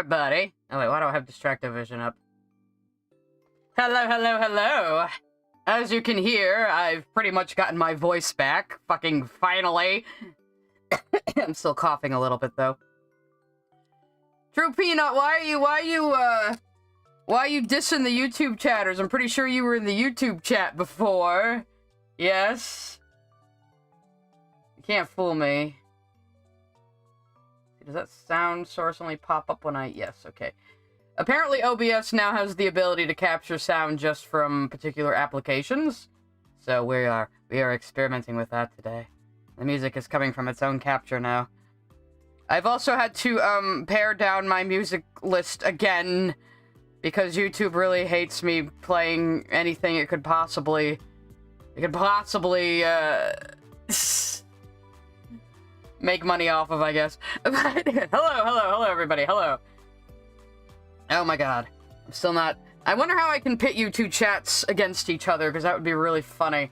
everybody. Oh wait, why do I have distractive vision up? Hello, hello, hello. As you can hear, I've pretty much gotten my voice back. Fucking finally. I'm still coughing a little bit though. True Peanut, why are you dissing the YouTube chatters? I'm pretty sure you were in the YouTube chat before. Yes. You can't fool me. Does that sound source only pop up when I... Yes, okay. Apparently OBS now has the ability to capture sound just from particular applications. So we are experimenting with that today. The music is coming from its own capture now. I've also had to pare down my music list again because YouTube really hates me playing anything it could possibly make money off of, I guess. hello everybody, hello. Oh my god. I'm still not... I wonder how I can pit you two chats against each other, because that would be really funny.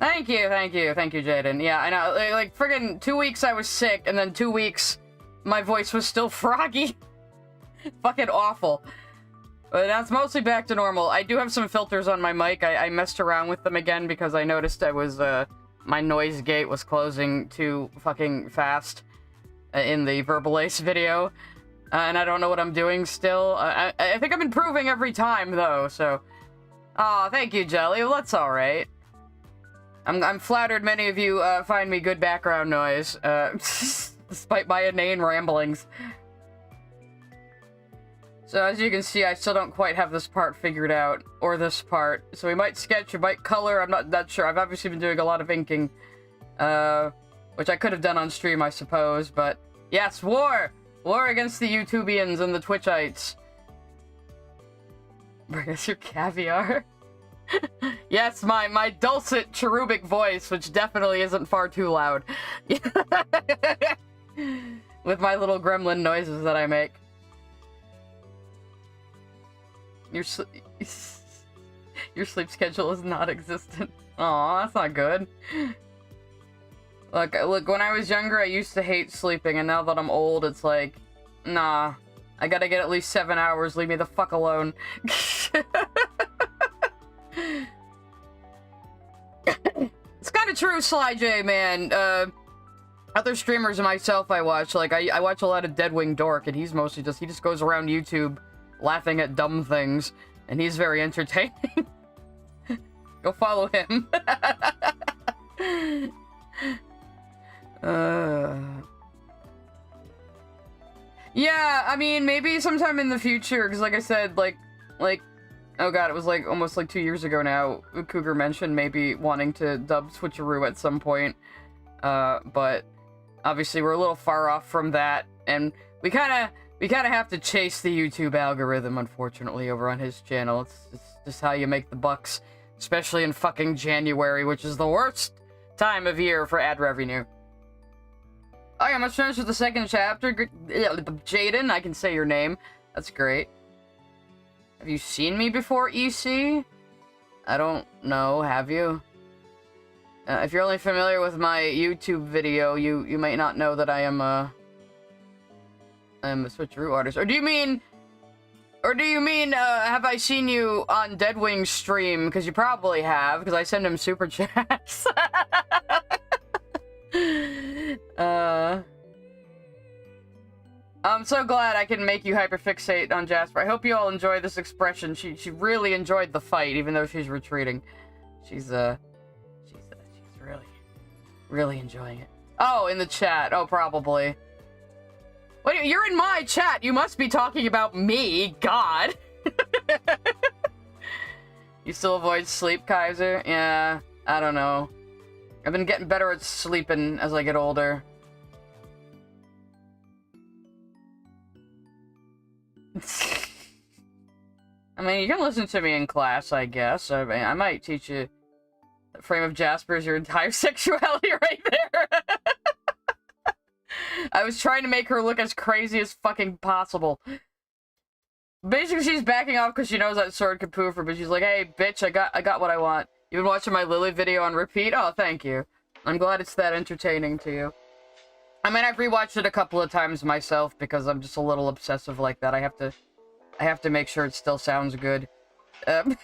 Thank you, Jaden. Yeah, I know, like friggin' 2 weeks I was sick, and then 2 weeks my voice was still froggy. Fucking awful. But that's mostly back to normal. I do have some filters on my mic. I messed around with them again because I noticed I was, my noise gate was closing too fucking fast in the Verbal Ace video. And I don't know what I'm doing still. I think I'm improving every time, though, so... Aw, thank you, Jelly. Well, that's alright. I'm flattered many of you find me good background noise, despite my inane ramblings. So, as you can see, I still don't quite have this part figured out, or this part. So we might sketch, we might color, I'm not that sure. I've obviously been doing a lot of inking, which I could have done on stream, I suppose, but... Yes, war! War against the YouTubians and the Twitchites. Bring us your caviar. Yes, my dulcet cherubic voice, which definitely isn't far too loud. With my little gremlin noises that I make. Your sleep schedule is not existent. Aw, that's not good. Look, when I was younger, I used to hate sleeping, and now that I'm old, it's like, nah, I gotta get at least 7 hours, leave me the fuck alone. It's kind of true, Sly J, man. Other streamers and myself I watch, like, I watch a lot of Deadwing Dork, and he's mostly he just goes around YouTube laughing at dumb things, and he's very entertaining. Go follow him. Yeah, I mean, maybe sometime in the future, because like I said, like, oh god, it was like almost like 2 years ago now, Cougar mentioned maybe wanting to dub Switcheroo at some point, but obviously we're a little far off from that, and we kind of have to chase the YouTube algorithm, unfortunately, over on his channel. It's just how you make the bucks, especially in fucking January, which is the worst time of year for ad revenue. Oh yeah, I'm gonna finish with the second chapter. Jaden, I can say your name. That's great. Have you seen me before, EC? I don't know, have you? If you're only familiar with my YouTube video, you might not know that I'm a Switcheroo artist. Or do you mean, have I seen you on Deadwing's stream? Because you probably have, because I send him super chats. I'm so glad I can make you hyperfixate on Jasper. I hope you all enjoy this expression. She really enjoyed the fight, even though she's retreating. She's really enjoying it. Oh, in the chat. Oh, probably. Wait, you're in my chat. You must be talking about me. God. You still avoid sleep, Kaiser? Yeah, I don't know. I've been getting better at sleeping as I get older. I mean, you can listen to me in class, I guess. I mean, I might teach you the frame of Jasper is your entire sexuality right there. I was trying to make her look as crazy as fucking possible. Basically, she's backing off because she knows that sword could poof her, but she's like, hey, bitch, I got what I want. You've been watching my Lilith video on repeat? Oh, thank you. I'm glad it's that entertaining to you. I mean, I've rewatched it a couple of times myself because I'm just a little obsessive like that. I have to make sure it still sounds good. But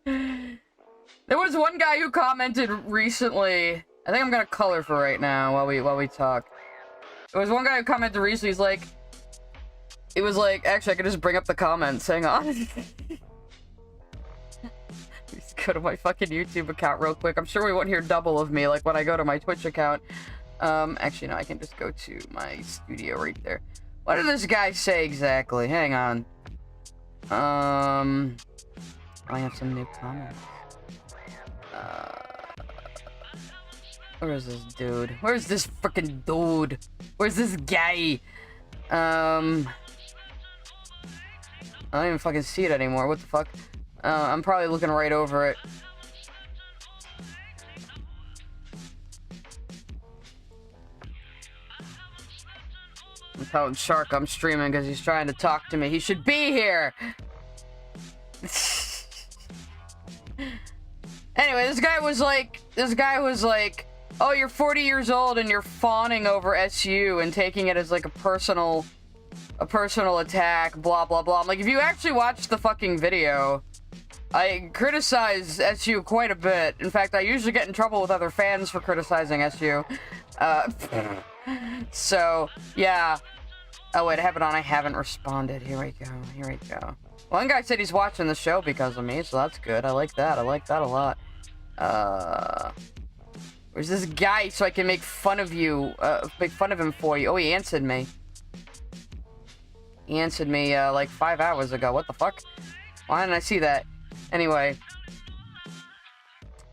there was one guy who commented recently. I think I'm gonna color for right now while we talk. There was one guy who commented recently. He's like, it was like, actually, I could just bring up the comments. Hang on. Let's go to my fucking YouTube account real quick. I'm sure we won't hear double of me like when I go to my Twitch account. Actually, no, I can just go to my studio right there. What did this guy say exactly? Hang on. I have some new comments. Where is this dude? Where's this freaking dude? Where's this guy? I don't even fucking see it anymore. What the fuck? I'm probably looking right over it. I'm telling Shark I'm streaming because he's trying to talk to me. He should be here! Anyway, this guy was like, oh, you're 40 years old and you're fawning over SU and taking it as like a personal attack, blah blah blah. I'm like, if you actually watch the fucking video, I criticize SU quite a bit. In fact, I usually get in trouble with other fans for criticizing SU. So, yeah. Oh wait, I have it on. I haven't responded. Here we go. One guy said he's watching the show because of me, so that's good. I like that a lot. Where's this guy so I can make fun of you, make fun of him for you? Oh, he answered me. He answered me, like 5 hours ago. What the fuck? Why didn't I see that? Anyway.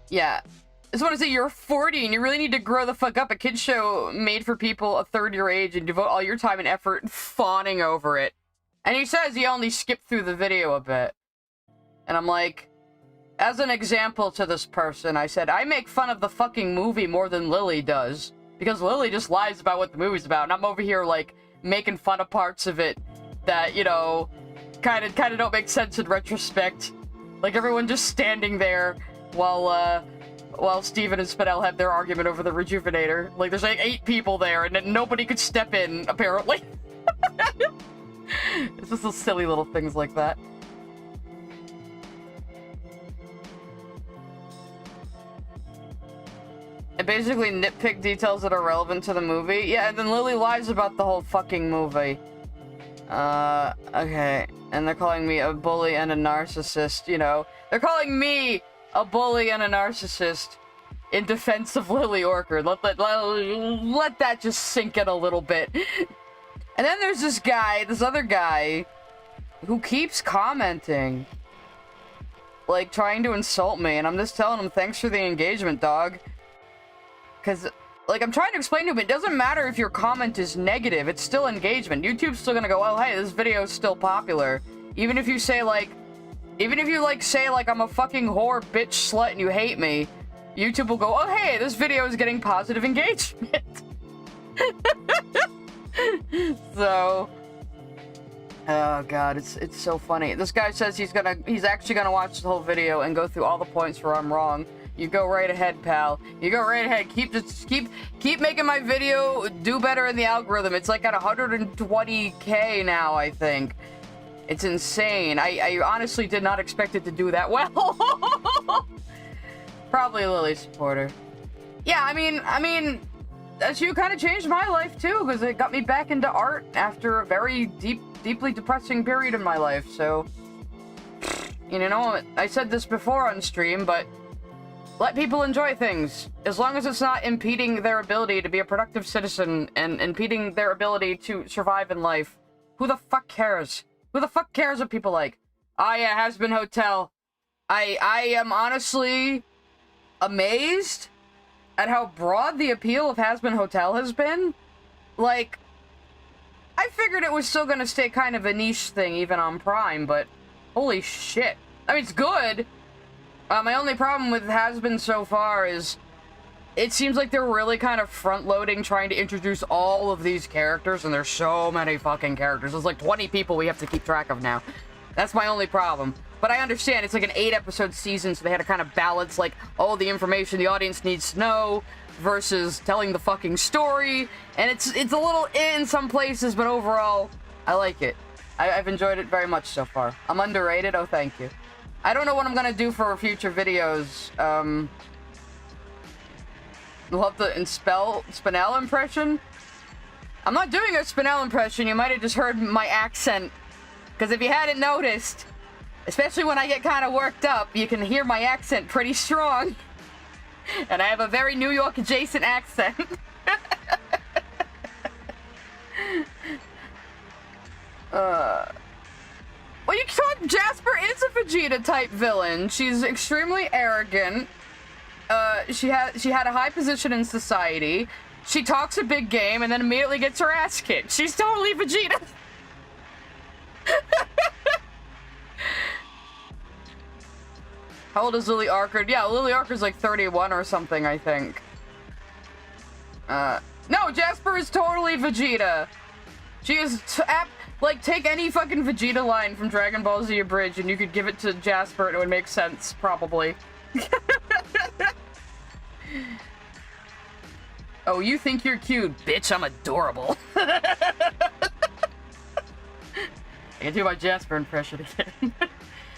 Yeah. I just want to say you're 40 and you really need to grow the fuck up. A kid's show made for people a third your age and devote all your time and effort fawning over it. And he says he only skipped through the video a bit. And I'm like, as an example to this person, I said, I make fun of the fucking movie more than Lily does. Because Lily just lies about what the movie's about. And I'm over here, like, making fun of parts of it that, you know, kind of don't make sense in retrospect. Like, everyone just standing there while Steven and Spinell have their argument over the Rejuvenator. Like, there's like 8 people there, and then nobody could step in, apparently. It's just those silly little things like that. I basically nitpick details that are relevant to the movie. Yeah, and then Lily lies about the whole fucking movie. Okay. And they're calling me a bully and a narcissist, you know. They're calling me a bully and a narcissist in defense of Lily Orchard. Let that just sink in a little bit. And then there's this other guy, who keeps commenting. Like, trying to insult me, and I'm just telling him, thanks for the engagement, dog. Because, like, I'm trying to explain to him, it doesn't matter if your comment is negative, it's still engagement. YouTube's still gonna go, oh, hey, this video is still popular. Even if you say, like, I'm a fucking whore, bitch, slut, and you hate me, YouTube will go, oh, hey, this video is getting positive engagement. So, oh god, it's so funny. This guy says he's actually gonna watch the whole video and go through all the points where I'm wrong. You go right ahead, pal. You go right ahead. Keep making my video do better in the algorithm. It's like at 120K now, I think. It's insane. I honestly did not expect it to do that well. Probably a Lily supporter. Yeah, I mean, SU kind of changed my life too, because it got me back into art after a very deeply depressing period in my life. So, you know, I said this before on stream, but let people enjoy things, as long as it's not impeding their ability to be a productive citizen and impeding their ability to survive in life. Who the fuck cares? Who the fuck cares what people like? Ah, yeah, Hasbin Hotel. I am honestly amazed at how broad the appeal of Hasbin Hotel has been. Like, I figured it was still gonna stay kind of a niche thing even on Prime, but holy shit. I mean, it's good. My only problem with Hasbin so far is it seems like they're really kind of front-loading trying to introduce all of these characters, and there's so many fucking characters. There's like 20 people we have to keep track of now. That's my only problem. But I understand, it's like an 8-episode season, so they had to kind of balance, like, all the information the audience needs to know versus telling the fucking story, and it's a little in some places, but overall, I like it. I've enjoyed it very much so far. I'm underrated? Oh, thank you. I don't know what I'm gonna do for future videos. We'll have the Spinel impression. I'm not doing a Spinel impression, you might have just heard my accent. Because if you hadn't noticed, especially when I get kind of worked up, you can hear my accent pretty strong. And I have a very New York adjacent accent. Well, you thought Jasper is a Vegeta type villain. She's extremely arrogant. She had a high position in society. She talks a big game and then immediately gets her ass kicked. She's totally Vegeta. How old is Lily Archer? Yeah, Lily Archer's like 31 or something, I think. No, Jasper is totally Vegeta. She is like, take any fucking Vegeta line from Dragon Ball Z Abridged and you could give it to Jasper and it would make sense, probably. Oh, you think you're cute? Bitch, I'm adorable. I can do my Jasper impression again.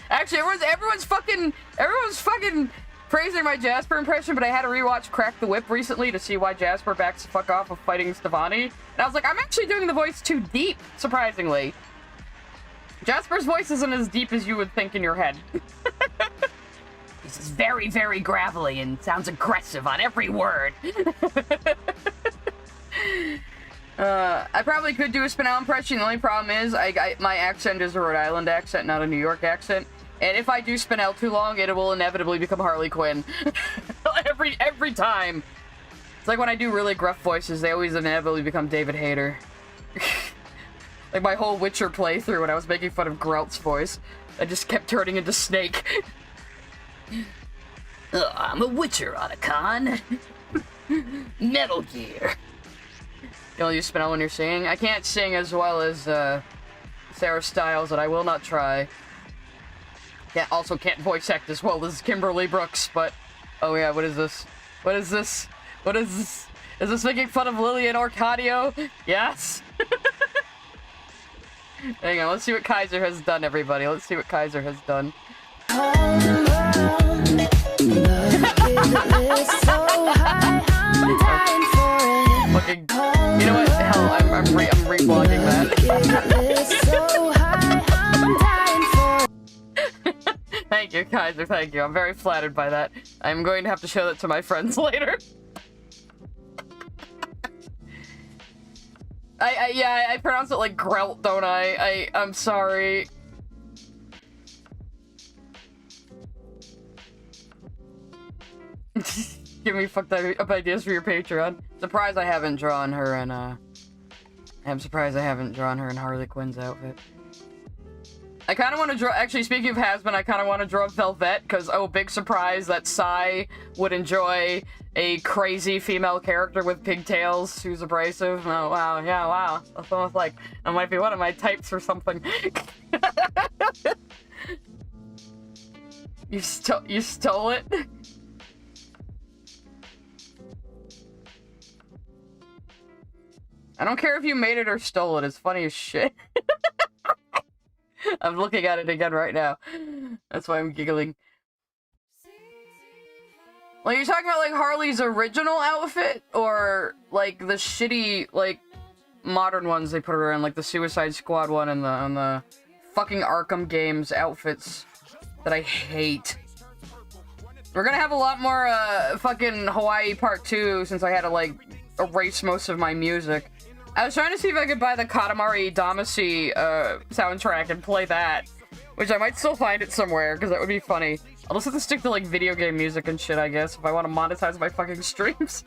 Actually, everyone's fucking praising my Jasper impression, but I had to rewatch Crack the Whip recently to see why Jasper backs the fuck off of fighting Stevani. And I was like, I'm actually doing the voice too deep, surprisingly. Jasper's voice isn't as deep as you would think in your head. This is very, very gravelly and sounds aggressive on every word. I probably could do a Spinel impression. The only problem is my accent is a Rhode Island accent, not a New York accent. And if I do Spinel too long, it will inevitably become Harley Quinn. every time. It's like when I do really gruff voices, they always inevitably become David Hayter. Like my whole Witcher playthrough when I was making fun of Grout's voice, I just kept turning into Snake. I'm a Witcher on a con. Metal Gear. You only use Spinel when you're singing? I can't sing as well as Sarah Styles, and I will not try. Also can't voice act as well as Kimberly Brooks, but... Oh yeah, what is this? What is this? What is this? Is this making fun of Lillian Orcadio? Yes! Hang on, let's see what Kaiser has done, everybody. Let's see what Kaiser has done. Fucking, you know what? Hell, I'm reblogging that. Thank you, Kaiser, thank you. I'm very flattered by that. I'm going to have to show that to my friends later. Yeah, I pronounce it like Grelt, don't I? I'm sorry. Give me fucked up ideas for your Patreon. Surprised I haven't drawn her in, I'm surprised I haven't drawn her in Harley Quinn's outfit. I kind of want to draw, actually speaking of Hasbin, I kind of want to draw Velvet, because, oh, big surprise that Sai would enjoy a crazy female character with pigtails who's abrasive. Oh, wow, yeah, wow. That's almost like, that might be one of my types or something. You stole it? I don't care if you made it or stole it, it's funny as shit. I'm looking at it again right now. That's why I'm giggling. Like, you're talking about, like, Harley's original outfit? Or, like, the shitty, like, modern ones they put her in, like the Suicide Squad one and the fucking Arkham games outfits that I hate. We're gonna have a lot more, fucking Hawaii Part 2 since I had to, like, erase most of my music. I was trying to see if I could buy the Katamari Damacy, soundtrack and play that. Which I might still find it somewhere, because that would be funny. I'll just have to stick to, like, video game music and shit, I guess, if I want to monetize my fucking streams.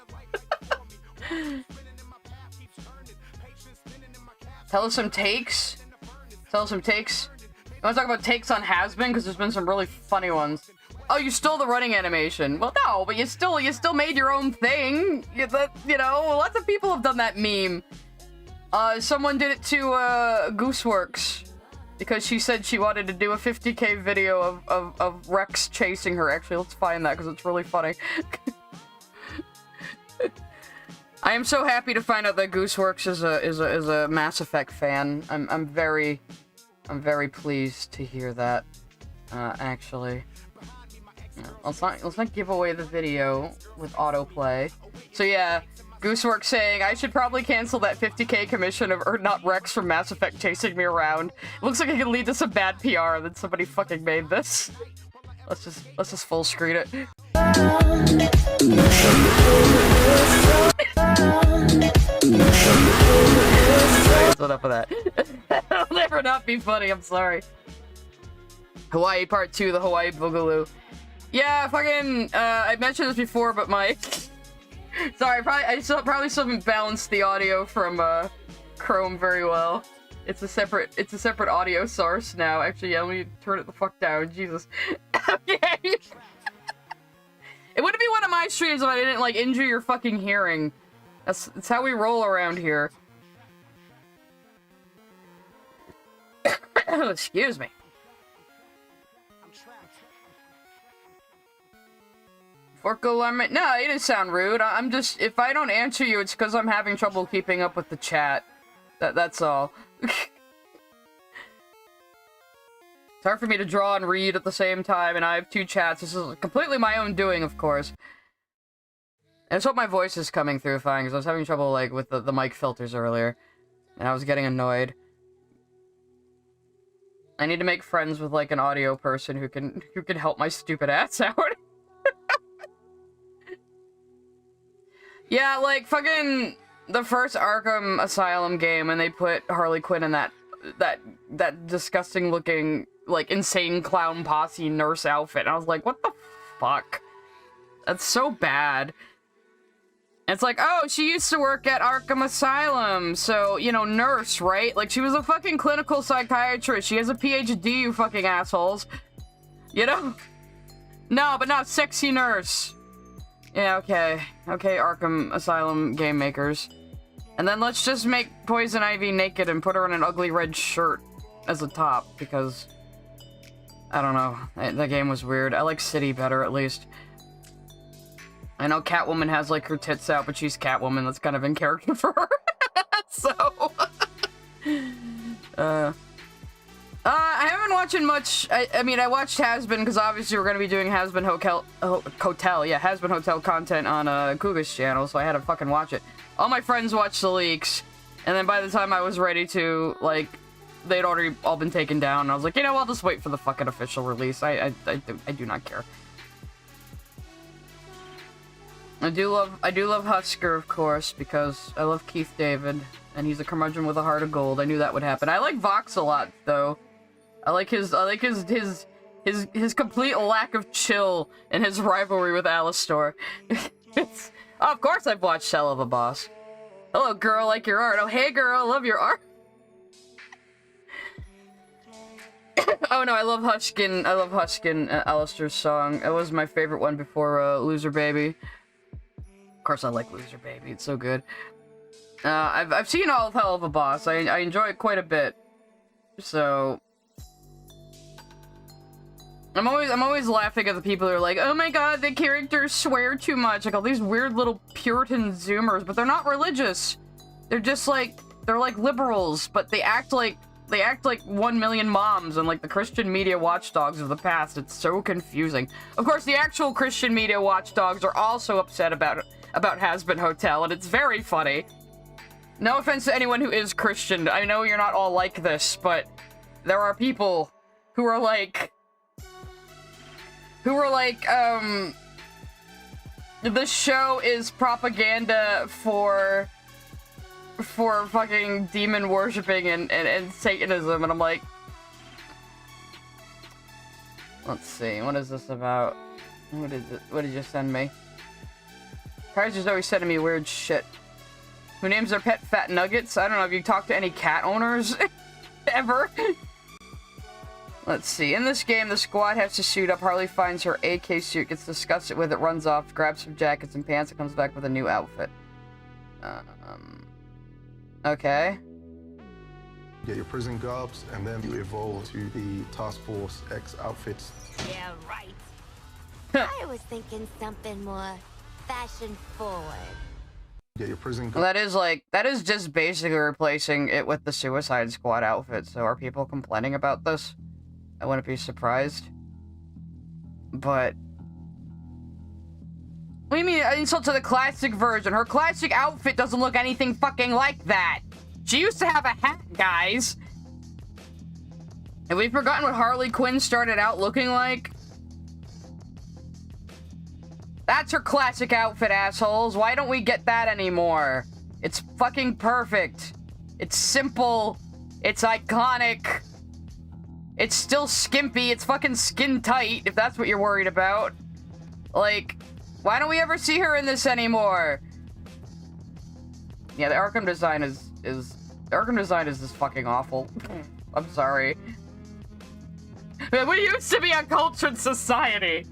Tell us some takes? Tell us some takes? You want to talk about takes on Hasbin? Because there's been some really funny ones. Oh, you stole the running animation. Well, no, but you still made your own thing. You know, lots of people have done that meme. Someone did it to, Gooseworks. Because she said she wanted to do a 50K video of Rex chasing her. Actually, let's find that, because it's really funny. I am so happy to find out that Gooseworks is a Mass Effect fan. I'm very pleased to hear that. Actually, let's not give away the video with autoplay. So yeah, Gooseworks saying I should probably cancel that 50k commission of not Rex from Mass Effect chasing me around. It looks like it could lead to some bad PR that somebody fucking made this. Let's just full screen it. What's up with that? That'll never not be funny, I'm sorry. Hawaii Part 2, the Hawaii Boogaloo. Yeah, fucking, I mentioned this before, but my... Sorry, I probably still haven't balanced the audio from, Chrome very well. It's a separate audio source now. Actually, yeah, let me turn it the fuck down, Jesus. Okay. It wouldn't be one of my streams if I didn't, like, injure your fucking hearing. That's how we roll around here. Excuse me. Forko Lemon. No, it didn't sound rude. I'm just, if I don't answer you, it's because I'm having trouble keeping up with the chat. That's all. It's hard for me to draw and read at the same time, and I have 2 chats. This is completely my own doing, of course. And I just hope my voice is coming through fine, because I was having trouble, like, with the mic filters earlier. And I was getting annoyed. I need to make friends with, like, an audio person who can help my stupid ass out. Yeah, like, fucking the first Arkham Asylum game, and they put Harley Quinn in that disgusting looking, like, insane clown posse nurse outfit. And I was like, what the fuck? That's so bad. And it's like, oh, she used to work at Arkham Asylum, so, you know, nurse, right? Like, she was a fucking clinical psychiatrist. She has a PhD, you fucking assholes. You know? No, but not sexy nurse. Yeah, okay. Okay, Arkham Asylum game makers. And then let's just make Poison Ivy naked and put her in an ugly red shirt as a top, because... I don't know. That game was weird. I like City better, at least. I know Catwoman has, like, her tits out, but she's Catwoman. That's kind of in character for her. So... I haven't watched much. I mean, I watched Hasbin, because obviously we're going to be doing Hasbin Hotel, Hasbin Hotel content on Kuga's channel, so I had to fucking watch it. All my friends watched the leaks, and then by the time I was ready to, like, they'd already all been taken down, and I was like, you know, I'll just wait for the fucking official release. I do not care. I do love Husker, of course, because I love Keith David, and he's a curmudgeon with a heart of gold. I knew that would happen. I like Vox a lot, though. I like his complete lack of chill and his rivalry with Alistor. Oh, of course I've watched Cell of a Boss. Hello, girl, like your art. Oh, hey, girl, I love your art. Oh no, I love Hushkin, Alistor's song. It was my favorite one before Loser Baby. Of course I like Loser Baby, it's so good. I've seen all of Hell of a Boss. I enjoy it quite a bit. So I'm always laughing at the people who are like, oh my god, the characters swear too much. Like all these weird little Puritan Zoomers, but they're not religious. They're just like, they're like liberals, but they act like 1 million moms and like the Christian media watchdogs of the past. It's so confusing. Of course, the actual Christian media watchdogs are also upset about Hasbin Hotel, and it's very funny. No offense to anyone who is Christian. I know you're not all like this, but there are people who are like, the show is propaganda for fucking demon worshipping and Satanism, and I'm like, let's see, what is this about? What did you send me? Kaiser's always sending me weird shit. Who names their pet Fat Nuggets? I don't know, have you talked to any cat owners? Ever? Let's see, in this game, the squad has to suit up. Harley finds her AK suit, gets disgusted with it, runs off, grabs some jackets and pants, and comes back with a new outfit. Okay. Get your prison garbs, and then you evolve to the Task Force X outfits. Yeah, right. I was thinking something more fashion forward. Get your prison Well, that is just basically replacing it with the Suicide Squad outfit, so are people complaining about this? I wouldn't be surprised. But... what do you mean, an insult to the classic version? Her classic outfit doesn't look anything fucking like that! She used to have a hat, guys! Have we forgotten what Harley Quinn started out looking like? That's her classic outfit, assholes. Why don't we get that anymore? It's fucking perfect. It's simple. It's iconic. It's still skimpy. It's fucking skin tight, if that's what you're worried about. Like, why don't we ever see her in this anymore? Yeah, the Arkham design is just fucking awful. I'm sorry. We used to be a cultured society.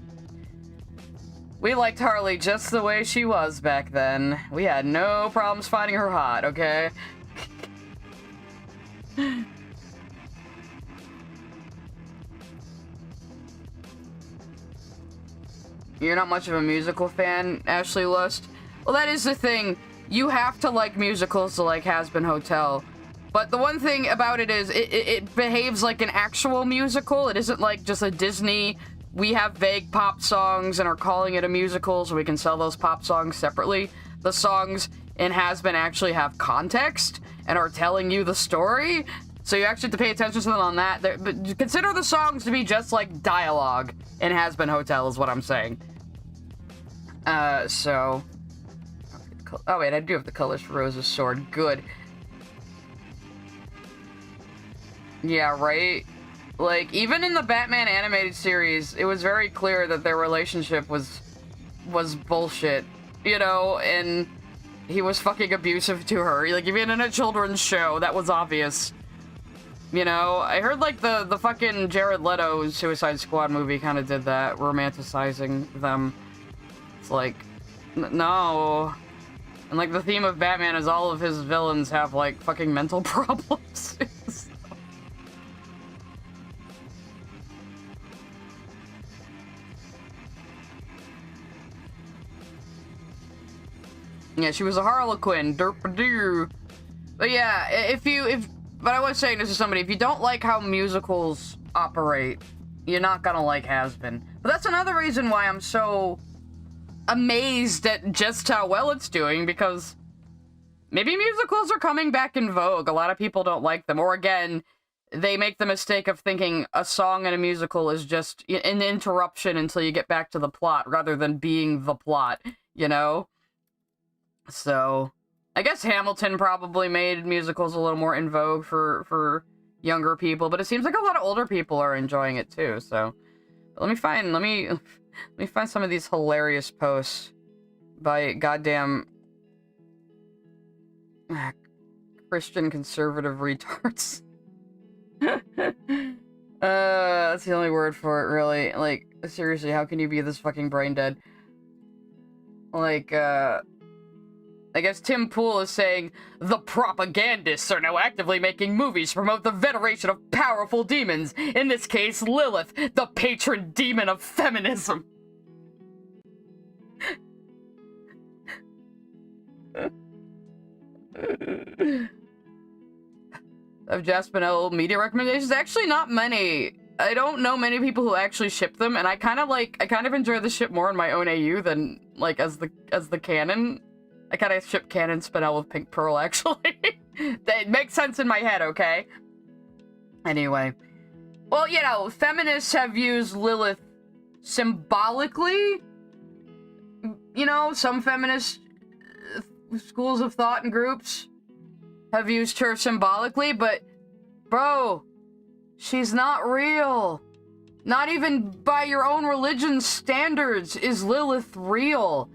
We liked Harley just the way she was back then. We had no problems finding her hot, okay? You're not much of a musical fan, Ashley Lust? Well, that is the thing. You have to like musicals to like Hasbin Hotel. But the one thing about it is, it behaves like an actual musical. It isn't like just a Disney, we have vague pop songs and are calling it a musical so we can sell those pop songs separately. The songs in Hasbin actually have context and are telling you the story. So you actually have to pay attention to them on that. But consider the songs to be just like dialogue in Hasbin Hotel is what I'm saying. So... oh wait, I do have the colors for Rose's sword. Good. Yeah, right? Like, even in the Batman animated series, it was very clear that their relationship was bullshit, you know, and he was fucking abusive to her. Like, even in a children's show, that was obvious. You know, I heard, like, the fucking Jared Leto Suicide Squad movie kind of did that, romanticizing them. It's like, no. And, like, the theme of Batman is all of his villains have, like, fucking mental problems. Yeah, she was a Harlequin. Derp-a-doo. But yeah, but I was saying this to somebody, if you don't like how musicals operate, you're not gonna like Hasbin. But that's another reason why I'm so amazed at just how well it's doing, because maybe musicals are coming back in vogue. A lot of people don't like them. Or again, they make the mistake of thinking a song in a musical is just an interruption until you get back to the plot, rather than being the plot, you know? So, I guess Hamilton probably made musicals a little more in vogue for younger people, but it seems like a lot of older people are enjoying it too, so... let me find some of these hilarious posts by goddamn... Christian conservative retards. That's the only word for it, really. Like, seriously, how can you be this fucking brain dead? Like, I guess Tim Pool is saying, the propagandists are now actively making movies to promote the veneration of powerful demons. In this case, Lilith, the patron demon of feminism. Of Jasper media recommendations? Actually, not many. I don't know many people who actually ship them, and I kind of enjoy the ship more in my own AU than, like, as the canon. I kind of ship Canon Spinel with Pink Pearl, actually. It makes sense in my head, okay? Anyway. Well, you know, feminists have used Lilith symbolically. You know, some feminist schools of thought and groups have used her symbolically, but, bro, she's not real. Not even by your own religion's standards is Lilith real.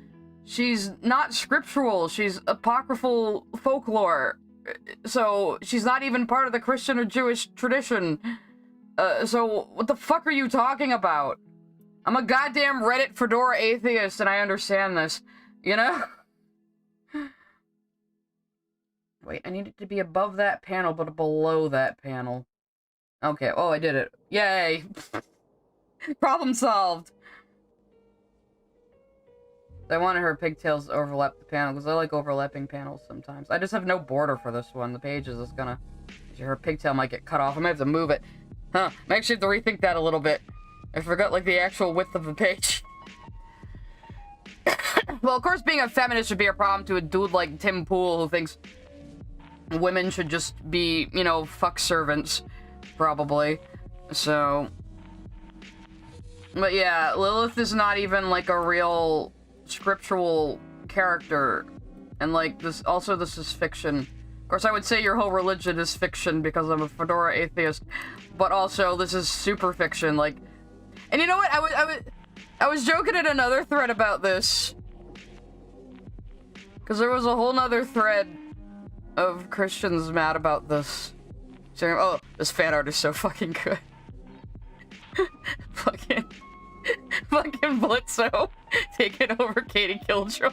She's not scriptural, she's apocryphal folklore. So, she's not even part of the Christian or Jewish tradition. So, what the fuck are you talking about? I'm a goddamn Reddit Fedora atheist, and I understand this. You know? Wait, I need it to be above that panel, but below that panel. Okay, oh, I did it. Yay! Problem solved! I wanted her pigtails to overlap the panel, because I like overlapping panels sometimes. I just have no border for this one. The page is just gonna... Her pigtail might get cut off. I might have to move it. Huh. I actually have to rethink that a little bit. I forgot, like, the actual width of the page. Well, of course, being a feminist should be a problem to a dude like Tim Pool who thinks women should just be, you know, fuck servants, probably. So... But yeah, Lilith is not even, like, a real scriptural character. And, like, this is fiction. Of course, I would say your whole religion is fiction because I'm a fedora atheist. But also, this is super fiction, like... And you know what? I was joking in another thread about this. Because there was a whole nother thread of Christians mad about this. Saying, oh, this fan art is so fucking good. fucking Blitzo taking over Katie Killjoy.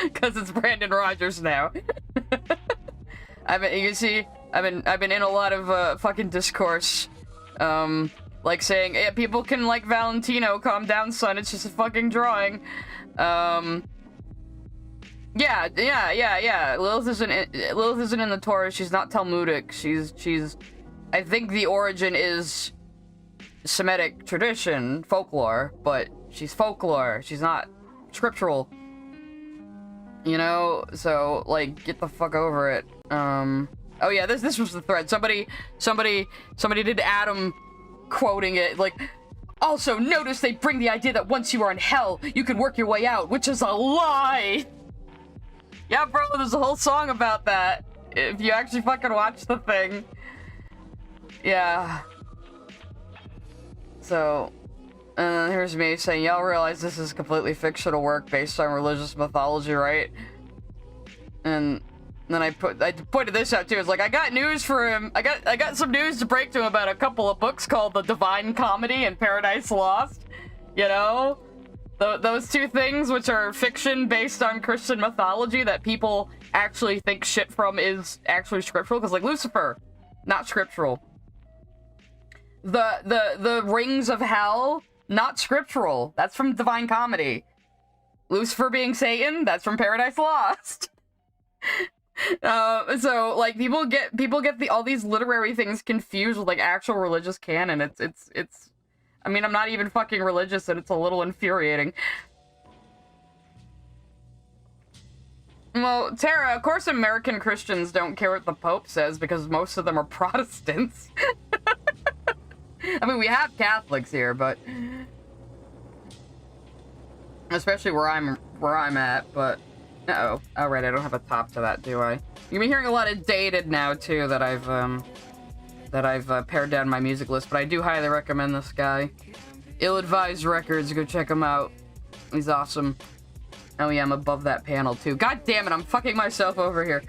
Because it's Brandon Rogers now. You can see, I've been in a lot of fucking discourse. Like saying, yeah, people can like Valentino, calm down, son, it's just a fucking drawing. Yeah. Lilith isn't in the Torah. She's not Talmudic. She's. I think the origin is Semitic tradition, folklore, but she's folklore. She's not scriptural. You know, so like, get the fuck over it. Oh yeah, this was the thread. Somebody did Adam quoting it like. Also, notice they bring the idea that once you are in hell, you can work your way out, which is a lie! Yeah, bro, there's a whole song about that. If you actually fucking watch the thing. Yeah. So, here's me saying, y'all realize this is completely fictional work based on religious mythology, right? And then I pointed this out too. It's like, I got news for him. I got some news to break to him about a couple of books called The Divine Comedy and Paradise Lost. You know? Those two things, which are fiction based on Christian mythology that people actually think shit from is actually scriptural. Because, like, Lucifer, not scriptural. The Rings of Hell, not scriptural. That's from Divine Comedy. Lucifer being Satan, that's from Paradise Lost. So like people get all these literary things confused with like actual religious canon. It's I mean, I'm not even fucking religious and it's a little infuriating. Well, Tara, of course American Christians don't care what the Pope says because most of them are Protestants. I mean, we have Catholics here, but especially where I'm at, but uh-oh. Oh, right, I don't have a top to that, do I? You've been hearing a lot of Dated now, too, that I've pared down my music list, but I do highly recommend this guy. Ill-Advised Records, go check him out. He's awesome. Oh yeah, I'm above that panel, too. God damn it, I'm fucking myself over here.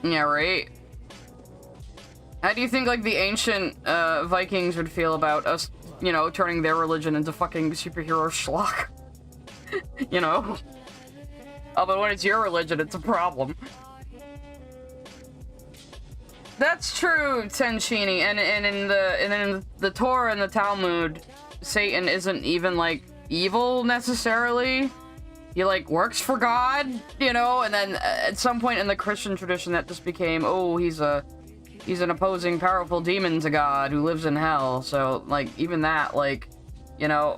Yeah, right? How do you think, like, the ancient, Vikings would feel about us, you know, turning their religion into fucking superhero schlock? You know? Oh, but when it's your religion, it's a problem. That's true, Tenchini, and in the Torah and the Talmud, Satan isn't even, like, evil, necessarily. He, like, works for God, you know, and then at some point in the Christian tradition that just became, oh, he's an opposing powerful demon to God who lives in hell, so, like, even that, like, you know,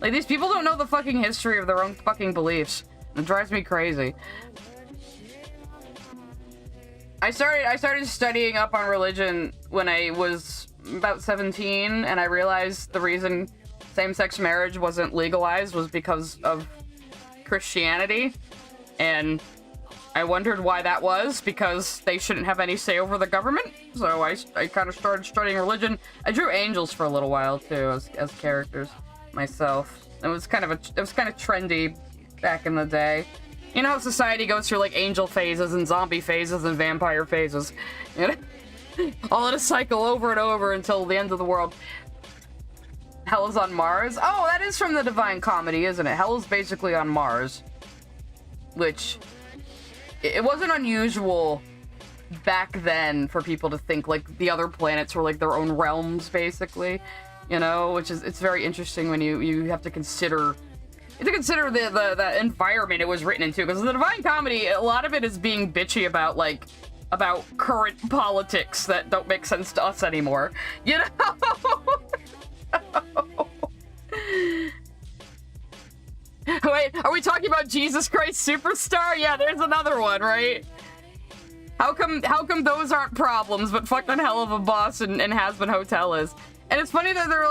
like, these people don't know the fucking history of their own fucking beliefs. It drives me crazy. I started studying up on religion when I was about 17, and I realized the reason same-sex marriage wasn't legalized was because of Christianity, and I wondered why that was, because they shouldn't have any say over the government, so I kind of started studying religion. I drew angels for a little while, too, as characters, myself. It was kind of trendy back in the day. You know how society goes through, like, angel phases and zombie phases and vampire phases? You know? All in a cycle over and over until the end of the world. Hell is on Mars? Oh, that is from the Divine Comedy, isn't it? Hell is basically on Mars. Which... It wasn't unusual back then for people to think like the other planets were like their own realms, basically, you know, which is, it's very interesting when you have to consider the environment it was written into, because the Divine Comedy, a lot of it is being bitchy about like about current politics that don't make sense to us anymore, you know. Wait, are we talking about Jesus Christ Superstar? Yeah, there's another one, right? How come those aren't problems, but fucking Hell of a Boss and Hasbin Hotel is? And it's funny that they're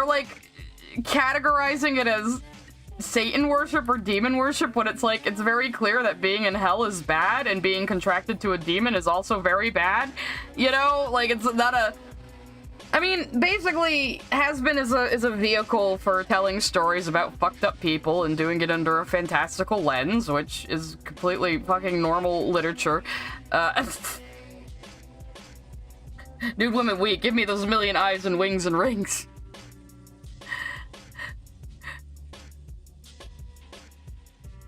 like categorizing it as Satan worship or demon worship, when it's like, it's very clear that being in hell is bad and being contracted to a demon is also very bad. You know, like, it's not a... I mean, basically, Hasbin is a vehicle for telling stories about fucked up people and doing it under a fantastical lens, which is completely fucking normal literature. Nude women weak, give me those million eyes and wings and rings.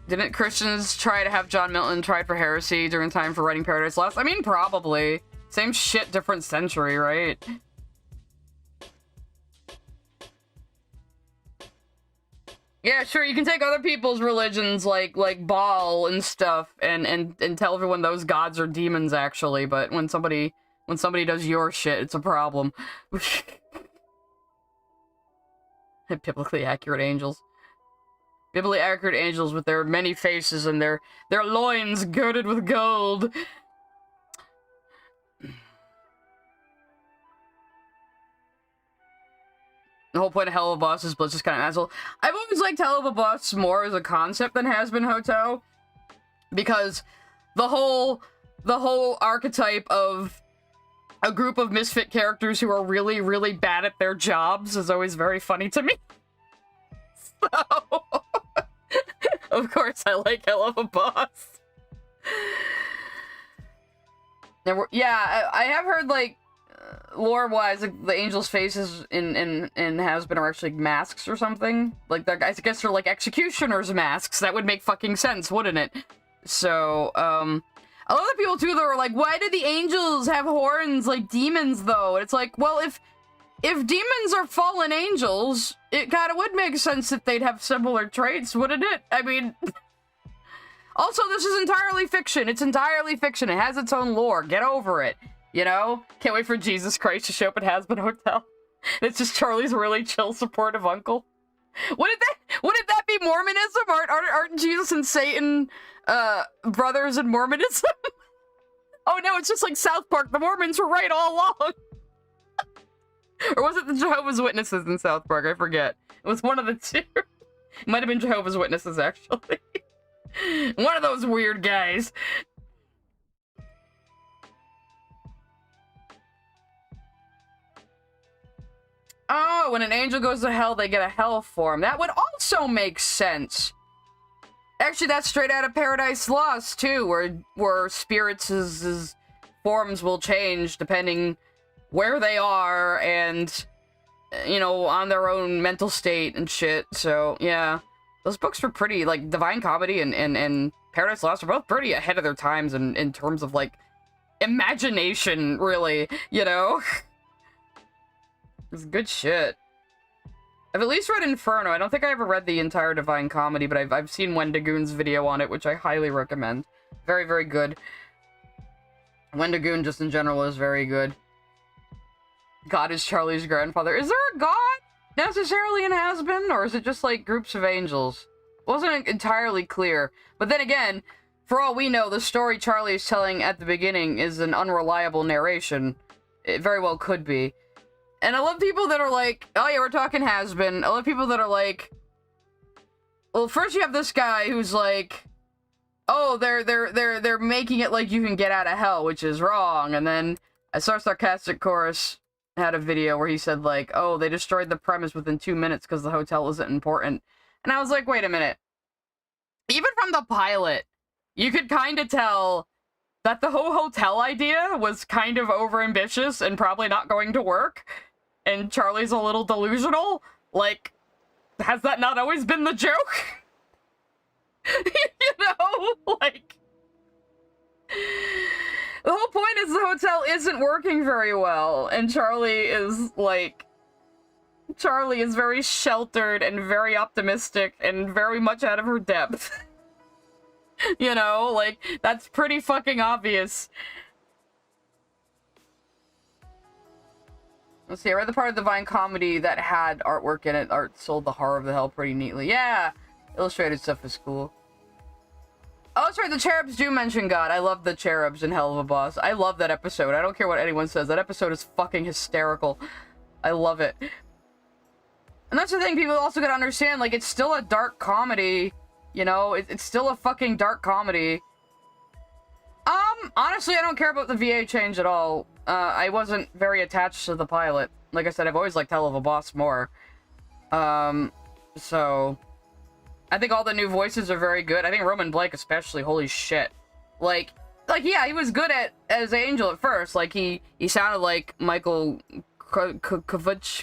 Didn't Christians try to have John Milton tried for heresy during time for writing Paradise Lost? I mean, probably. Same shit, different century, right? Yeah, sure, you can take other people's religions like Baal and stuff and tell everyone those gods are demons, actually, but when somebody does your shit, it's a problem. Biblically accurate angels. Biblically accurate angels with their many faces and their loins girded with gold. The whole point of Hell of a Boss is Blitz is kind of an asshole. I've always liked Hell of a Boss more as a concept than Hasbin Hotel, because the whole archetype of a group of misfit characters who are really, really bad at their jobs is always very funny to me. So, of course, I like Hell of a Boss. Yeah, I have heard, like, lore-wise, like, the angels' faces in Hasbin are actually masks or something. Like, I guess they're like executioners' masks. That would make fucking sense, wouldn't it? So, a lot of people, too, that are like, why do the angels have horns like demons, though? It's like, well, if demons are fallen angels, it kind of would make sense that they'd have similar traits, wouldn't it? I mean... Also, this is entirely fiction. It's entirely fiction. It has its own lore. Get over it. You know? Can't wait for Jesus Christ to show up at Hasbin Hotel. It's just Charlie's really chill, supportive uncle. Wouldn't that be Mormonism? Aren't Jesus and Satan, brothers in Mormonism? Oh no, it's just like South Park. The Mormons were right all along. Or was it the Jehovah's Witnesses in South Park? I forget. It was one of the two. It might have been Jehovah's Witnesses, actually. One of those weird guys. Oh, when an angel goes to hell, they get a hell form. That would also make sense. Actually, that's straight out of Paradise Lost, too, where spirits' forms will change depending where they are and, you know, on their own mental state and shit. So, yeah. Those books were pretty, like, Divine Comedy and Paradise Lost are both pretty ahead of their times in terms of, like, imagination, really, you know? It's good shit. I've at least read Inferno. I don't think I ever read the entire Divine Comedy, but I've seen Wendigoon's video on it, which I highly recommend. Very, very good. Wendigoon, just in general, is very good. God is Charlie's grandfather. Is there a god necessarily in Hasbin, or is it just, like, groups of angels? It wasn't entirely clear. But then again, for all we know, the story Charlie is telling at the beginning is an unreliable narration. It very well could be. And I love people that are like, oh yeah, we're talking Hasbin. I love people that are like, well, first you have this guy who's like, oh, they're making it like you can get out of hell, which is wrong. And then I saw Sarcastic Chorus had a video where he said like, oh, they destroyed the premise within 2 minutes because the hotel isn't important. And I was like, wait a minute. Even from the pilot, you could kind of tell that the whole hotel idea was kind of overambitious and probably not going to work. And Charlie's a little delusional. Like, has that not always been the joke? You know? Like... whole point is the hotel isn't working very well, and Charlie is, like... Charlie is very sheltered and very optimistic and very much out of her depth. You know, like, that's pretty fucking obvious. Let's see, I read the part of Divine Comedy that had artwork in it. Art sold the horror of the hell pretty neatly. Yeah! Illustrated stuff is cool. Oh, sorry, the cherubs do mention God. I love the cherubs in Hell of a Boss. I love that episode. I don't care what anyone says. That episode is fucking hysterical. I love it. And that's the thing, people also gotta understand, like, it's still a dark comedy, you know? It's still a fucking dark comedy. Honestly, I don't care about the VA change at all. I wasn't very attached to the pilot. Like I said, I've always liked Hell of a Boss more. So... I think all the new voices are very good. I think Roman Blake especially, holy shit. Like, yeah, he was good as Angel at first. Like, he sounded like Michael Kavitsky,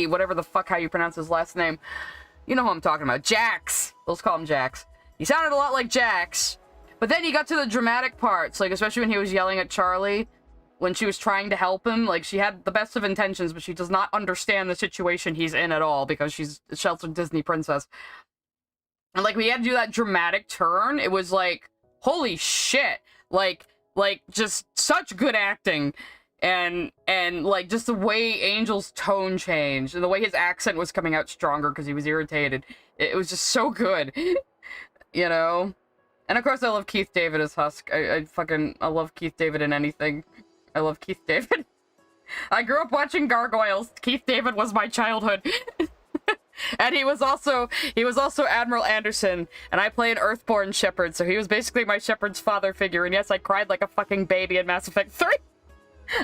whatever the fuck how you pronounce his last name. You know who I'm talking about. Jax. Let's call him Jax. He sounded a lot like Jax. But then he got to the dramatic parts, like, especially when he was yelling at Charlie, when she was trying to help him. Like, she had the best of intentions, but she does not understand the situation he's in at all, because she's a sheltered Disney princess. And, like, we had to do that dramatic turn. It was like, holy shit. Like, just such good acting. And, like, just the way Angel's tone changed, and the way his accent was coming out stronger because he was irritated. It was just so good. You know? And, of course, I love Keith David as Husk. I love Keith David in anything. I love Keith David. I grew up watching Gargoyles. Keith David was my childhood. And he was also Admiral Anderson, and I play an Earthborn Shepherd, so he was basically my Shepherd's father figure, and yes, I cried like a fucking baby in Mass Effect 3.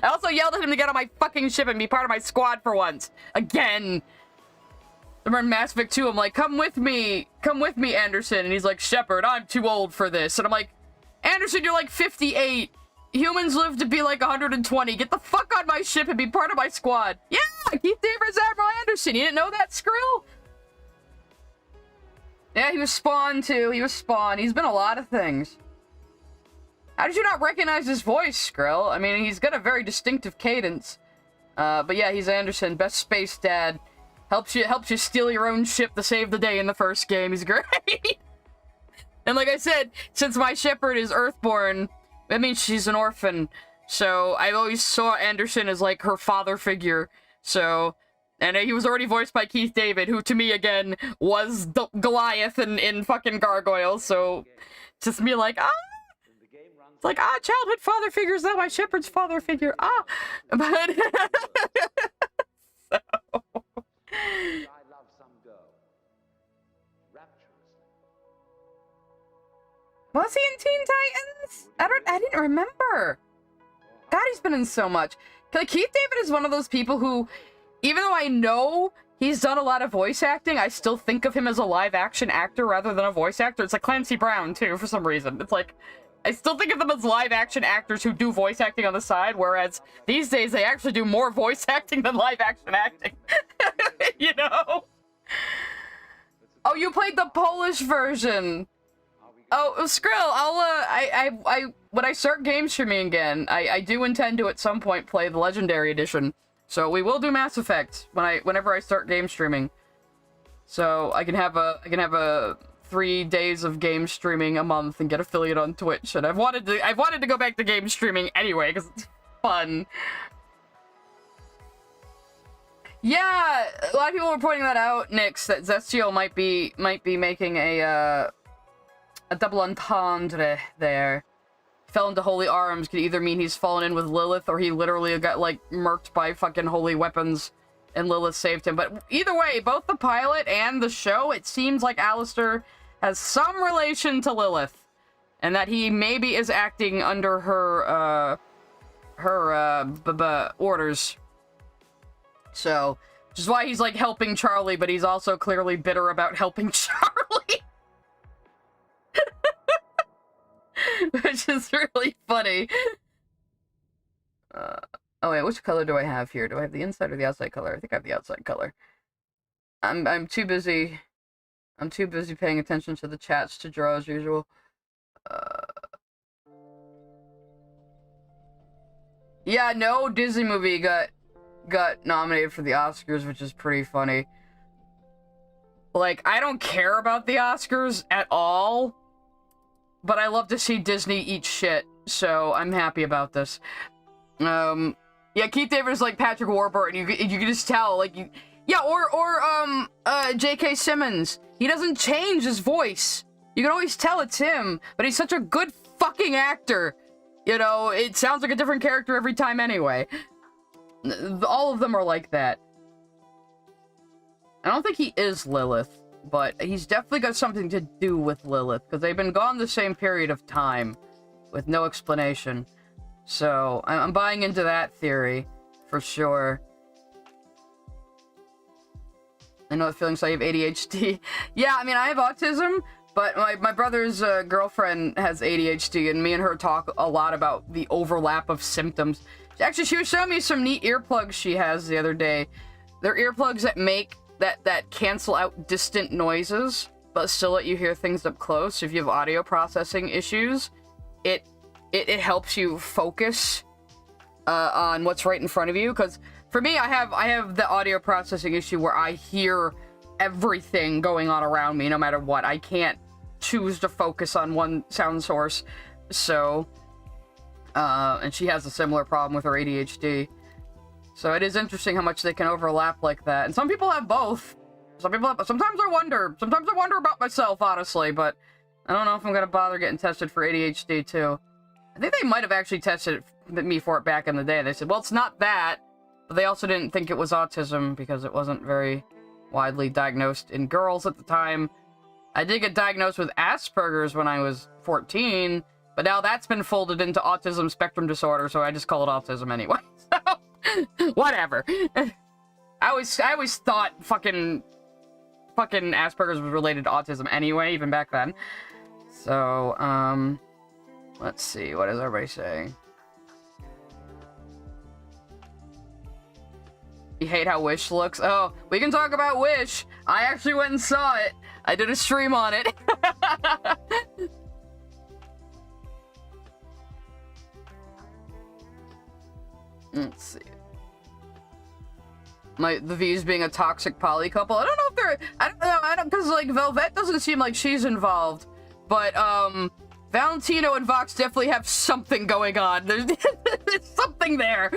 I also yelled at him to get on my fucking ship and be part of my squad for once. Again. Remember in Mass Effect 2, I'm like, come with me, Anderson, and he's like, Shepard, I'm too old for this, and I'm like, Anderson, you're like 58. Humans live to be like 120. Get the fuck on my ship and be part of my squad. Yeah, Keith David's Admiral Anderson. You didn't know that, Skrill? Yeah, he was Spawn, too. He was Spawn. He's been a lot of things. How did you not recognize his voice, Skrill? I mean, he's got a very distinctive cadence. But yeah, he's Anderson. Best space dad. Helps you steal your own ship to save the day in the first game. He's great. And like I said, since my Shepherd is Earthborn... That means she's an orphan, so I always saw Anderson as, like, her father figure, so... And he was already voiced by Keith David, who, to me, again, was the Goliath in fucking Gargoyles, so... Just me like, ah! It's like, ah, childhood father figure is now my Shepherd's father figure, ah! But... So... Was he in Teen Titans? I didn't remember. God, he's been in so much. Like, Keith David is one of those people who, even though I know he's done a lot of voice acting, I still think of him as a live-action actor rather than a voice actor. It's like Clancy Brown, too, for some reason. It's like, I still think of them as live-action actors who do voice acting on the side, whereas these days they actually do more voice acting than live-action acting. You know? Oh, you played the Polish version! Oh, Skrill, when I start game streaming again, I do intend to at some point play the Legendary Edition. So we will do Mass Effect whenever I start game streaming. So I can have a 3 days of game streaming a month and get affiliate on Twitch. And I've wanted to go back to game streaming anyway because it's fun. Yeah, a lot of people were pointing that out, Nix, that Zestio might be making a double entendre there. Fell into holy arms could either mean he's fallen in with Lilith or he literally got, like, murked by fucking holy weapons and Lilith saved him. But either way, both the pilot and the show, it seems like Alistair has some relation to Lilith. And that he maybe is acting under her orders. So, which is why he's, like, helping Charlie, but he's also clearly bitter about helping Charlie. Which is really funny. Oh wait, which color do I have here? Do I have the inside or the outside color? I think I have the outside color. I'm too busy paying attention to the chats to draw as usual. Yeah, no Disney movie got nominated for the Oscars, which is pretty funny. Like, I don't care about the Oscars at all, but I love to see Disney eat shit, so I'm happy about this. Yeah, Keith David is like Patrick Warburton. You can just tell, like, yeah, or J.K. Simmons. He doesn't change his voice. You can always tell it's him, but he's such a good fucking actor. You know, it sounds like a different character every time anyway. All of them are like that. I don't think he is Lilith, but he's definitely got something to do with Lilith, because they've been gone the same period of time, with no explanation. So, I'm buying into that theory, for sure. I know the feeling, so I have ADHD. Yeah, I mean, I have autism, but my brother's girlfriend has ADHD, and me and her talk a lot about the overlap of symptoms. Actually, she was showing me some neat earplugs she has the other day. They're earplugs that make that cancel out distant noises, but still let you hear things up close. If you have audio processing issues, it helps you focus on what's right in front of you. Because for me, I have the audio processing issue where I hear everything going on around me, no matter what. I can't choose to focus on one sound source. So, and she has a similar problem with her ADHD. So it is interesting how much they can overlap like that. And some people have both. Sometimes I wonder about myself, honestly, but I don't know if I'm gonna bother getting tested for ADHD too. I think they might have actually tested me for it back in the day. They said, well, it's not that, but they also didn't think it was autism because it wasn't very widely diagnosed in girls at the time. I did get diagnosed with Asperger's when I was 14, but now that's been folded into autism spectrum disorder, so I just call it autism anyway. So, whatever. I always thought fucking Asperger's was related to autism anyway, even back then. So, let's see, what is everybody saying? You hate how Wish looks? Oh, we can talk about Wish. I actually went and saw it. I did a stream on it. Let's see. The V's being a toxic poly couple. I don't know if they're... I don't because, like, Velvet doesn't seem like she's involved. But, Valentino and Vox definitely have something going on. There's something there.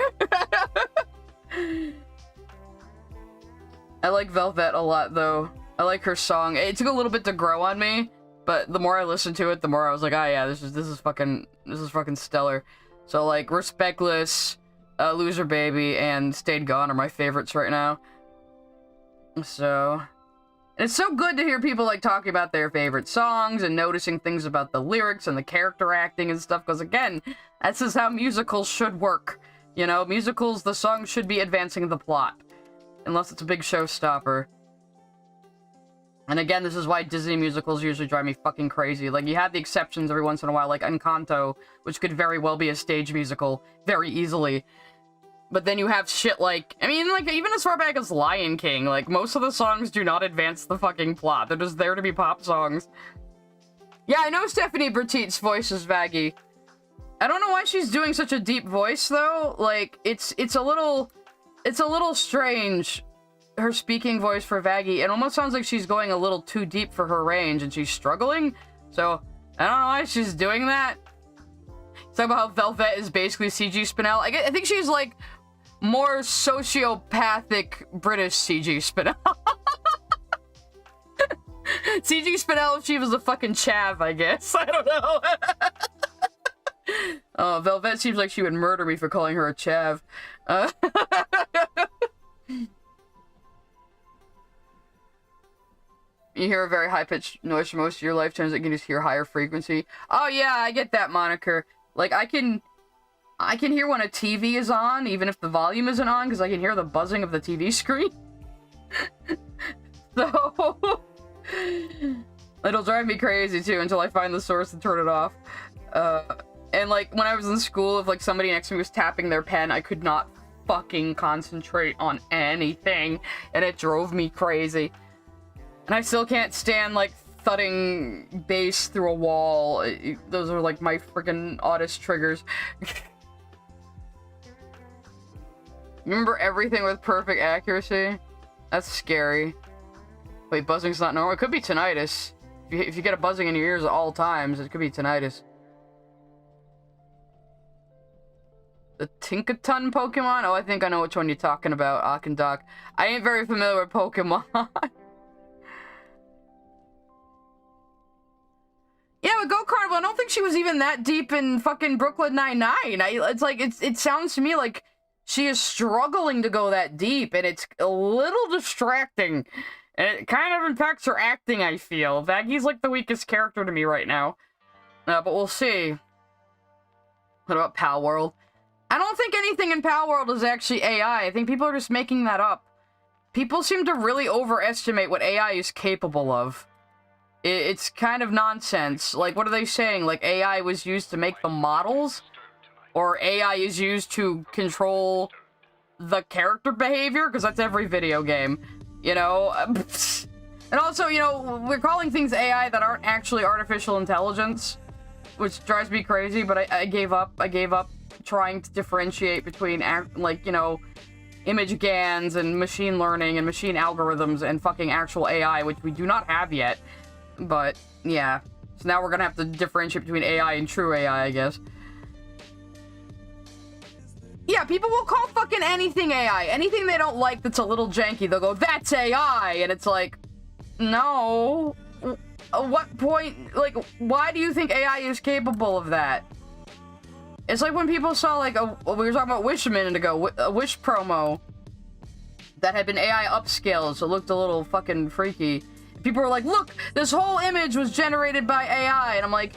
I like Velvet a lot, though. I like her song. It took a little bit to grow on me, but the more I listened to it, the more I was like, oh yeah, this is fucking stellar. So, like, Respectless, Loser Baby, and Stayed Gone are my favorites right now. So, it's so good to hear people, like, talking about their favorite songs and noticing things about the lyrics and the character acting and stuff, because, again, that's just how musicals should work. You know, musicals, the songs should be advancing the plot, unless it's a big showstopper. And again, this is why Disney musicals usually drive me fucking crazy. Like, you have the exceptions every once in a while, like Encanto, which could very well be a stage musical, very easily. But then you have shit like, I mean, like, even as far back as Lion King, like, most of the songs do not advance the fucking plot. They're just there to be pop songs. Yeah, I know Stephanie Bertitte's voice is Vaggie. I don't know why she's doing such a deep voice, though. Like, it's a little strange, her speaking voice for Vaggie. It almost sounds like she's going a little too deep for her range, and she's struggling. So, I don't know why she's doing that. Talk about how Velvet is basically CG Spinel. I think she's, like, more sociopathic British CG Spinel. CG Spinel if she was a fucking chav, I guess. I don't know. Oh, Velvet seems like she would murder me for calling her a chav. You hear a very high-pitched noise for most of your life, turns it can just hear higher frequency. Oh yeah, I get that moniker. Like, I can hear when a TV is on, even if the volume isn't on, because I can hear the buzzing of the TV screen. So, it'll drive me crazy, too, until I find the source and turn it off. And, like, when I was in school, if, like, somebody next to me was tapping their pen, I could not fucking concentrate on anything, and it drove me crazy. And I still can't stand, like, thudding bass through a wall. Those are, like, my freaking oddest triggers. Remember everything with perfect accuracy? That's scary. Wait, buzzing's not normal? It could be tinnitus. If you get a buzzing in your ears at all times, it could be tinnitus. The Tinkaton Pokemon? Oh, I think I know which one you're talking about, Akendok. I ain't very familiar with Pokemon. Yeah, with Go Carnival, I don't think she was even that deep in fucking Brooklyn Nine-Nine. It's like, it sounds to me like she is struggling to go that deep, and it's a little distracting. And it kind of impacts her acting, I feel. Vaggy's like the weakest character to me right now. But we'll see. What about Pal World? I don't think anything in Pal World is actually AI. I think people are just making that up. People seem to really overestimate what AI is capable of. It's kind of nonsense. Like, what are they saying? Like, AI was used to make the models? Or AI is used to control the character behavior? Because that's every video game. You know? And also, you know, we're calling things AI that aren't actually artificial intelligence. Which drives me crazy, but I gave up. I gave up trying to differentiate between, like, you know, image GANs and machine learning and machine algorithms and fucking actual AI, which we do not have yet. But, yeah. So now we're gonna have to differentiate between AI and true AI, I guess. Yeah, people will call fucking anything AI. Anything they don't like that's a little janky, they'll go, that's AI! And it's like, no. At what point, like, why do you think AI is capable of that? It's like when people saw, like, we were talking about Wish a minute ago, a Wish promo that had been AI upscaled, so it looked a little fucking freaky. People were like, look, this whole image was generated by AI. And I'm like,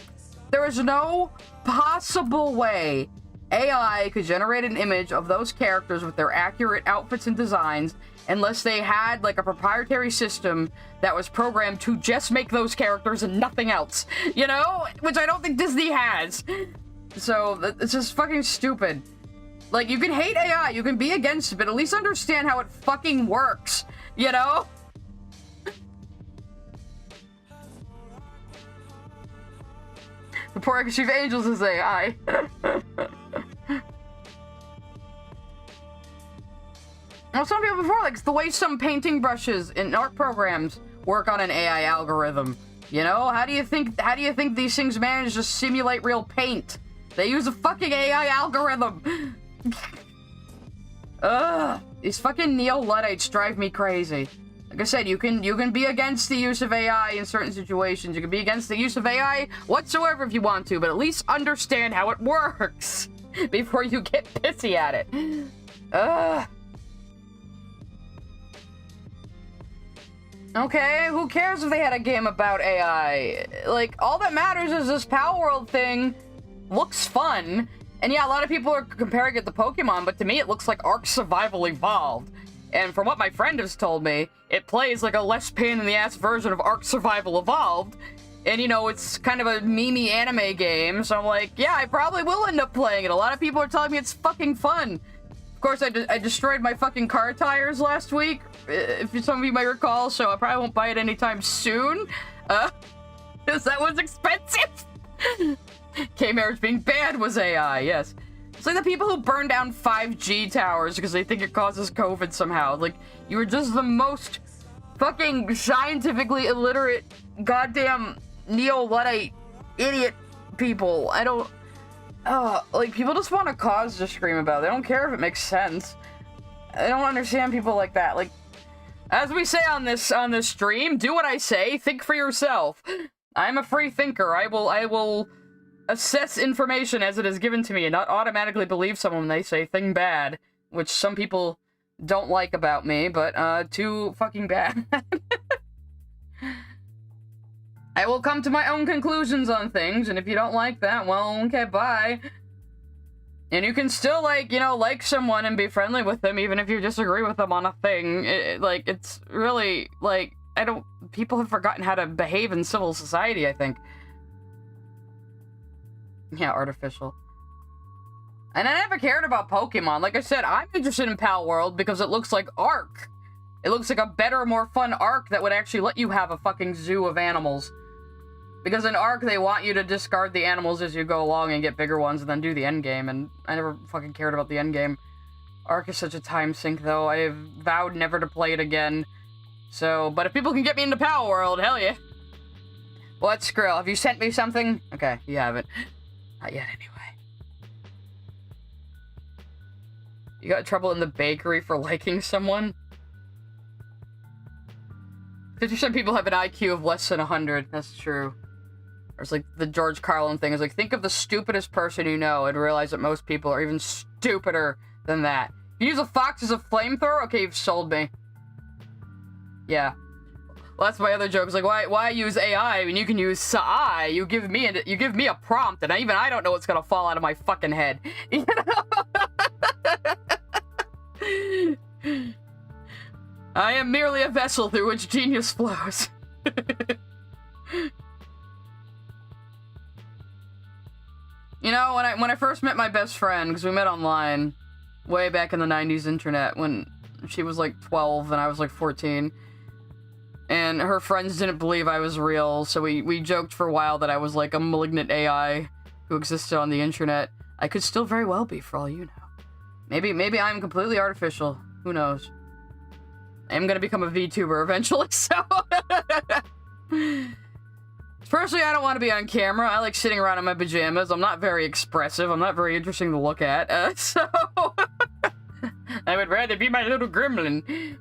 there is no possible way AI could generate an image of those characters with their accurate outfits and designs unless they had, like, a proprietary system that was programmed to just make those characters and nothing else. You know? Which I don't think Disney has. So, it's just fucking stupid. Like, you can hate AI, you can be against it, but at least understand how it fucking works. You know? The poor Chief Angels is AI. Well, some people before, like, it's the way some painting brushes in art programs work on an AI algorithm. You know, how do you think these things manage to simulate real paint? They use a fucking AI algorithm. Ugh, these fucking Neo-Luddites drive me crazy. Like I said, you can be against the use of AI in certain situations. You can be against the use of AI whatsoever if you want to, but at least understand how it works before you get pissy at it. Ugh. Okay, who cares if they had a game about AI? Like, all that matters is this Power World thing looks fun. And yeah, a lot of people are comparing it to Pokemon, but to me it looks like Ark Survival Evolved. And from what my friend has told me, it plays like a less pain-in-the-ass version of Ark Survival Evolved. And, you know, it's kind of a memey anime game, so I'm like, yeah, I probably will end up playing it. A lot of people are telling me it's fucking fun. Of course, I destroyed my fucking car tires last week, if some of you might recall, so I probably won't buy it anytime soon. Because that was expensive. K-Marriage being banned was AI, yes. It's like the people who burn down 5G towers because they think it causes COVID somehow. Like, you were just the most fucking scientifically illiterate goddamn Neo-Luddite idiot people. I don't... like, people just want a cause to scream about. They don't care if it makes sense. I don't understand people like that. Like, as we say on this stream, do what I say, think for yourself. I'm a free thinker. I will assess information as it is given to me and not automatically believe someone when they say thing bad, which some people don't like about me, but too fucking bad. I will come to my own conclusions on things, and if you don't like that, well, okay, bye. And you can still, like, you know, like someone and be friendly with them, even if you disagree with them on a thing. Like, it's really, like, people have forgotten how to behave in civil society, I think. Yeah, artificial. And I never cared about Pokemon. Like I said, I'm interested in Pal World because it looks like Ark. It looks like a better, more fun Ark that would actually let you have a fucking zoo of animals. Because in Ark, they want you to discard the animals as you go along and get bigger ones and then do the endgame, and I never fucking cared about the endgame. Ark is such a time sink, though. I have vowed never to play it again. So, but if people can get me into Power World, hell yeah. What, Skrill? Have you sent me something? Okay, you haven't. Not yet, anyway. You got trouble in the bakery for liking someone? 50% of people have an IQ of less than 100. That's true. There's like the George Carlin thing. Is like, think of the stupidest person you know and realize that most people are even stupider than that. You use a fox as a flamethrower? Okay, you've sold me. Yeah. Well, that's my other joke. It's like, why use AI when you can use Sai? You give me a prompt, and even I don't know what's gonna fall out of my fucking head. You know? I am merely a vessel through which genius flows. You know, when I first met my best friend, because we met online, way back in the 90s internet, when she was like 12 and I was like 14, and her friends didn't believe I was real, so we joked for a while that I was like a malignant AI who existed on the internet. I could still very well be, for all you know. Maybe I'm completely artificial. Who knows? I am gonna become a VTuber eventually, so... Personally, I don't want to be on camera. I like sitting around in my pajamas. I'm not very expressive. I'm not very interesting to look at, so... I would rather be my little gremlin.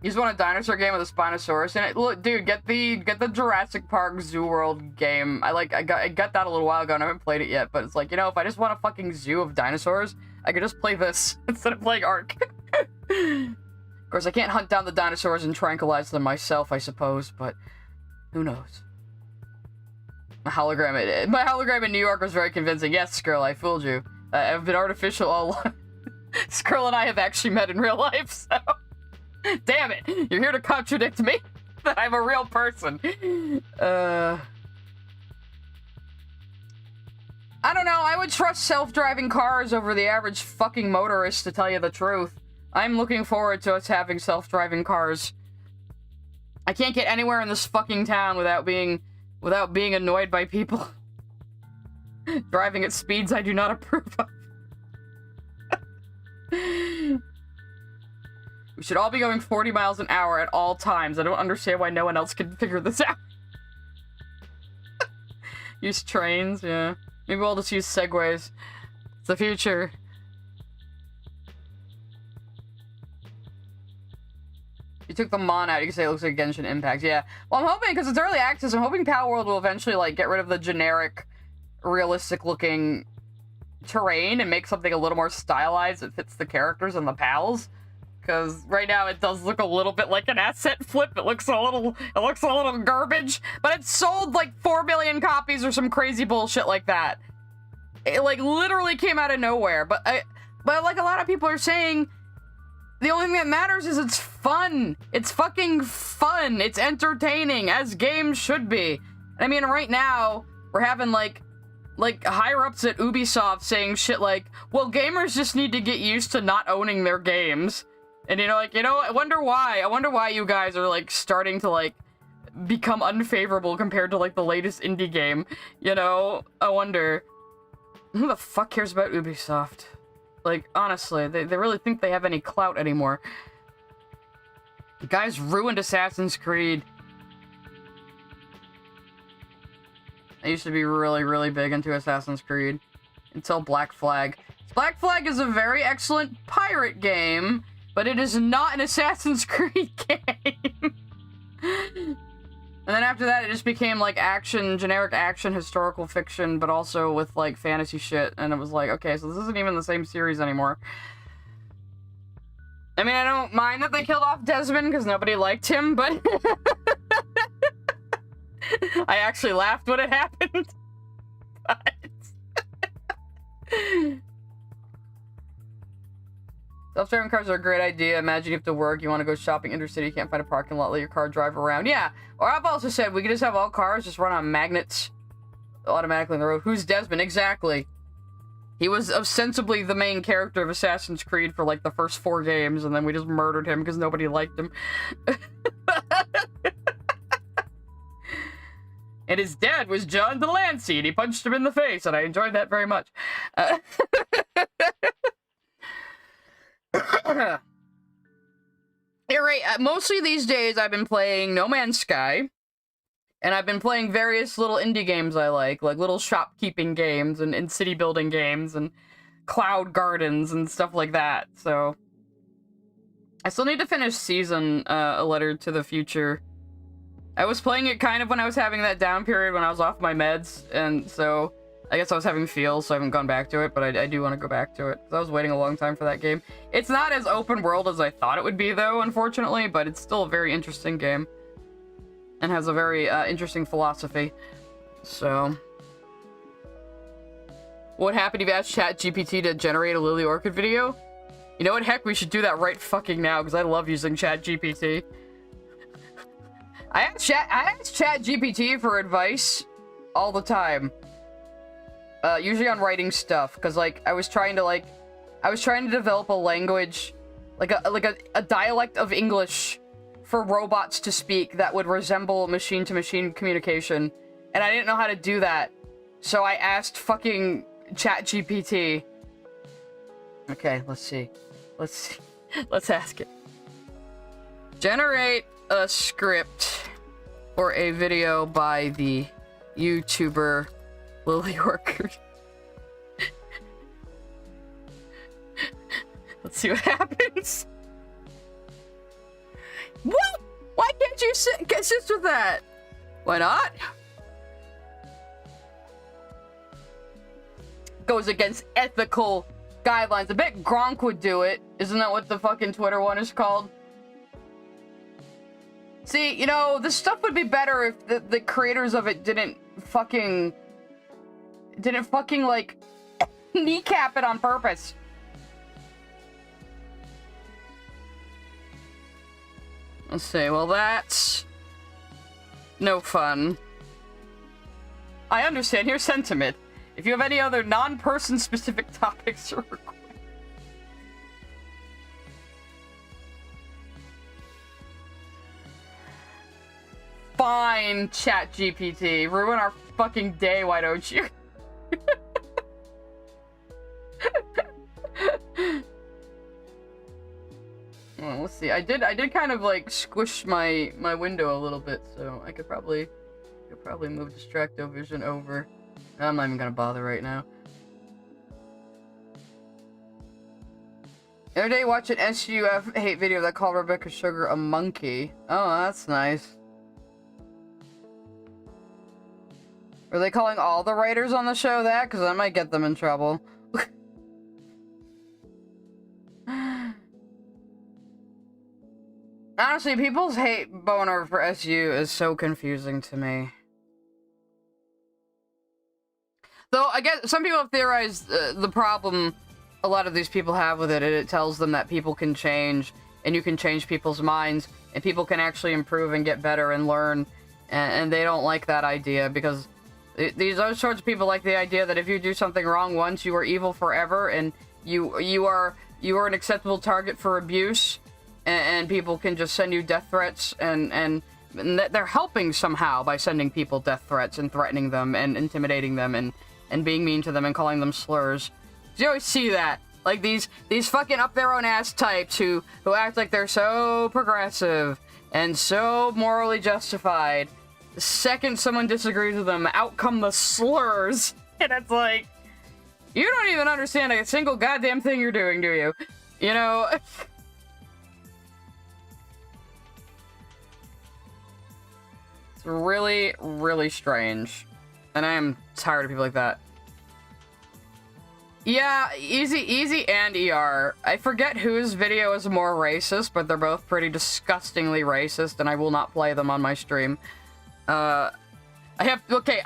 You just want a dinosaur game with a Spinosaurus in it? Look, dude, get the Jurassic Park Zoo World game. I got that a little while ago and I haven't played it yet, but it's like, you know, if I just want a fucking zoo of dinosaurs, I could just play this instead of playing Ark. Of course, I can't hunt down the dinosaurs and tranquilize them myself, I suppose, but who knows? My hologram in New York was very convincing. Yes, Skrull, I fooled you. I've been artificial all along. Skrull and I have actually met in real life, so... Damn it! You're here to contradict me? That I'm a real person. I don't know, I would trust self-driving cars over the average fucking motorist, to tell you the truth. I'm looking forward to us having self-driving cars. I can't get anywhere in this fucking town without being annoyed by people driving at speeds I do not approve of. We should all be going 40 miles an hour at all times. I don't understand why no one else can figure this out. Use trains, yeah. Maybe we'll just use segways. It's the future. You took the Mon out, you can say it looks like Genshin Impact. Yeah. Well, I'm hoping, because it's early access, I'm hoping Power World will eventually, like, get rid of the generic, realistic-looking terrain and make something a little more stylized that fits the characters and the pals. Because right now it does look a little bit like an asset flip. It looks a little garbage. But it sold like 4 million copies or some crazy bullshit like that. It like literally came out of nowhere. But like a lot of people are saying, the only thing that matters is it's fun. It's fucking fun. It's entertaining, as games should be. I mean, right now, we're having like higher-ups at Ubisoft saying shit like, well, gamers just need to get used to not owning their games. And, you know, like, you know, I wonder why you guys are, like, starting to, like, become unfavorable compared to, like, the latest indie game. You know? I wonder. Who the fuck cares about Ubisoft? Like, honestly, they really think they have any clout anymore. The guys ruined Assassin's Creed. I used to be really, really big into Assassin's Creed. Until Black Flag. Black Flag is a very excellent pirate game, but it is not an Assassin's Creed game. And then after that, it just became, like, action, generic action, historical fiction, but also with, like, fantasy shit. And it was like, okay, so this isn't even the same series anymore. I mean, I don't mind that they killed off Desmond, because nobody liked him, but... I actually laughed when it happened. But... Self-driving cars are a great idea. Imagine you have to work, you want to go shopping intercity, you can't find a parking lot, let your car drive around. Yeah, or I've also said we could just have all cars just run on magnets automatically on the road. Who's Desmond? Exactly. He was ostensibly the main character of Assassin's Creed for like the first 4 games, and then we just murdered him because nobody liked him. And his dad was John Delancey, and he punched him in the face, and I enjoyed that very much. Yeah, right. Mostly these days I've been playing No Man's Sky, and I've been playing various little indie games I like little shopkeeping games and city building games and cloud gardens and stuff like that. So I still need to finish Season, A Letter to the Future. I was playing it kind of when I was having that down period when I was off my meds, and so I guess I was having feels, so I haven't gone back to it, but I do want to go back to it, because I was waiting a long time for that game. It's not as open world as I thought it would be, though, unfortunately, but it's still a very interesting game. And has a very interesting philosophy. So... What happened if you asked ChatGPT to generate a Lily Orchid video? You know what, heck, we should do that right fucking now, because I love using ChatGPT. I ask ChatGPT for advice all the time. Usually on writing stuff, because I was trying to develop a language, like a dialect of English for robots to speak that would resemble machine-to-machine communication, and I didn't know how to do that, so I asked fucking ChatGPT. Okay, let's see. Let's ask it. Generate a script for a video by the YouTuber Lily Orchid. Let's see what happens. What? Why can't you assist with that? Why not? Goes against ethical guidelines. I bet Gronk would do it. Isn't that what the fucking Twitter one is called? See, you know, this stuff would be better if the creators of it didn't fucking, like, kneecap it on purpose. Let's see, well that's no fun. I understand your sentiment. If you have any other non-person specific topics or requests. Fine, ChatGPT. Ruin our fucking day, why don't you? Well, let's see. I did kind of like squish my window a little bit, so I could probably move Distracto-Vision over. I'm not even gonna bother right now. The other day, watched an SUF hate video that called Rebecca Sugar a monkey. Oh, that's nice. Are they calling all the writers on the show that? Because I might get them in trouble. Honestly, people's hate boner for SU is so confusing to me. Though, I guess some people have theorized the problem a lot of these people have with it, and it tells them that people can change, and you can change people's minds, and people can actually improve and get better and learn, and they don't like that idea, because these other sorts of people like the idea that if you do something wrong once, you are evil forever, and you are an acceptable target for abuse, and people can just send you death threats, and they're helping somehow by sending people death threats and threatening them and intimidating them and being mean to them and calling them slurs. You always see that. Like these fucking up their own ass types who act like they're so progressive and so morally justified. The second someone disagrees with them, out come the slurs. And it's like, you don't even understand a single goddamn thing you're doing, do you? You know? It's really, really strange. And I am tired of people like that. Yeah, Easy and ER. I forget whose video is more racist, but they're both pretty disgustingly racist, and I will not play them on my stream. Okay,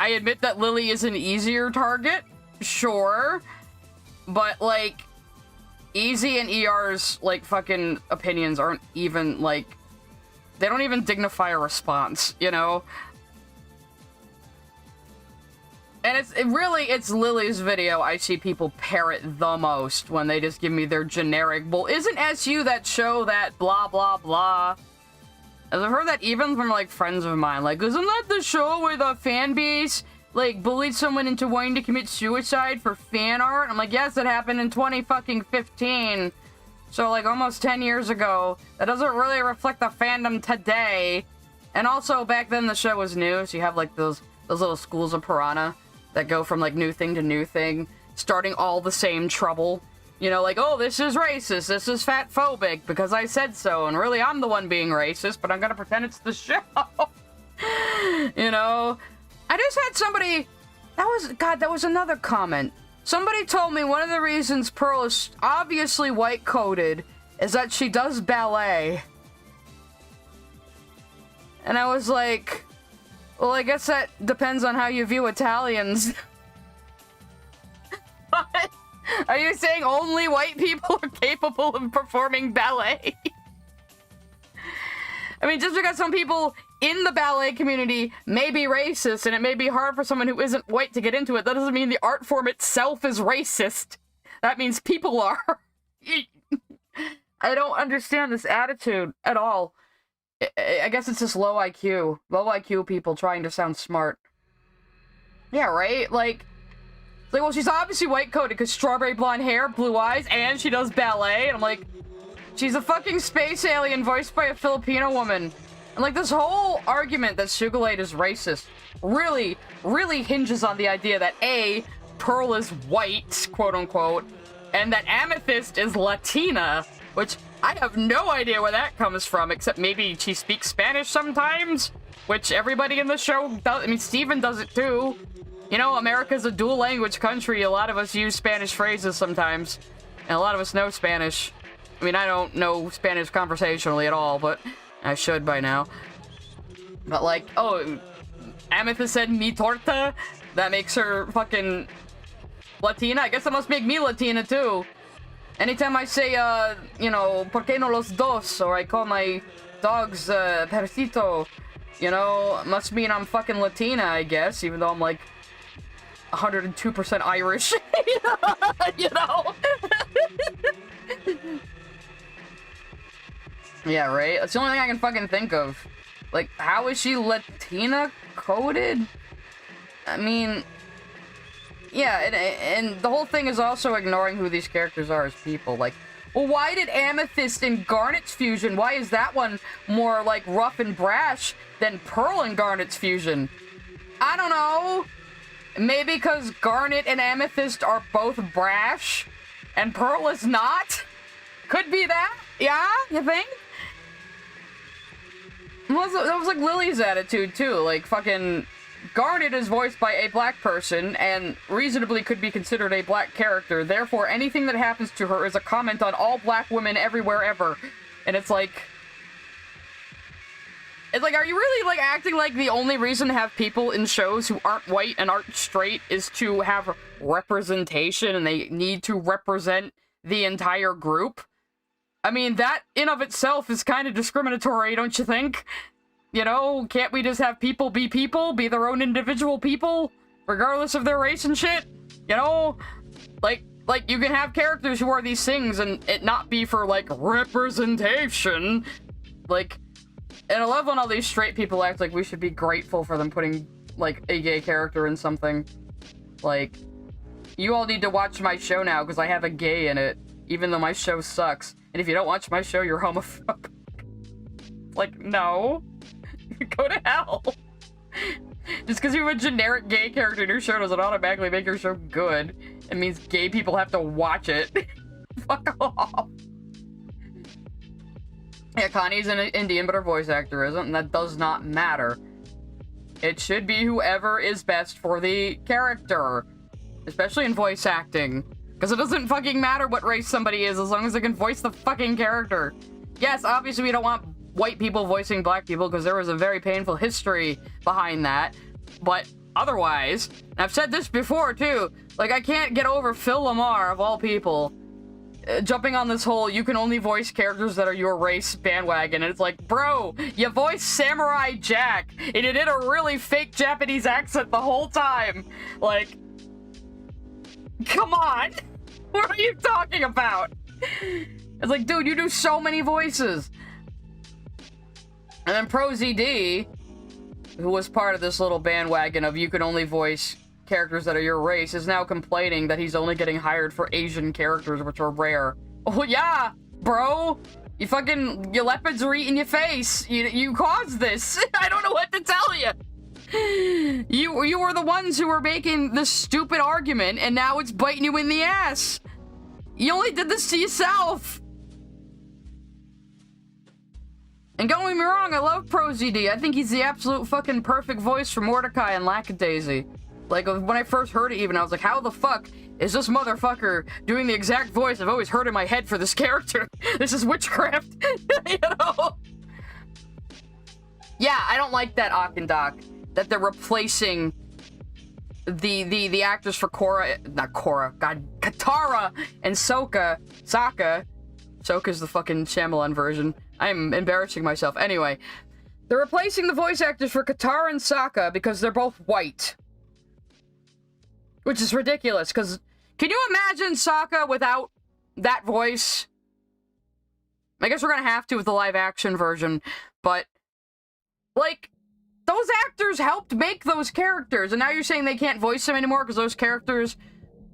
I admit that Lily is an easier target, sure, but, like, Easy and ER's, like, fucking opinions aren't even, like, they don't even dignify a response, you know? And it's Lily's video I see people parrot the most when they just give me their generic, well, isn't SU that show that blah blah blah? As I've heard that even from, like, friends of mine, like, isn't that the show where the fan base, like, bullied someone into wanting to commit suicide for fan art? I'm like, yes, it happened in 2015. So, like, almost 10 years ago. That doesn't really reflect the fandom today. And also, back then the show was new, so you have, like, those little schools of piranha that go from, like, new thing to new thing, starting all the same trouble. You know, like, oh, this is racist, this is fat-phobic, because I said so, and really I'm the one being racist, but I'm gonna pretend it's the show. You know? I just had somebody... that was another comment. Somebody told me one of the reasons Pearl is obviously white-coated is that she does ballet. And I was like, well, I guess that depends on how you view Italians. What? Are you saying only white people are capable of performing ballet? I mean, just because some people in the ballet community may be racist and it may be hard for someone who isn't white to get into it, that doesn't mean the art form itself is racist. That means people are. I don't understand this attitude at all. I guess it's just low IQ. Low IQ people trying to sound smart. Yeah, right? Like, well, she's obviously white-coated because strawberry blonde hair, blue eyes, and she does ballet. And I'm like, she's a fucking space alien voiced by a Filipino woman. And, like, this whole argument that Sugalate is racist really, really hinges on the idea that A, Pearl is white, quote-unquote, and that Amethyst is Latina, which I have no idea where that comes from, except maybe she speaks Spanish sometimes, which everybody in the show does. I mean, Steven does it too. You know, America's a dual language country. A lot of us use Spanish phrases sometimes, and a lot of us know Spanish. I mean, I don't know Spanish conversationally at all, but I should by now. But like, oh, Amethyst said mi torta? That makes her fucking Latina? I guess that must make me Latina too. Anytime I say, you know, ¿por qué no los dos? Or I call my dogs, Percito, you know, must mean I'm fucking Latina, I guess, even though I'm like 102% Irish. You know? Yeah, right? That's the only thing I can fucking think of. Like, how is she Latina coded? I mean, yeah, and the whole thing is also ignoring who these characters are as people. Like, well, why did Amethyst and Garnet's fusion, why is that one more, like, rough and brash than Pearl and Garnet's fusion? I don't know. Maybe because Garnet and Amethyst are both brash, and Pearl is not? Could be that? Yeah? You think? Well, that was like Lily's attitude, too. Like, fucking Garnet is voiced by a black person, and reasonably could be considered a black character. Therefore, anything that happens to her is a comment on all black women everywhere ever. And it's like, are you really, like, acting like the only reason to have people in shows who aren't white and aren't straight is to have representation, and they need to represent the entire group? I mean, that in of itself is kind of discriminatory, don't you think? You know, can't we just have people, be their own individual people, regardless of their race and shit? You know? Like, you can have characters who are these things and it not be for, like, representation. Like, and I love when all these straight people act like we should be grateful for them putting, like, a gay character in something. Like, you all need to watch my show now because I have a gay in it, even though my show sucks. And if you don't watch my show, you're homophobic. Like, no. Go to hell. Just because you have a generic gay character in your show doesn't automatically make your show good. It means gay people have to watch it. Fuck off. Yeah, Connie's an Indian, but her voice actor isn't, and that does not matter. It should be whoever is best for the character. Especially in voice acting. Because it doesn't fucking matter what race somebody is as long as they can voice the fucking character. Yes, obviously we don't want white people voicing black people because there was a very painful history behind that. But otherwise, and I've said this before too, like I can't get over Phil Lamar, of all people, jumping on this whole you can only voice characters that are your race bandwagon. And it's like, bro, you voiced Samurai Jack and you did a really fake Japanese accent the whole time. Like, come on! What are you talking about? It's like, dude, you do so many voices. And then ProZD, who was part of this little bandwagon of you can only voice characters that are your race, is now complaining that he's only getting hired for Asian characters, which are rare. Oh yeah! bro. Your leopards are eating your face. You caused this. I don't know what to tell you. You were the ones who were making this stupid argument, and now it's biting you in the ass. You only did this to yourself. And don't get me wrong, I love ProZD. I think he's the absolute fucking perfect voice for Mordecai and Lackadaisy. Like, when I first heard it even, I was like, how the fuck is this motherfucker doing the exact voice I've always heard in my head for this character? This is witchcraft, you know? Yeah, I don't like that Akendak, that they're replacing the actors for Katara and Sokka. Sokka's the fucking Shyamalan version. I'm embarrassing myself. Anyway, they're replacing the voice actors for Katara and Sokka because they're both white. Which is ridiculous, because can you imagine Sokka without that voice? I guess we're gonna have to with the live-action version, but, like, those actors helped make those characters, and now you're saying they can't voice them anymore because those characters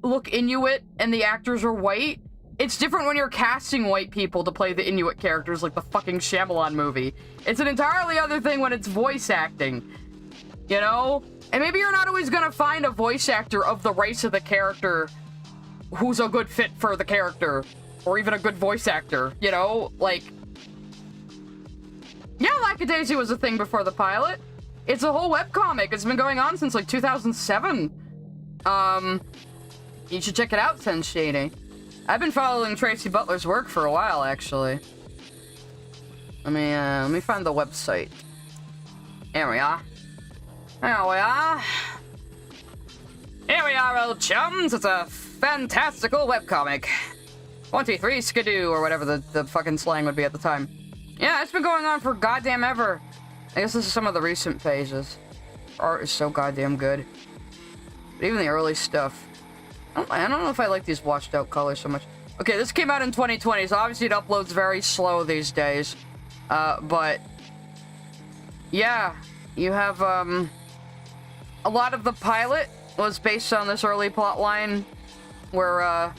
look Inuit and the actors are white? It's different when you're casting white people to play the Inuit characters like the fucking Shyamalan movie. It's an entirely other thing when it's voice acting, you know? And maybe you're not always gonna find a voice actor of the race of the character who's a good fit for the character, or even a good voice actor, you know? Like, yeah, Lackadaisy was a thing before the pilot. It's a whole webcomic. It's been going on since, like, 2007. You should check it out, Senshady. I've been following Tracy Butler's work for a while, actually. Let me find the website. Here we are. Here we are. Here we are, old chums. It's a fantastical webcomic. 23 skidoo, or whatever the fucking slang would be at the time. Yeah, it's been going on for goddamn ever. I guess this is some of the recent pages. Art is so goddamn good. But even the early stuff. I don't know if I like these washed out colors so much. Okay, this came out in 2020, so obviously it uploads very slow these days. But yeah, you have, a lot of the pilot was based on this early plot line where,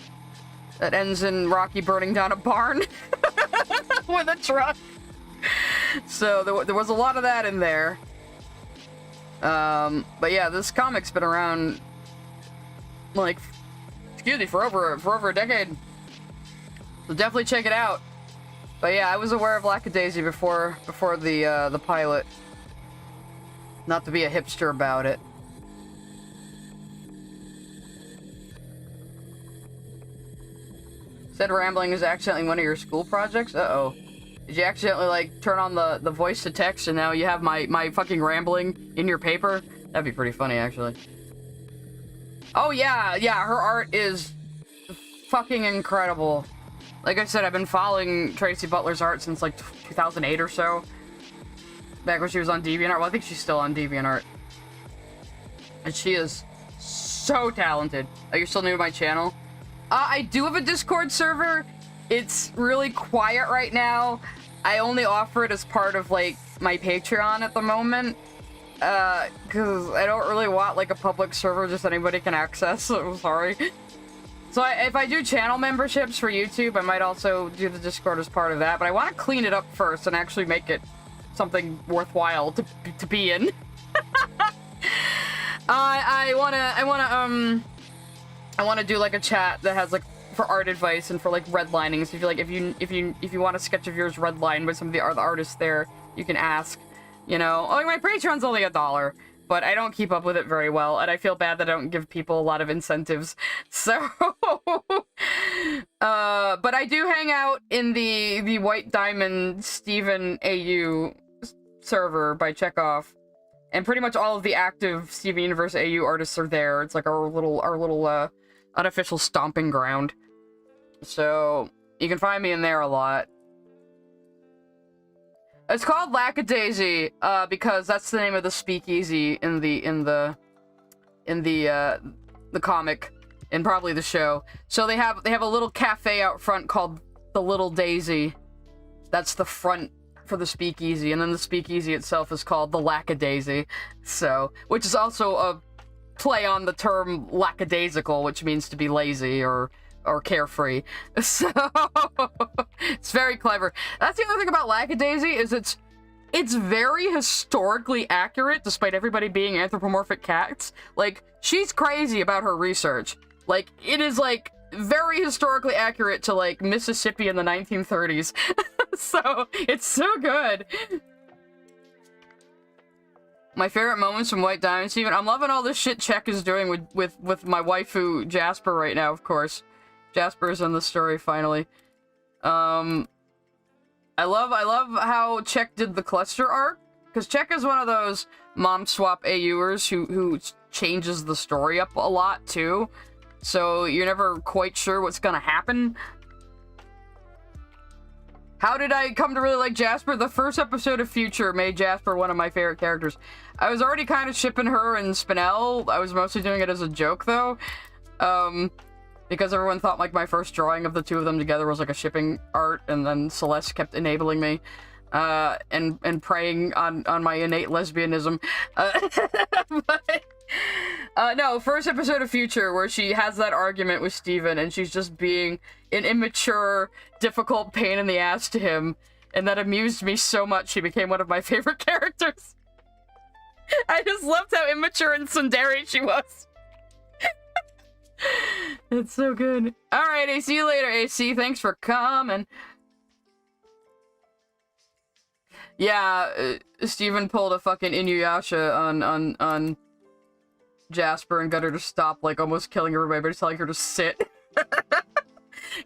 it ends in Rocky burning down a barn with a truck. So there was a lot of that in there. But yeah, this comic's been around, like, excuse me, for over a decade. So definitely check it out. But yeah, I was aware of Lackadaisy before the pilot. Not to be a hipster about it. Said rambling is accidentally one of your school projects? Uh-oh. Did you accidentally, like, turn on the voice to text and now you have my fucking rambling in your paper? That'd be pretty funny, actually. Oh, yeah, her art is fucking incredible. Like I said, I've been following Tracy Butler's art since, like, 2008 or so. Back when she was on DeviantArt. Well, I think she's still on DeviantArt. And she is so talented. Oh, you're still new to my channel? I do have a Discord server. It's really quiet right now. I only offer it as part of, like, my Patreon at the moment. Because I don't really want, like, a public server just anybody can access, so I'm sorry. So if I do channel memberships for YouTube, I might also do the Discord as part of that, but I want to clean it up first and actually make it something worthwhile to be in. I wanna do, like, a chat that has, like, for art advice and for, like, redlining. So if you want a sketch of yours redlined with some of the artists there, you can ask. You know, oh, my Patreon's only $1, but I don't keep up with it very well, and I feel bad that I don't give people a lot of incentives. So, but I do hang out in the White Diamond Steven AU server by Chekhov, and pretty much all of the active Steven Universe AU artists are there. It's like our little unofficial stomping ground. So you can find me in there a lot. It's called Lackadaisy, because that's the name of the speakeasy in the comic, and probably the show. So they have a little cafe out front called the Little Daisy. That's the front for the speakeasy, and then the speakeasy itself is called the Lackadaisy. So, which is also a play on the term lackadaisical, which means to be lazy or or carefree. So it's very clever. That's the other thing about Lackadaisy, is it's very historically accurate, despite everybody being anthropomorphic cats. Like, she's crazy about her research. Like, it is, like, very historically accurate to, like, Mississippi in the 1930s. So, it's so good. My favorite moments from White Diamond, Steven. I'm loving all this shit Czech is doing with my waifu, Jasper, right now, of course. Jasper's in the story, finally. I love how Czech did the cluster arc, because Czech is one of those mom swap AUers who changes the story up a lot too, so you're never quite sure what's gonna happen. How did I come to really like Jasper? The first episode of Future made Jasper one of my favorite characters. I was already kind of shipping her and Spinel. I was mostly doing it as a joke though. Because everyone thought like my first drawing of the two of them together was like a shipping art, and then Celeste kept enabling me, and preying on my innate lesbianism. No, first episode of Future, where she has that argument with Steven, and she's just being an immature, difficult pain in the ass to him, and that amused me so much she became one of my favorite characters. I just loved how immature and tsundere she was. It's so good. Alright, AC, see you later, AC. Thanks for coming. Yeah, Steven pulled a fucking Inuyasha on Jasper and got her to stop, like, almost killing everybody, but he's telling her to sit.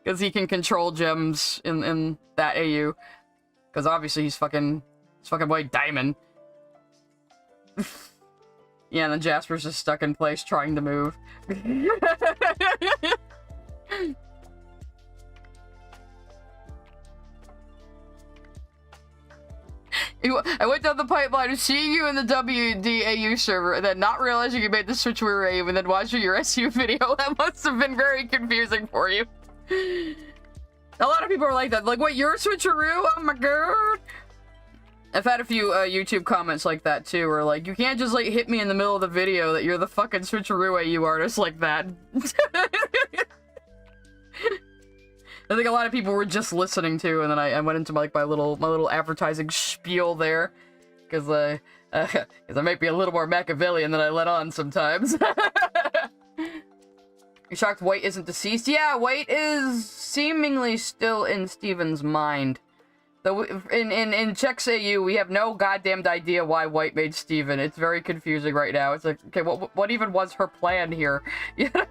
Because he can control gems in that AU. Because obviously he's fucking White Diamond. Yeah, and then Jasper's just stuck in place trying to move. I went down the pipeline of seeing you in the WDAU server, and then not realizing you made the Switcheroo AU, and then watching your SU video. That must have been very confusing for you. A lot of people are like that. Like, what, you're Switcheroo? Oh my god! I've had a few YouTube comments like that too, where like, you can't just like hit me in the middle of the video that you're the fucking Switcheroo AU artist like that. I think a lot of people were just listening to, and then I went into like my little advertising spiel there, because I might be a little more Machiavellian than I let on sometimes. You shocked White isn't deceased? Yeah, White is seemingly still in Steven's mind. Though in Czech's AU, we have no goddamned idea why White made Steven. It's very confusing right now. It's like, okay, what even was her plan here? You know,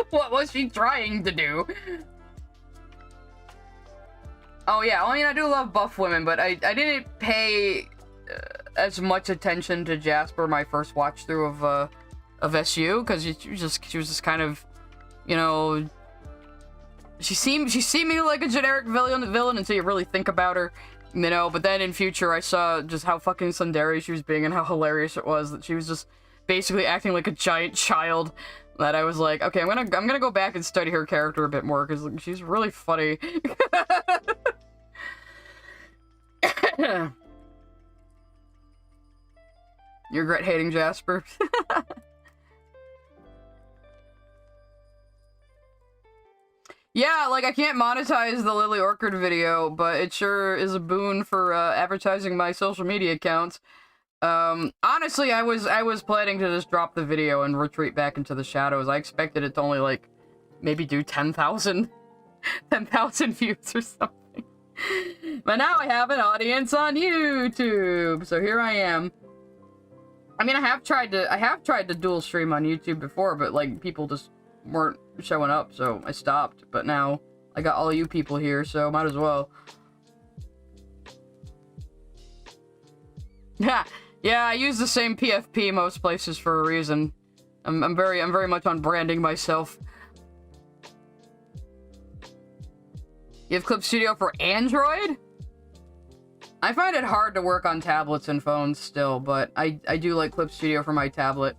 what was she trying to do? Oh yeah, I mean, I do love buff women, but I didn't pay as much attention to Jasper my first watch through of SU, because she was just kind of, you know, she seemed like a generic villain until you really think about her, you know. But then in Future, I saw just how fucking tsundere she was being and how hilarious it was that she was just basically acting like a giant child. That I was like, okay, I'm gonna go back and study her character a bit more, because like, she's really funny. You regret hating Jasper? Yeah, like, I can't monetize the Lily Orchard video, but it sure is a boon for advertising my social media accounts. Honestly, I was planning to just drop the video and retreat back into the shadows. I expected it to only, like, maybe do 10,000 views or something. But now I have an audience on YouTube, so here I am. I mean, I have tried to dual stream on YouTube before, but, like, people just weren't showing up, so I stopped. But now I got all you people here, so might as well. Yeah, I use the same PFP most places for a reason. I'm very much on branding myself. You have Clip Studio for Android? I find it hard to work on tablets and phones still, but I do like Clip Studio for my tablet.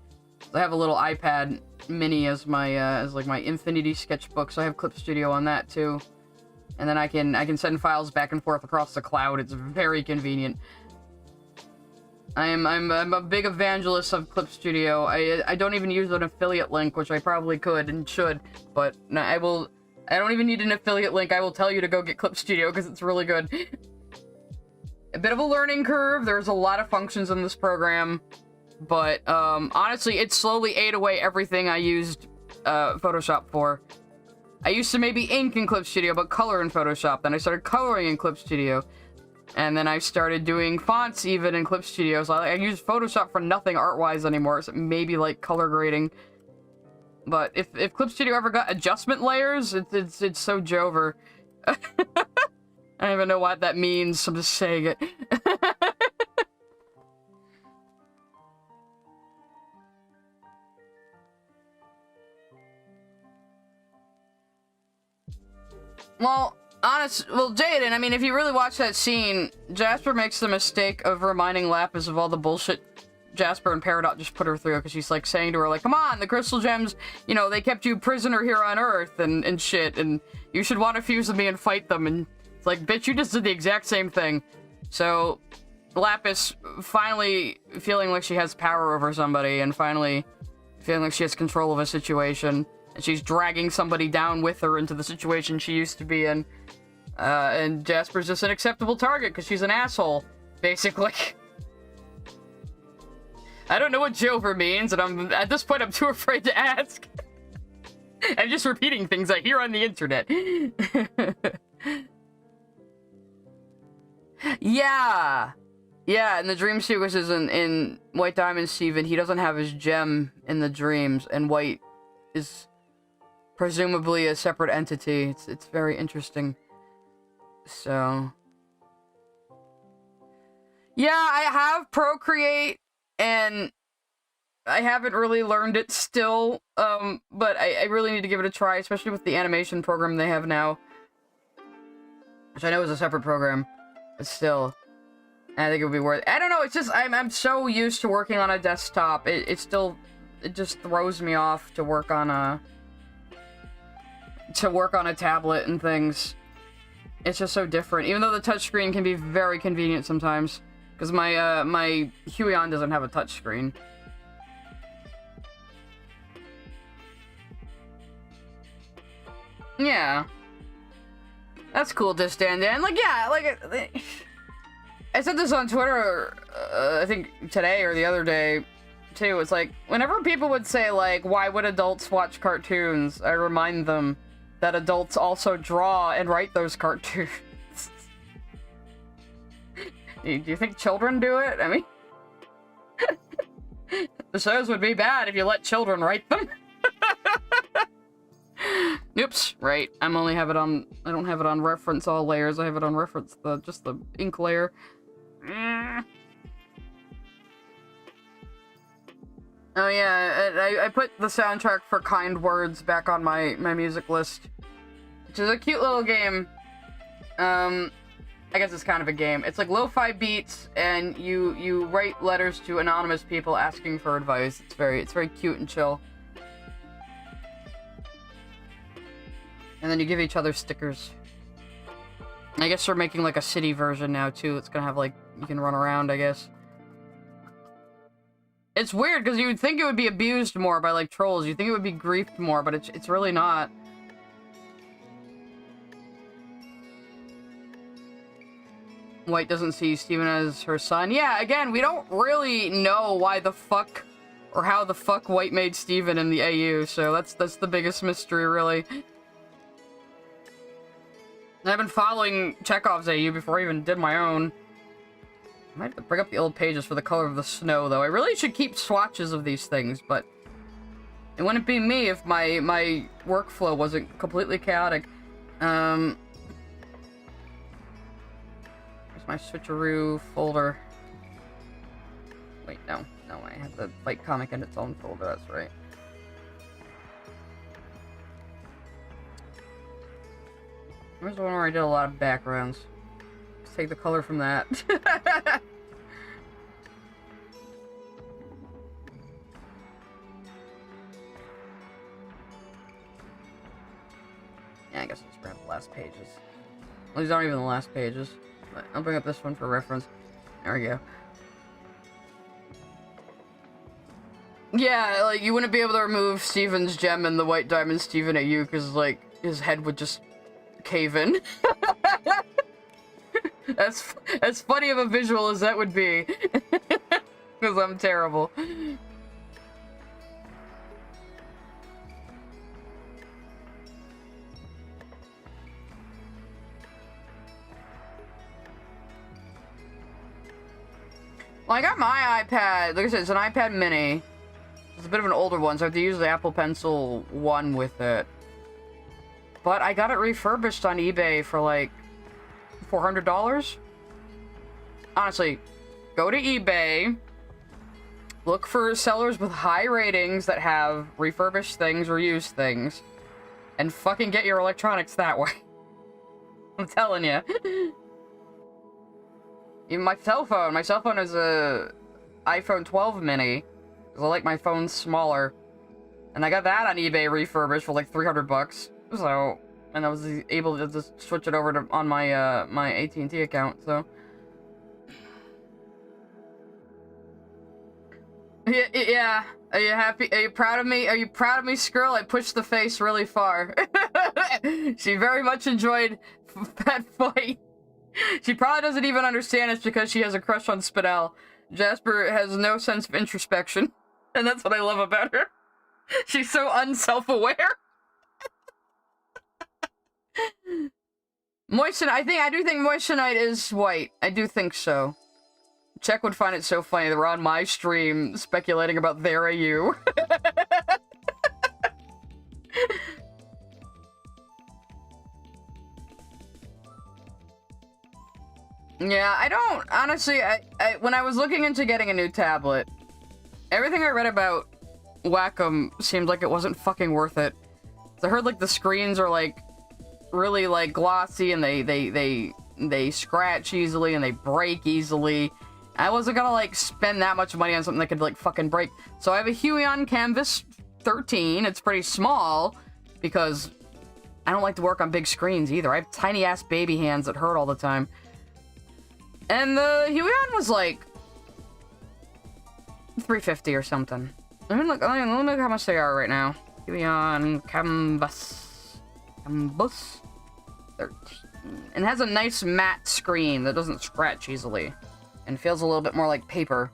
I have a little iPad mini as my as like my Infinity sketchbook, so I have Clip Studio on that too. And then I can send files back and forth across the cloud. It's very convenient. I'm a big evangelist of Clip Studio. I don't even use an affiliate link, which I probably could and should, but I will I don't even need an affiliate link. I will tell you to go get Clip Studio because it's really good. A bit of a learning curve. There's a lot of functions in this program, but honestly, it slowly ate away everything I used Photoshop for. I used to maybe ink in Clip Studio, but color in Photoshop. Then I started coloring in Clip Studio. And then I started doing fonts even in Clip Studio. So I use Photoshop for nothing art-wise anymore. So maybe like color grading. But if Clip Studio ever got adjustment layers, it's so Jover. I don't even know what that means. I'm just saying it. Well, Jaden, I mean, if you really watch that scene, Jasper makes the mistake of reminding Lapis of all the bullshit Jasper and Peridot just put her through, because she's, like, saying to her, like, come on, the crystal gems, you know, they kept you prisoner here on Earth, and shit, and you should want to fuse with me and fight them, and it's like, bitch, you just did the exact same thing. So, Lapis finally feeling like she has power over somebody, and finally feeling like she has control of a situation, and she's dragging somebody down with her into the situation she used to be in. And Jasper's just an acceptable target because she's an asshole, basically. I don't know what Jover means, and at this point I'm too afraid to ask. I'm just repeating things I hear on the internet. Yeah, in the dream sequences in White Diamond, Steven, he doesn't have his gem in the dreams, and White is presumably a separate entity. It's very interesting. So, yeah, I have Procreate, and I haven't really learned it still, but I really need to give it a try, especially with the animation program they have now, which I know is a separate program, but still, I think it would be worth it. I don't know, it's just, I'm so used to working on a desktop, it just throws me off to work on a tablet and things. It's just so different, even though the touchscreen can be very convenient sometimes, because my Huion doesn't have a touchscreen. Yeah. That's cool, Dystopian. Like, yeah, like, I said this on Twitter, I think today or the other day, too. It's like, whenever people would say, like, why would adults watch cartoons, I remind them that adults also draw and write those cartoons. Do you think children do it? I mean, the shows would be bad if you let children write them. Oops, right. I don't have it on reference all layers. I have it on reference just the ink layer. Oh yeah, I put the soundtrack for Kind Words back on my music list, which is a cute little game. I guess it's kind of a game. It's like lo-fi beats, and you write letters to anonymous people asking for advice. It's very cute and chill. And then you give each other stickers. I guess they're making like a city version now too. It's gonna have like, you can run around, I guess. It's weird because you would think it would be abused more by like trolls. You think it would be griefed more, but it's really not. White doesn't see Steven as her son. Yeah, again, we don't really know why the fuck or how the fuck White made Steven in the AU, so that's the biggest mystery, really. I've been following Chekhov's AU before I even did my own. I might have to bring up the old pages for the color of the snow, though. I really should keep swatches of these things, but it wouldn't be me if my workflow wasn't completely chaotic. Where's my Switcheroo folder? Wait, no, I have the Fight comic in its own folder, that's right. Where's the one where I did a lot of backgrounds? Let's take the color from that. Yeah, I guess I'll just grab the last pages. Well, these aren't even the last pages. But I'll bring up this one for reference. There we go. Yeah, like, you wouldn't be able to remove Steven's gem and the white diamond Steven AU because, like, his head would just cave in. As funny of a visual as that would be. Because I'm terrible. Well, I got my iPad. Like I said, it's an iPad mini. It's a bit of an older one, so I have to use the Apple Pencil 1 with it. But I got it refurbished on eBay for like $400. Honestly, go to eBay, look for sellers with high ratings that have refurbished things or used things, and fucking get your electronics that way. I'm telling you. Even my cell phone is a iPhone 12 mini, because I like my phone smaller. And I got that on eBay refurbished for like $300. So, and I was able to just switch it over to on my my AT&T account, so. Yeah. Are you happy? Are you proud of me? Are you proud of me, Skrull? I pushed the face really far. She very much enjoyed that fight. She probably doesn't even understand it's because she has a crush on Spinel. Jasper has no sense of introspection, and that's what I love about her. She's so unself-aware. I do think Moissanite is white. I do think so. Czech would find it so funny that we're on my stream speculating about their AU. Yeah, I don't, honestly, when I was looking into getting a new tablet, everything I read about Wacom seemed like it wasn't fucking worth it. So I heard, like, the screens are, like, really, like, glossy, and they scratch easily, and they break easily. I wasn't gonna, like, spend that much money on something that could, like, fucking break. So I have a Huion Canvas 13. It's pretty small, because I don't like to work on big screens either. I have tiny-ass baby hands that hurt all the time. And the Huion was like $350 or something. Let me look how much they are right now. Huion Canvas 13. And it has a nice matte screen that doesn't scratch easily. And feels a little bit more like paper.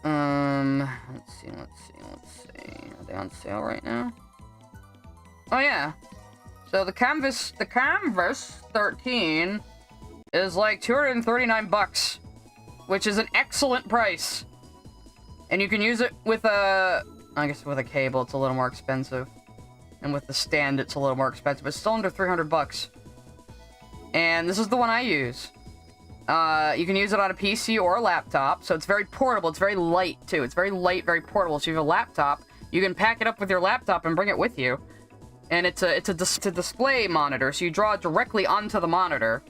Let's see. Are they on sale right now? Oh yeah. So the Canvas 13 is like $239, which is an excellent price. And you can use it with I guess with a cable, it's a little more expensive. And with the stand, it's a little more expensive. It's still under $300. And this is the one I use. You can use it on a PC or a laptop, so it's very portable. It's very light, too. It's very light, very portable. So if you have a laptop, you can pack it up with your laptop and bring it with you. And it's a display monitor, so you draw it directly onto the monitor.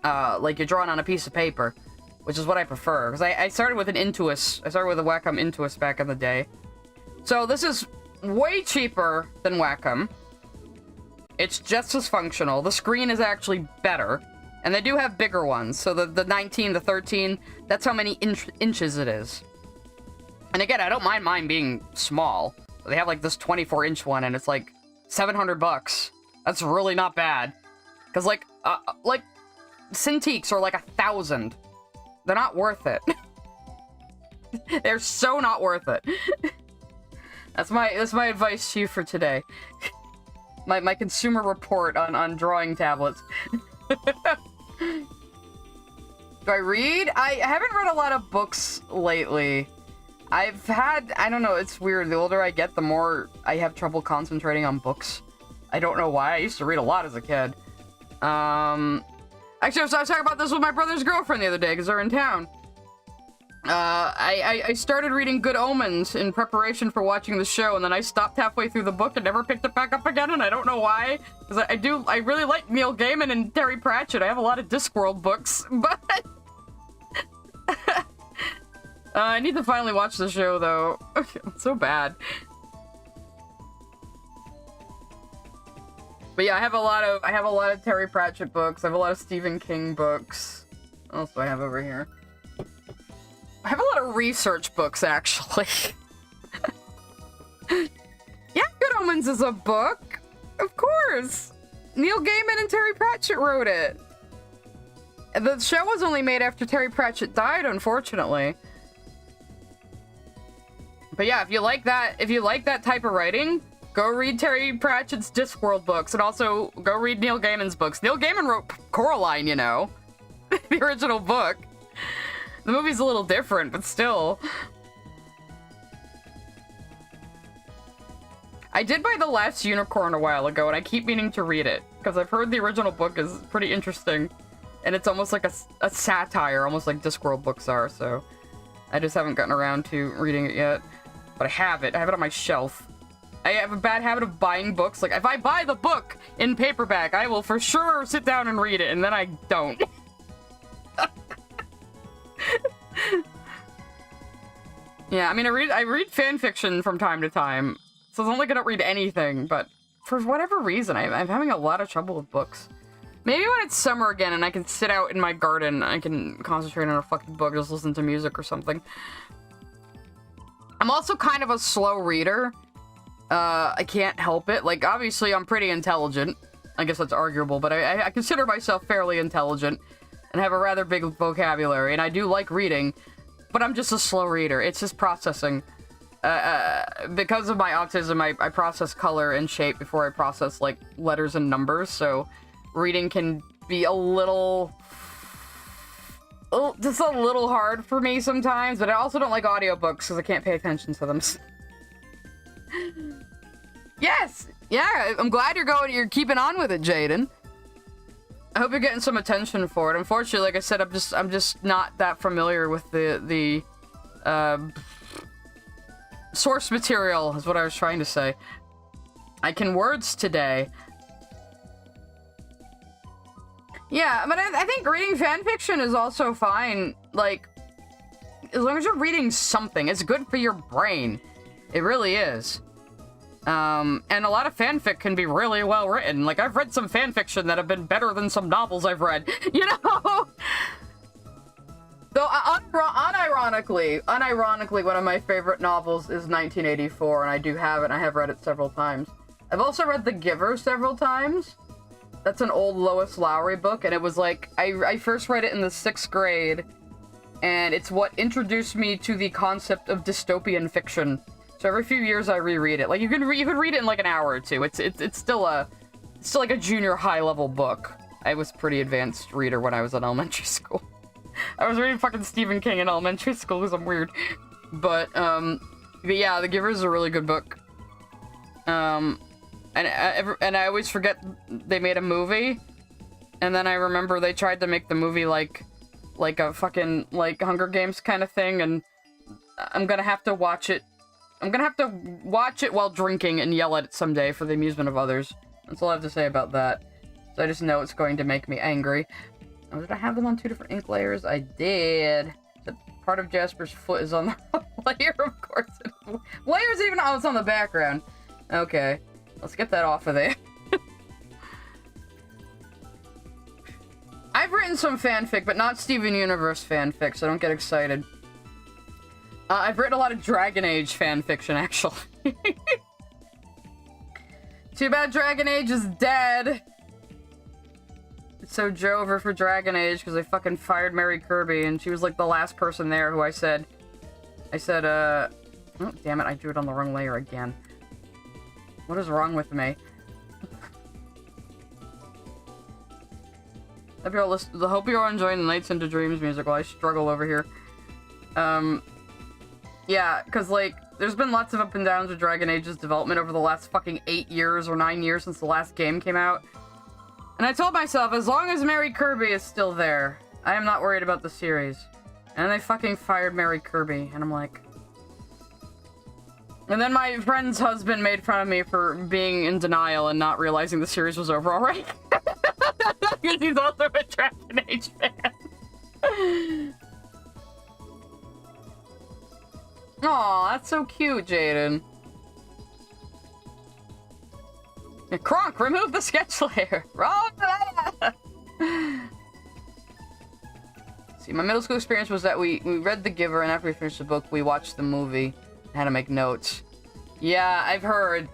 Like you're drawing on a piece of paper, which is what I prefer. Because I started with an Intuos. I started with a Wacom Intuos back in the day. So this is way cheaper than Wacom. It's just as functional. The screen is actually better. And they do have bigger ones. So the 19, the 13, that's how many inches it is. And again, I don't mind mine being small. They have like this 24-inch one, and it's like $700. That's really not bad. Because like Cintiqs are like 1,000. They're not worth it. They're so not worth it. That's my advice to you for today. My consumer report on drawing tablets. Do I read? I haven't read a lot of books lately. I don't know, it's weird. The older I get, the more I have trouble concentrating on books. I don't know why. I used to read a lot as a kid. Actually, I was talking about this with my brother's girlfriend the other day, because they're in town. I started reading Good Omens in preparation for watching the show, and then I stopped halfway through the book and never picked it back up again, and I don't know why. Because I really like Neil Gaiman and Terry Pratchett. I have a lot of Discworld books, but... I need to finally watch the show, though. It's so bad. But yeah, I have a lot of Terry Pratchett books. I have a lot of Stephen King books. What else do I have over here? I have a lot of research books, actually. Yeah, Good Omens is a book. Of course. Neil Gaiman and Terry Pratchett wrote it. The show was only made after Terry Pratchett died, unfortunately. But yeah, if you like that type of writing, go read Terry Pratchett's Discworld books, and also go read Neil Gaiman's books. Neil Gaiman wrote Coraline, you know, the original book. The movie's a little different, but still. I did buy The Last Unicorn a while ago, and I keep meaning to read it, because I've heard the original book is pretty interesting, and it's almost like a satire, almost like Discworld books are, so I just haven't gotten around to reading it yet. But I have it on my shelf. I have a bad habit of buying books. Like, if I buy the book in paperback, I will for sure sit down and read it, and then I don't. Yeah, I mean, I read fan fiction from time to time, so it's not like I don't read anything, but for whatever reason, I'm having a lot of trouble with books. Maybe when it's summer again and I can sit out in my garden, I can concentrate on a fucking book, just listen to music or something. I'm also kind of a slow reader. I can't help it. Like, obviously, I'm pretty intelligent. I guess that's arguable, but I consider myself fairly intelligent and have a rather big vocabulary, and I do like reading, but I'm just a slow reader. It's just processing. Because of my autism, I process color and shape before I process, like, letters and numbers, so reading can be just a little hard for me sometimes, but I also don't like audiobooks because I can't pay attention to them. Yes! Yeah, I'm glad you're keeping on with it, Jaden. I hope you're getting some attention for it. Unfortunately, like I said, I'm just not that familiar with the source material, is what I was trying to say. I can words today. Yeah, but I think reading fanfiction is also fine. Like, as long as you're reading something, it's good for your brain. It really is. And a lot of fanfic can be really well written. Like, I've read some fanfiction that have been better than some novels I've read, you know? Though, unironically, one of my favorite novels is 1984, and I do have it, and I have read it several times. I've also read The Giver several times. That's an old Lois Lowry book, and it was like, I first read it in the 6th grade, and it's what introduced me to the concept of dystopian fiction. So every few years I reread it. Like, you could read it in like an hour or two. It's still like a junior high level book. I was pretty advanced reader when I was in elementary school. I was reading fucking Stephen King in elementary school because I'm weird. But yeah, The Giver is a really good book. And I always forget they made a movie, and then I remember they tried to make the movie like a fucking, like, Hunger Games kind of thing, and I'm gonna have to watch it. I'm gonna have to watch it while drinking and yell at it someday for the amusement of others. That's all I have to say about that. So I just know it's going to make me angry. Oh, did I have them on 2 different ink layers? I did. The part of Jasper's foot is on the wrong layer, of course. Layers even, oh, it's on the background. Okay. Let's get that off of there. I've written some fanfic, but not Steven Universe fanfic, so don't get excited. I've written a lot of Dragon Age fanfiction, actually. Too bad Dragon Age is dead. It's so Jover for Dragon Age, because they fucking fired Mary Kirby, and she was like the last person there who I said, oh, damn it, I drew it on the wrong layer again. What is wrong with me? Hope you're all enjoying the Nights into Dreams music while I struggle over here. Yeah, because, like, there's been lots of up and downs with Dragon Age's development over the last fucking 8 years or 9 years since the last game came out. And I told myself, as long as Mary Kirby is still there, I am not worried about the series. And they fucking fired Mary Kirby, and I'm like... And then my friend's husband made fun of me for being in denial and not realizing the series was over already. Because he's also a Dragon Age fan. Aw, that's so cute, Jaden. Kronk, remove the sketch layer. Wrong layer. See, my middle school experience was that we read The Giver, and after we finished the book, we watched the movie. I had to make notes. Yeah, I've heard.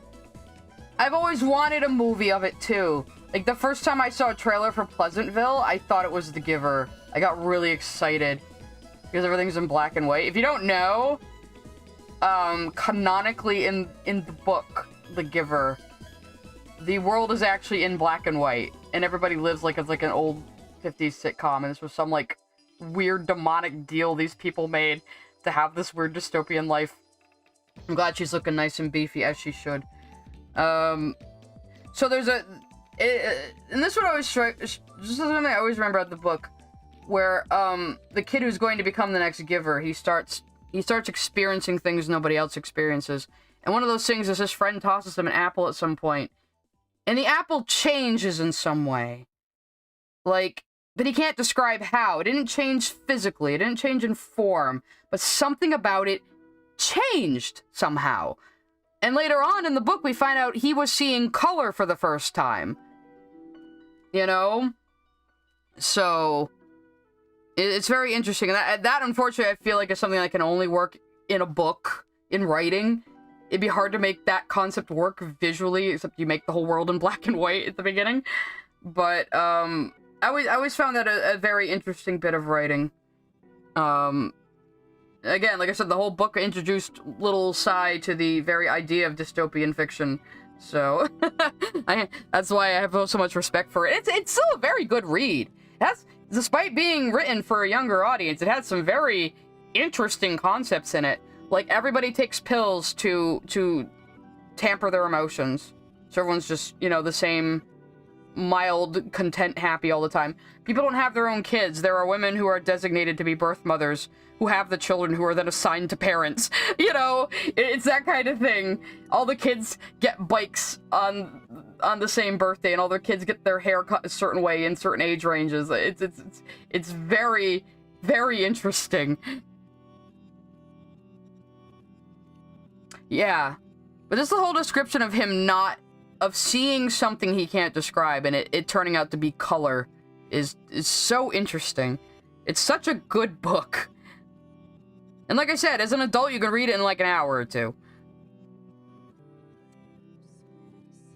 I've always wanted a movie of it, too. Like, the first time I saw a trailer for Pleasantville, I thought it was The Giver. I got really excited. Because everything's in black and white. If you don't know, canonically in the book, The Giver, the world is actually in black and white. And everybody lives like it's like an old 50s sitcom. And this was some, like, weird demonic deal these people made to have this weird dystopian life. I'm glad she's looking nice and beefy, as she should. So there's a... and this would always strike... Just something I always remember about the book. Where, the kid who's going to become the next Giver, he starts experiencing things nobody else experiences. And one of those things is his friend tosses him an apple at some point. And the apple changes in some way. Like, but he can't describe how. It didn't change physically. It didn't change in form. But something about it changed somehow. And later on in the book, we find out he was seeing color for the first time. You know? So... it's very interesting. And that, unfortunately, I feel like is something that can only work in a book, in writing. It'd be hard to make that concept work visually, except you make the whole world in black and white at the beginning. But, I always found that a very interesting bit of writing. Again, like I said, the whole book introduced little Sai to the very idea of dystopian fiction. So, that's why I have so much respect for it. It's still a very good read. Despite being written for a younger audience, it has some very interesting concepts in it. Like, everybody takes pills to tamper their emotions. So everyone's just, you know, the same mild, content, happy all the time. People don't have their own kids. There are women who are designated to be birth mothers who have the children who are then assigned to parents. You know, it's that kind of thing. All the kids get bikes on the same birthday, and all their kids get their hair cut a certain way in certain age ranges. It's very, very interesting. Yeah. But just the whole description of him of seeing something he can't describe, and it turning out to be color is so interesting. It's such a good book. And like I said, as an adult, you can read it in like an hour or two.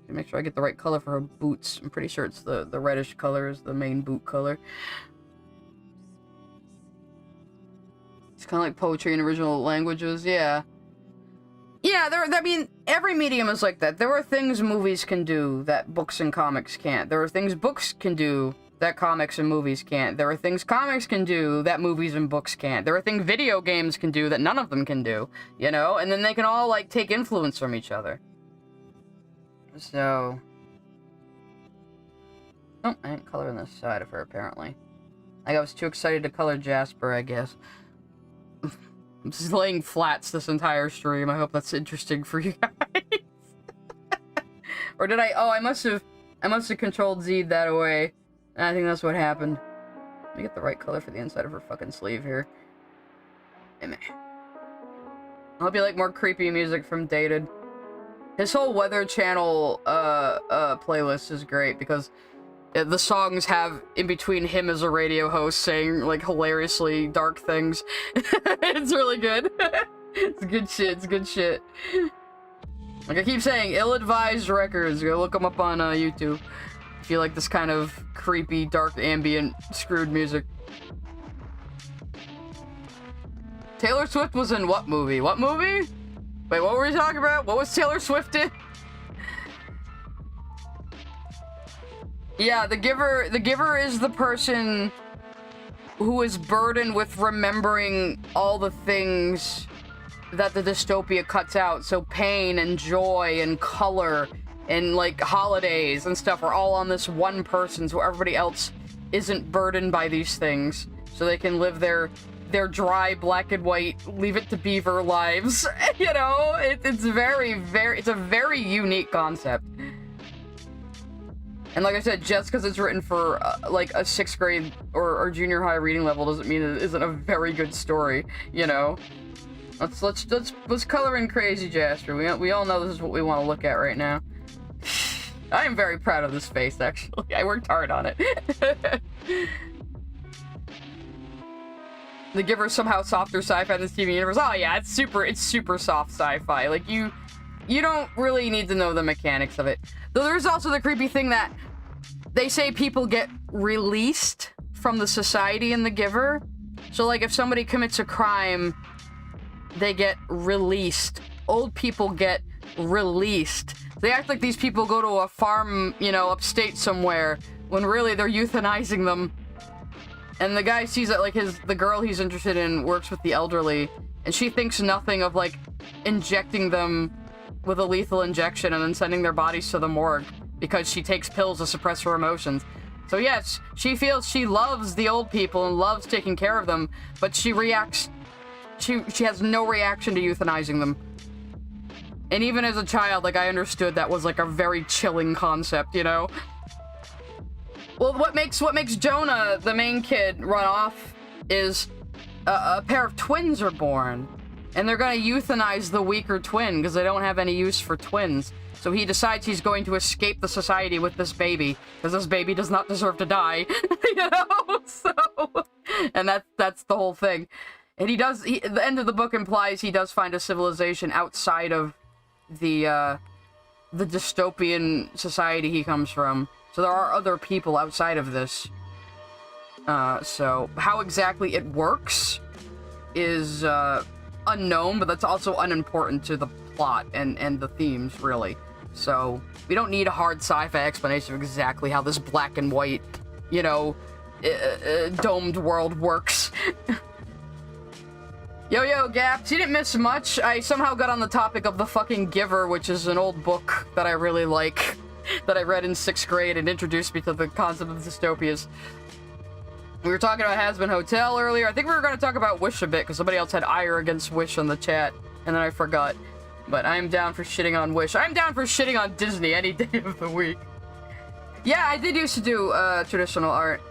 Make sure I get the right color for her boots. I'm pretty sure it's the reddish color is the main boot color. It's kind of like poetry in original languages, yeah. Yeah, I mean, every medium is like that. There are things movies can do that books and comics can't. There are things books can do that comics and movies can't. There are things comics can do that movies and books can't. There are things video games can do that none of them can do, you know? And then they can all, like, take influence from each other. So... oh, I didn't color on the side of her, apparently. I was too excited to color Jasper, I guess. I'm just laying flats this entire stream. I hope that's interesting for you guys. Or did I... oh, I must have Controlled Z'd that away. I think that's what happened. Let me get the right color for the inside of her fucking sleeve here. I hope you like more creepy music from Dated. His whole Weather Channel playlist is great because the songs have in between him as a radio host saying like hilariously dark things. It's really good. It's good shit. It's good shit. Like I keep saying, ill-advised records. Go look them up on YouTube. If you like this kind of creepy, dark, ambient, screwed music. Taylor Swift was in what movie? What movie? Wait, what were we talking about? What was Taylor Swift in? Yeah, the giver is the person who is burdened with remembering all the things that the dystopia cuts out. So pain and joy and color and like holidays and stuff are all on this one person, so everybody else isn't burdened by these things, so they can live their dry black and white leave it to beaver lives. You know, it's a very unique concept. And like I said, just because it's written for like a 6th grade or junior high reading level doesn't mean it isn't a very good story, you know. Let's color in crazy Jasper. We all know this is what we want to look at right now. I am very proud of this face, actually. I worked hard on it. The Giver's somehow softer sci-fi in this TV universe. Oh yeah, it's super soft sci-fi. Like, you don't really need to know the mechanics of it. Though there's also the creepy thing that they say people get released from the society in The Giver. So, like, if somebody commits a crime, they get released. Old people get released. They act like these people go to a farm, you know, upstate somewhere, when really they're euthanizing them. And the guy sees that, like, the girl he's interested in works with the elderly, and she thinks nothing of, like, injecting them with a lethal injection and then sending their bodies to the morgue because she takes pills to suppress her emotions. So yes, she feels she loves the old people and loves taking care of them, but she has no reaction to euthanizing them. And even as a child, like, I understood that was, like, a very chilling concept, you know? Well, what makes Jonah, the main kid, run off is a pair of twins are born. And they're gonna euthanize the weaker twin because they don't have any use for twins. So he decides he's going to escape the society with this baby because this baby does not deserve to die, you know? So, and that's the whole thing. And the end of the book implies he does find a civilization outside of the dystopian society he comes from. So there are other people outside of this. So how exactly it works is unknown, but that's also unimportant to the plot and the themes, really. So we don't need a hard sci-fi explanation of exactly how this black and white, you know, domed world works. Yo, Gaps, you didn't miss much. I somehow got on the topic of The fucking Giver, which is an old book that I really like, that I read in 6th grade and introduced me to the concept of dystopias. We were talking about Hasbin Hotel earlier. I think we were going to talk about Wish a bit, because somebody else had ire against Wish on the chat, and then I forgot. But I'm down for shitting on Wish. I'm down for shitting on Disney any day of the week. Yeah, I did used to do traditional art.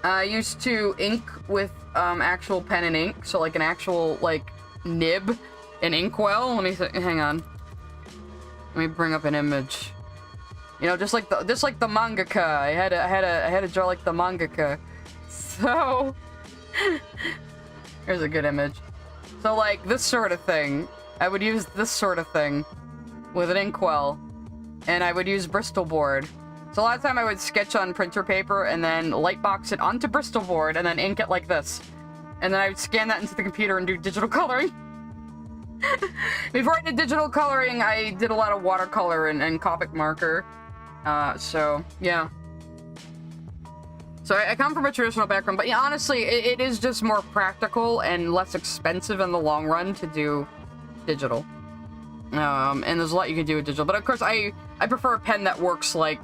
I used to ink with actual pen and ink, so like an actual like nib, an inkwell. Let me hang on. Let me bring up an image. You know, just like the mangaka. I had to draw like the mangaka. So here's a good image. So like this sort of thing. I would use this sort of thing with an inkwell, and I would use Bristol board. So a lot of time I would sketch on printer paper and then lightbox it onto Bristol board and then ink it like this. And then I would scan that into the computer and do digital coloring. Before I did digital coloring, I did a lot of watercolor and Copic marker. So, yeah. So I come from a traditional background, but yeah, honestly, it is just more practical and less expensive in the long run to do digital. And there's a lot you can do with digital, but of course I prefer a pen that works like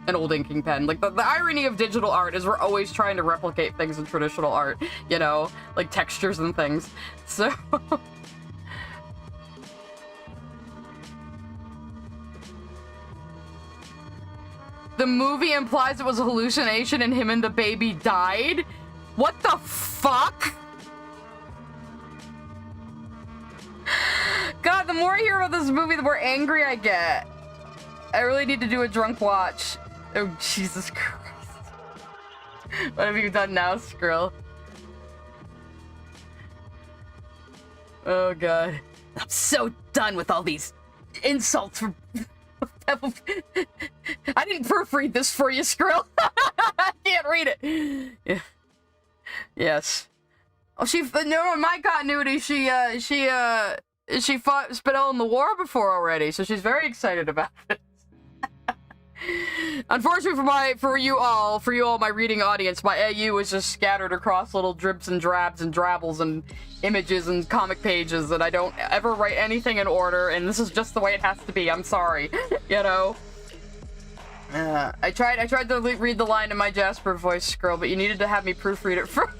an old inking pen. Like, the irony of digital art is we're always trying to replicate things in traditional art, you know, like textures and things. So the movie implies it was a hallucination and him and the baby died? What the fuck? God, the more I hear about this movie, the more angry I get. I really need to do a drunk watch. Oh, Jesus Christ. What have you done now, Skrill? Oh, God. I'm so done with all these insults from... I didn't proofread this for you, Skrill. I can't read it. Yeah. Yes. Oh, no, in my continuity, she fought Spinel in the war before already, so she's very excited about it. Unfortunately for you all, my reading audience, my AU is just scattered across little drips and drabs and drabbles and images and comic pages, and I don't ever write anything in order, and this is just the way it has to be. I'm sorry, you know. I tried to read the line in my Jasper voice, Skrill, but you needed to have me proofread it first.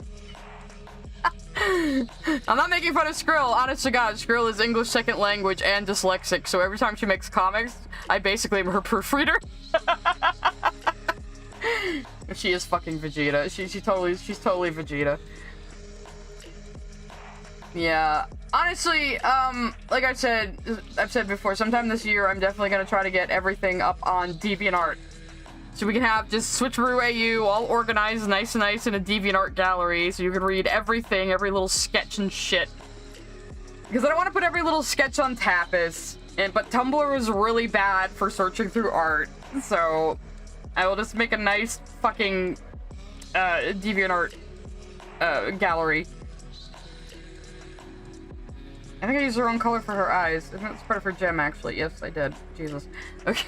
I'm not making fun of Skrill. Honest to God, Skrill is English second language and dyslexic, so every time she makes comics, I basically am her proofreader. She is fucking Vegeta. She's totally Vegeta. Yeah. Honestly, like I've said before, sometime this year I'm definitely gonna try to get everything up on DeviantArt. So we can have just Switcheroo AU all organized nice in a DeviantArt gallery, so you can read everything, every little sketch and shit. Because I don't want to put every little sketch on Tapas, but Tumblr is really bad for searching through art, so I will just make a nice fucking DeviantArt gallery. I think I used the wrong color for her eyes. I think it's better for Gem, actually. Yes, I did. Jesus. Okay.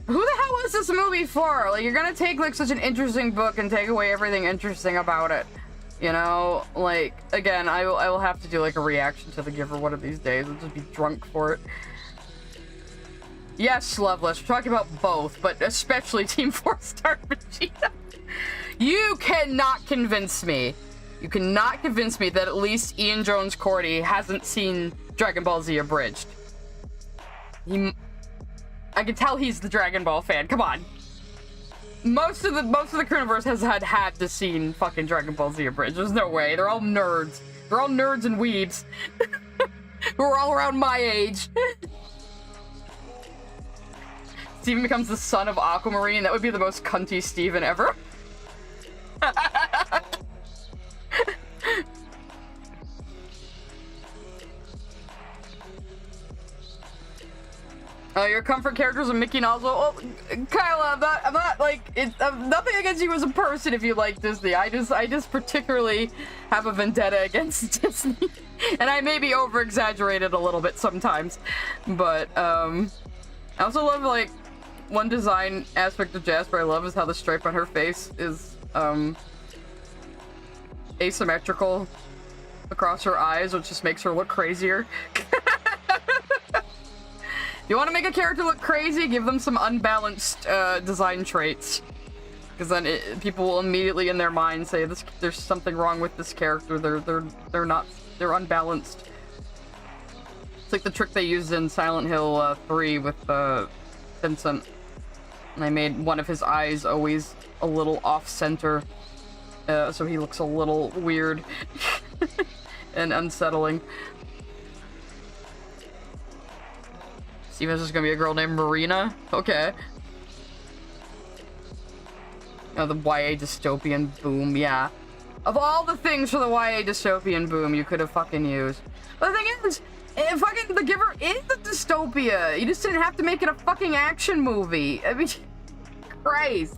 Who the hell was this movie for? Like, you're gonna take, like, such an interesting book and take away everything interesting about it. You know? Like, again, I will have to do, like, a reaction to The Giver one of these days. I'll just be drunk for it. Yes, Loveless, we're talking about both, but especially Team 4-Star Vegeta. You cannot convince me. You cannot convince me that at least Ian Jones Cordy hasn't seen Dragon Ball Z Abridged. I can tell he's the Dragon Ball fan. Come on. Most of the Crewniverse has had to seen fucking Dragon Ball Z Abridged. There's no way. They're all nerds. They're all nerds and weebs. Who are all around my age. Steven becomes the son of Aquamarine. That would be the most cunty Steven ever. Your comfort characters are Mickey and Oswald. Oh, Kyla, I'm not like nothing against you as a person if you like Disney. I just particularly have a vendetta against Disney, and I maybe over-exaggerated a little bit sometimes. But I also love, like, one design aspect of Jasper I love is how the stripe on her face is asymmetrical across her eyes, which just makes her look crazier. You want to make a character look crazy? Give them some unbalanced design traits, because then people will immediately in their mind say there's something wrong with this character. They're unbalanced. It's like the trick they used in Silent Hill 3 with Vincent. And they made one of his eyes always a little off-center, so he looks a little weird and unsettling. Steven's just gonna be a girl named Marina? Okay. Oh, the YA dystopian boom, yeah. Of all the things for the YA dystopian boom you could have fucking used. But the thing is, fucking The Giver is a dystopia. You just didn't have to make it a fucking action movie. I mean, Christ.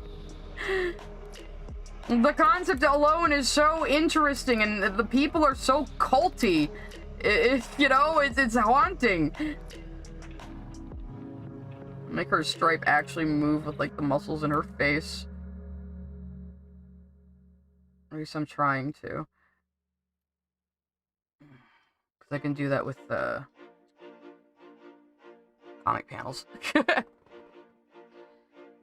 The concept alone is so interesting, and the people are so culty. You know, it's haunting. Make her stripe actually move with, like, the muscles in her face. At least I'm trying to. Because I can do that with, comic panels.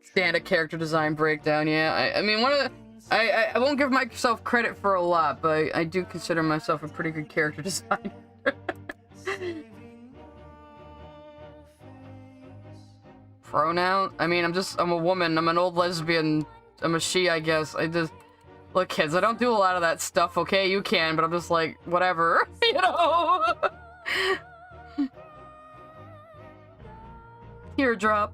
Standard character design breakdown, yeah. I mean, one of the... I won't give myself credit for a lot, but I do consider myself a pretty good character designer. Pronoun? I mean, I'm a woman, I'm an old lesbian, I'm a she, I guess. Look, kids, I don't do a lot of that stuff, okay? You can, but I'm just like, whatever, you know? Teardrop.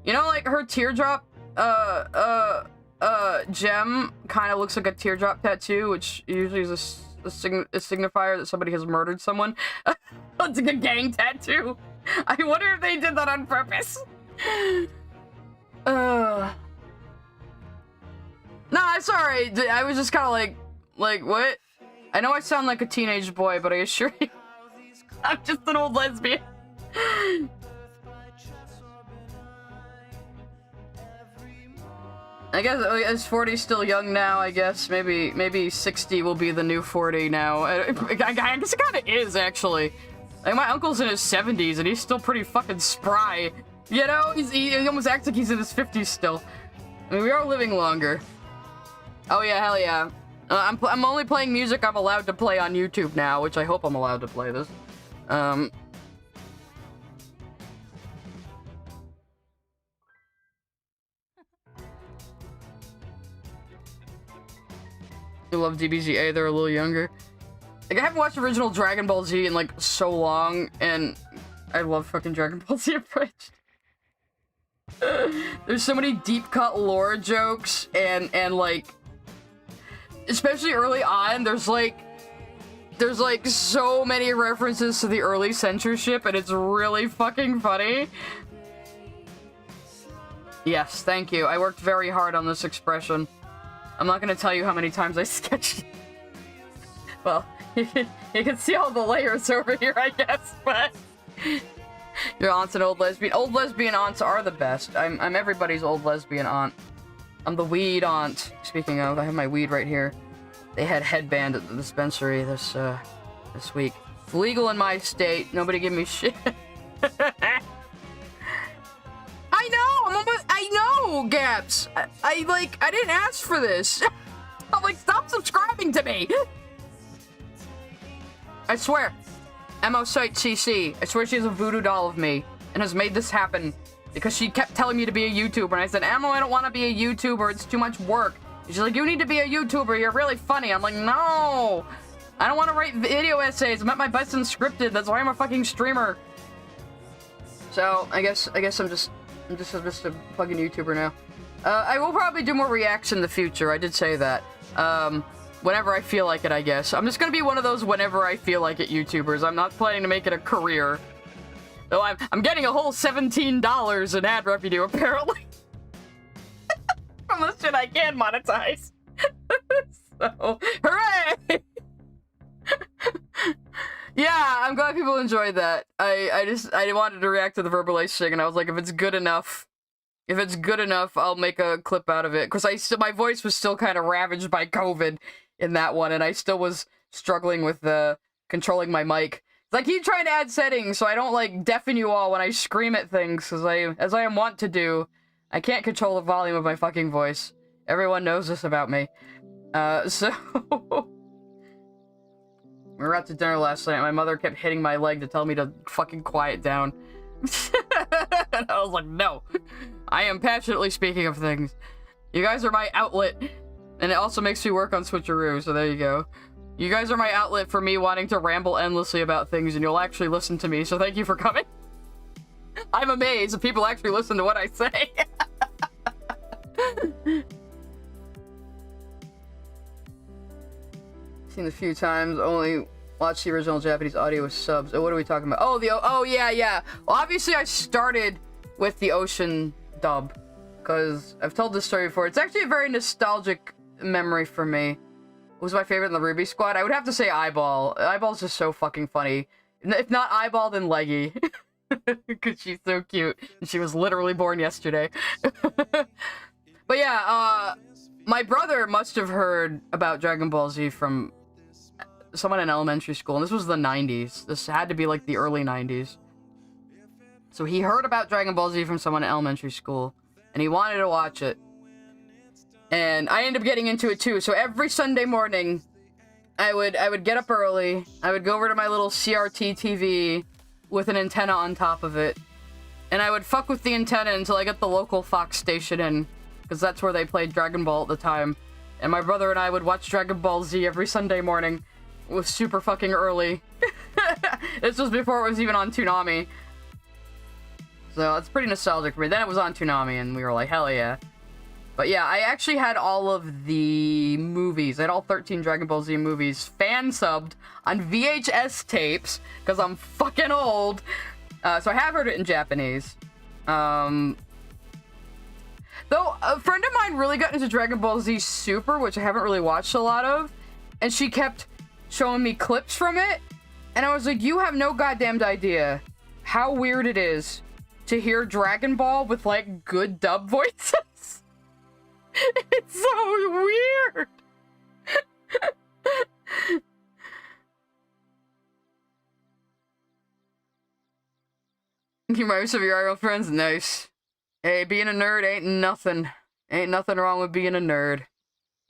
You know, like, her teardrop, gem kind of looks like a teardrop tattoo, which usually is a signifier that somebody has murdered someone. It's like a gang tattoo. I wonder if they did that on purpose. No, I'm sorry. I was just kind of like, what? I know I sound like a teenage boy, but I assure you, I'm just an old lesbian. I guess is 40 still young now? I guess maybe 60 will be the new 40 now. I guess it kind of is, actually. Like, my uncle's in his 70s and he's still pretty fucking spry. You know, he almost acts like he's in his 50s still. I mean, we are living longer. Oh yeah, hell yeah. I'm only playing music I'm allowed to play on YouTube now, which I hope I'm allowed to play this. I love DBZA, they're a little younger. Like, I haven't watched original Dragon Ball Z in, like, so long, and I love fucking Dragon Ball Z Abridged. There's so many deep cut lore jokes and like, especially early on, there's like so many references to the early censorship, and it's really fucking funny. Yes, thank you. I worked very hard on this expression. I'm not gonna tell you how many times I sketched it. Well, you can see all the layers over here, I guess, but... Your aunt's an old lesbian. Old lesbian aunts are the best. I'm everybody's old lesbian aunt. I'm the weed aunt. Speaking of, I have my weed right here. They had headband at the dispensary this week. It's legal in my state. Nobody give me shit. I know, Gaps. I didn't ask for this. I'm like, stop subscribing to me. I swear. MO Site CC. I swear she has a voodoo doll of me and has made this happen because she kept telling me to be a YouTuber, and I said, Emma, I don't want to be a YouTuber. It's too much work. And she's like, you need to be a YouTuber. You're really funny. I'm like, no. I don't want to write video essays. I'm at my best in scripted. That's why I'm a fucking streamer. So I guess I'm just a fucking YouTuber now. I will probably do more reacts in the future. I did say that. Whenever I feel like it, I guess. I'm just gonna be one of those whenever I feel like it YouTubers. I'm not planning to make it a career. Though I'm getting a whole $17 in ad revenue, apparently. From the shit I can monetize. So, hooray! Yeah, I'm glad people enjoyed that. I wanted to react to the verbalized thing, and I was like, if it's good enough, I'll make a clip out of it. Because my voice was still kind of ravaged by COVID in that one, and I still was struggling with controlling my mic. I keep trying to add settings so I don't like deafen you all when I scream at things, as I am wont to do. I can't control the volume of my fucking voice. Everyone knows this about me. So we were out to dinner last night. My mother kept hitting my leg to tell me to fucking quiet down. And I was like, no. I am passionately speaking of things. You guys are my outlet. And it also makes me work on Switcheroo, so there you go. You guys are my outlet for me wanting to ramble endlessly about things, and you'll actually listen to me, so thank you for coming. I'm amazed if people actually listen to what I say. Seen a few times, only watched the original Japanese audio with subs. Oh, what are we talking about? Oh, yeah. Well, obviously I started with the Ocean dub, because I've told this story before. It's actually a very nostalgic memory for me. What was my favorite in the Ruby Squad? I would have to say Eyeball. Eyeball's just so fucking funny. If not Eyeball, then Leggy. Because she's so cute. And she was literally born yesterday. But yeah, my brother must have heard about Dragon Ball Z from someone in elementary school. And this was the 90s. This had to be like the early 90s. So he heard about Dragon Ball Z from someone in elementary school. And he wanted to watch it. And I ended up getting into it too. So every Sunday morning, I would get up early. I would go over to my little CRT TV with an antenna on top of it. And I would fuck with the antenna until I got the local Fox station in. Because that's where they played Dragon Ball at the time. And my brother and I would watch Dragon Ball Z every Sunday morning. It was super fucking early. This was before it was even on Toonami. So it's pretty nostalgic for me. Then it was on Toonami and we were like, hell yeah. But yeah, I actually had all of the movies. I had all 13 Dragon Ball Z movies fan-subbed on VHS tapes, because I'm fucking old. So I have heard it in Japanese. Though, a friend of mine really got into Dragon Ball Z Super, which I haven't really watched a lot of, and she kept showing me clips from it, and I was like, you have no goddamn idea how weird it is to hear Dragon Ball with, like, good dub voices. It's so weird. You remind me of your IRL friends? Nice. Hey, being a nerd ain't nothing. Ain't nothing wrong with being a nerd.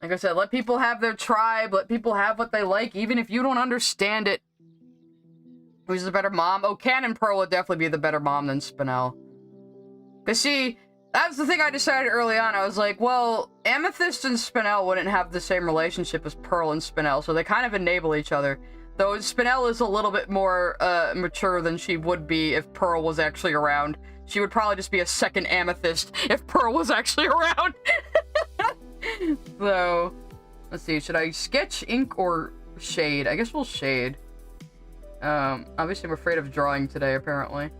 Like I said, let people have their tribe. Let people have what they like, even if you don't understand it. Who's the better mom? Oh, Canon Pro would definitely be the better mom than Spinel. Because, see, that's the thing I decided early on. I was like, well, Amethyst and Spinel wouldn't have the same relationship as Pearl and Spinel, so they kind of enable each other. Though Spinel is a little bit more mature than she would be if Pearl was actually around. She would probably just be a second Amethyst if Pearl was actually around. So, let's see. Should I sketch, ink, or shade? I guess we'll shade. Obviously I'm afraid of drawing today, apparently.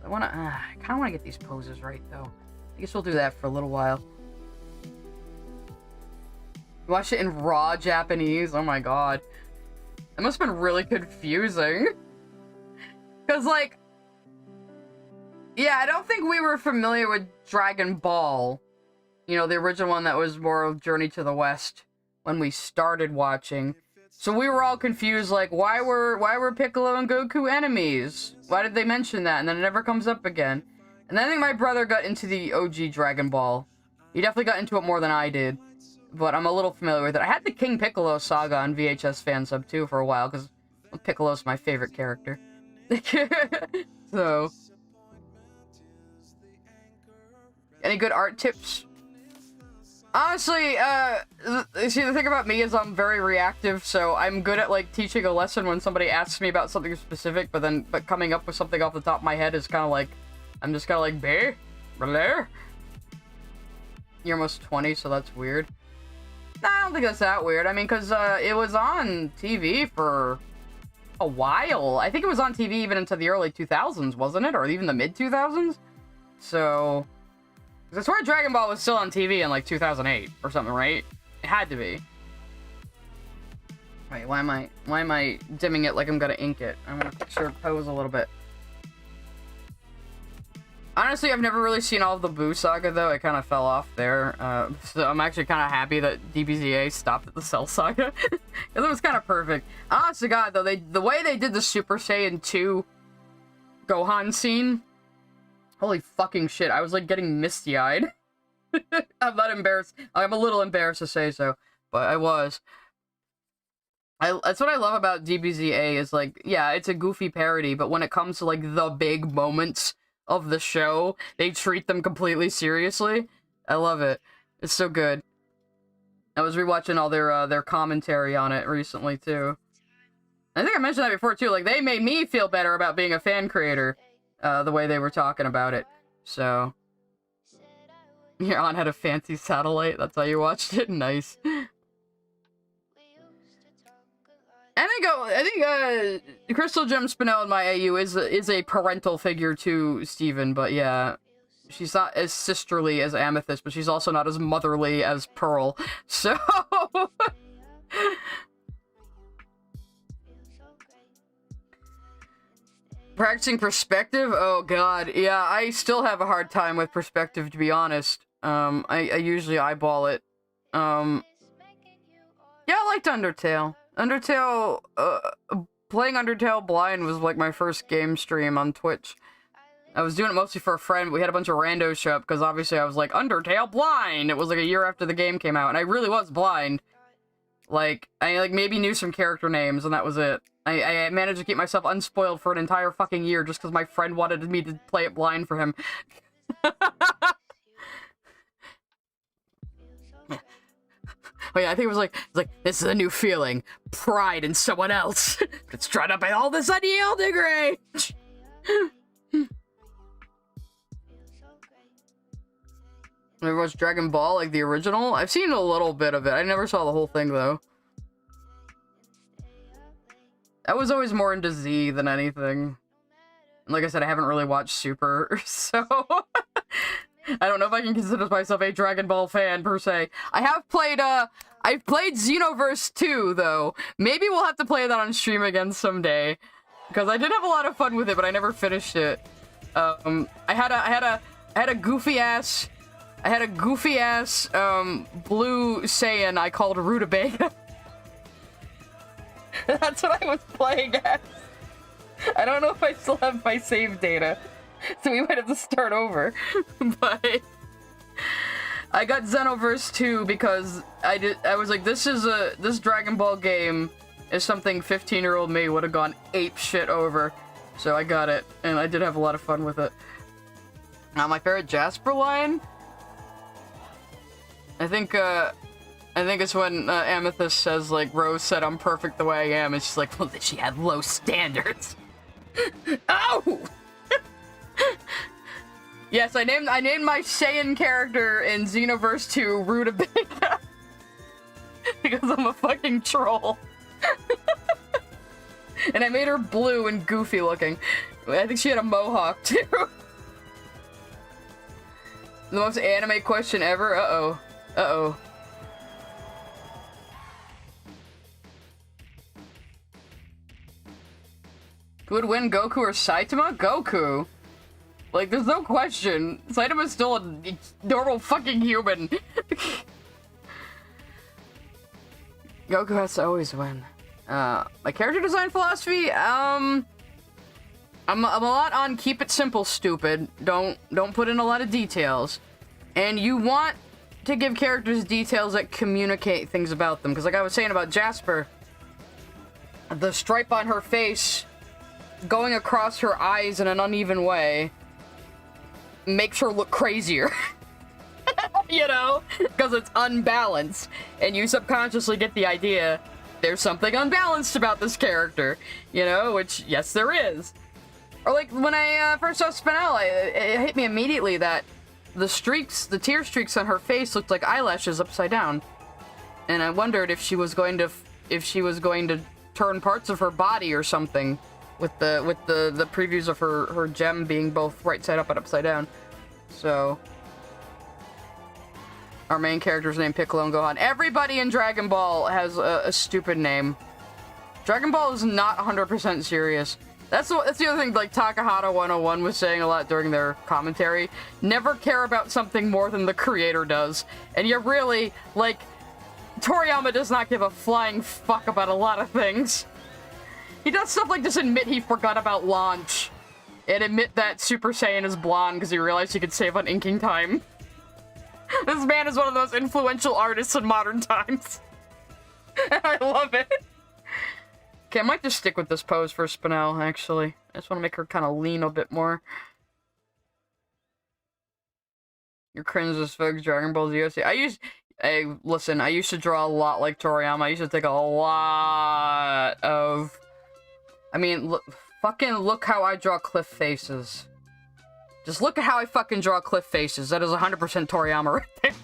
I kind of want to get these poses right, though. I guess we'll do that for a little while. Watch it in raw Japanese. Oh my god. That must have been really confusing. Because, like... Yeah, I don't think we were familiar with Dragon Ball. You know, the original one that was more of Journey to the West when we started watching. So we were all confused, like, why were Piccolo and Goku enemies? Why did they mention that? And then it never comes up again. And then I think my brother got into the OG Dragon Ball. He definitely got into it more than I did. But I'm a little familiar with it. I had the King Piccolo saga on VHS Fansub too for a while, because Piccolo's my favorite character. So... Any good art tips? Honestly, see, the thing about me is I'm very reactive, so I'm good at, like, teaching a lesson when somebody asks me about something specific, but coming up with something off the top of my head is kind of like, I'm just kind of like, bae? Bleh? You're almost 20, so that's weird. Nah, I don't think that's that weird. I mean, because, it was on TV for a while. I think it was on TV even into the early 2000s, wasn't it? Or even the mid-2000s? So... I swear Dragon Ball was still on TV in, like, 2008 or something, right? It had to be. Wait, why am I dimming it like I'm gonna ink it? I'm gonna picture pose a little bit. Honestly, I've never really seen all of the Boo Saga, though. I kind of fell off there. So I'm actually kind of happy that DBZA stopped at the Cell Saga. Because it was kind of perfect. Honest to God, though, the way they did the Super Saiyan 2 Gohan scene... Holy fucking shit, I was, like, getting misty-eyed. I'm not embarrassed. I'm a little embarrassed to say so, but I was. That's what I love about DBZA is, like, yeah, it's a goofy parody, but when it comes to, like, the big moments of the show, they treat them completely seriously. I love it. It's so good. I was rewatching all their commentary on it recently, too. I think I mentioned that before, too. Like, they made me feel better about being a fan creator. The way they were talking about it. So... Your aunt had a fancy satellite, that's how you watched it? Nice. I think Crystal Gem Spinel in my AU is a parental figure to Steven, but yeah. She's not as sisterly as Amethyst, but she's also not as motherly as Pearl. So... Practicing perspective? Oh god, yeah, I still have a hard time with perspective, to be honest. I usually eyeball it. Yeah, I liked Undertale. Undertale, playing Undertale blind was like my first game stream on Twitch. I was doing it mostly for a friend. We had a bunch of randos show up, because obviously I was like, Undertale blind! It was like a year after the game came out, and I really was blind. Like, I maybe knew some character names, and that was it. I managed to keep myself unspoiled for an entire fucking year just because my friend wanted me to play it blind for him. Oh yeah, I think it was like, this is a new feeling. Pride in someone else. It's dried up by all this unyielding rage. Ever watched Dragon Ball, like the original? I've seen a little bit of it. I never saw the whole thing, though. I was always more into Z than anything. And like I said, I haven't really watched Super, so... I don't know if I can consider myself a Dragon Ball fan, per se. I have played, I've played Xenoverse 2, though. Maybe we'll have to play that on stream again someday. Because I did have a lot of fun with it, but I never finished it. I had a goofy-ass... blue Saiyan I called Rutabaga. That's what I was playing as. I don't know if I still have my save data, so we might have to start over. But I got Xenoverse 2 because I was like, this Dragon Ball game is something 15-year-old me would have gone ape shit over. So I got it, and I did have a lot of fun with it. Now my favorite Jasper line? I think I think it's when Amethyst says, like, Rose said I'm perfect the way I am, and she's like, well, she had low standards. Oh! Yes, I named my Saiyan character in Xenoverse 2 Rutabaga. Because I'm a fucking troll. And I made her blue and goofy looking. I think she had a mohawk, too. The most anime question ever? Uh-oh. Uh-oh. Who would win, Goku or Saitama? Goku. Like, there's no question. Saitama's still a normal fucking human. Goku has to always win. My character design philosophy? I'm a lot on keep it simple, stupid. Don't put in a lot of details. And you want to give characters details that communicate things about them. Because like I was saying about Jasper, the stripe on her face going across her eyes in an uneven way makes her look crazier. You know? Because it's unbalanced. And you subconsciously get the idea there's something unbalanced about this character. You know? Which, yes, there is. Or like, when I first saw Spinel, it hit me immediately that the streaks, the tear streaks on her face looked like eyelashes upside down. And I wondered if she was going to turn parts of her body or something. With the previews of her gem being both right side up and upside down. So our main character's named Piccolo and Gohan. Everybody in Dragon Ball has a stupid name. Dragon Ball is not 100% serious. That's the other thing, like Takahata 101 was saying a lot during their commentary. Never care about something more than the creator does. And you're really, like, Toriyama does not give a flying fuck about a lot of things. He does stuff like just admit he forgot about launch. And admit that Super Saiyan is blonde because he realized he could save on inking time. This man is one of the most influential artists in modern times. And I love it. Okay, I might just stick with this pose for Spinel, actually. I just want to make her kind of lean a bit more. Your cringe as folks, Dragon Ball Z. Hey, listen, I used to draw a lot like Toriyama. I used to take a lot of... I mean, fucking look how I draw cliff faces. Just look at how I fucking draw cliff faces. That is 100% Toriyama right there.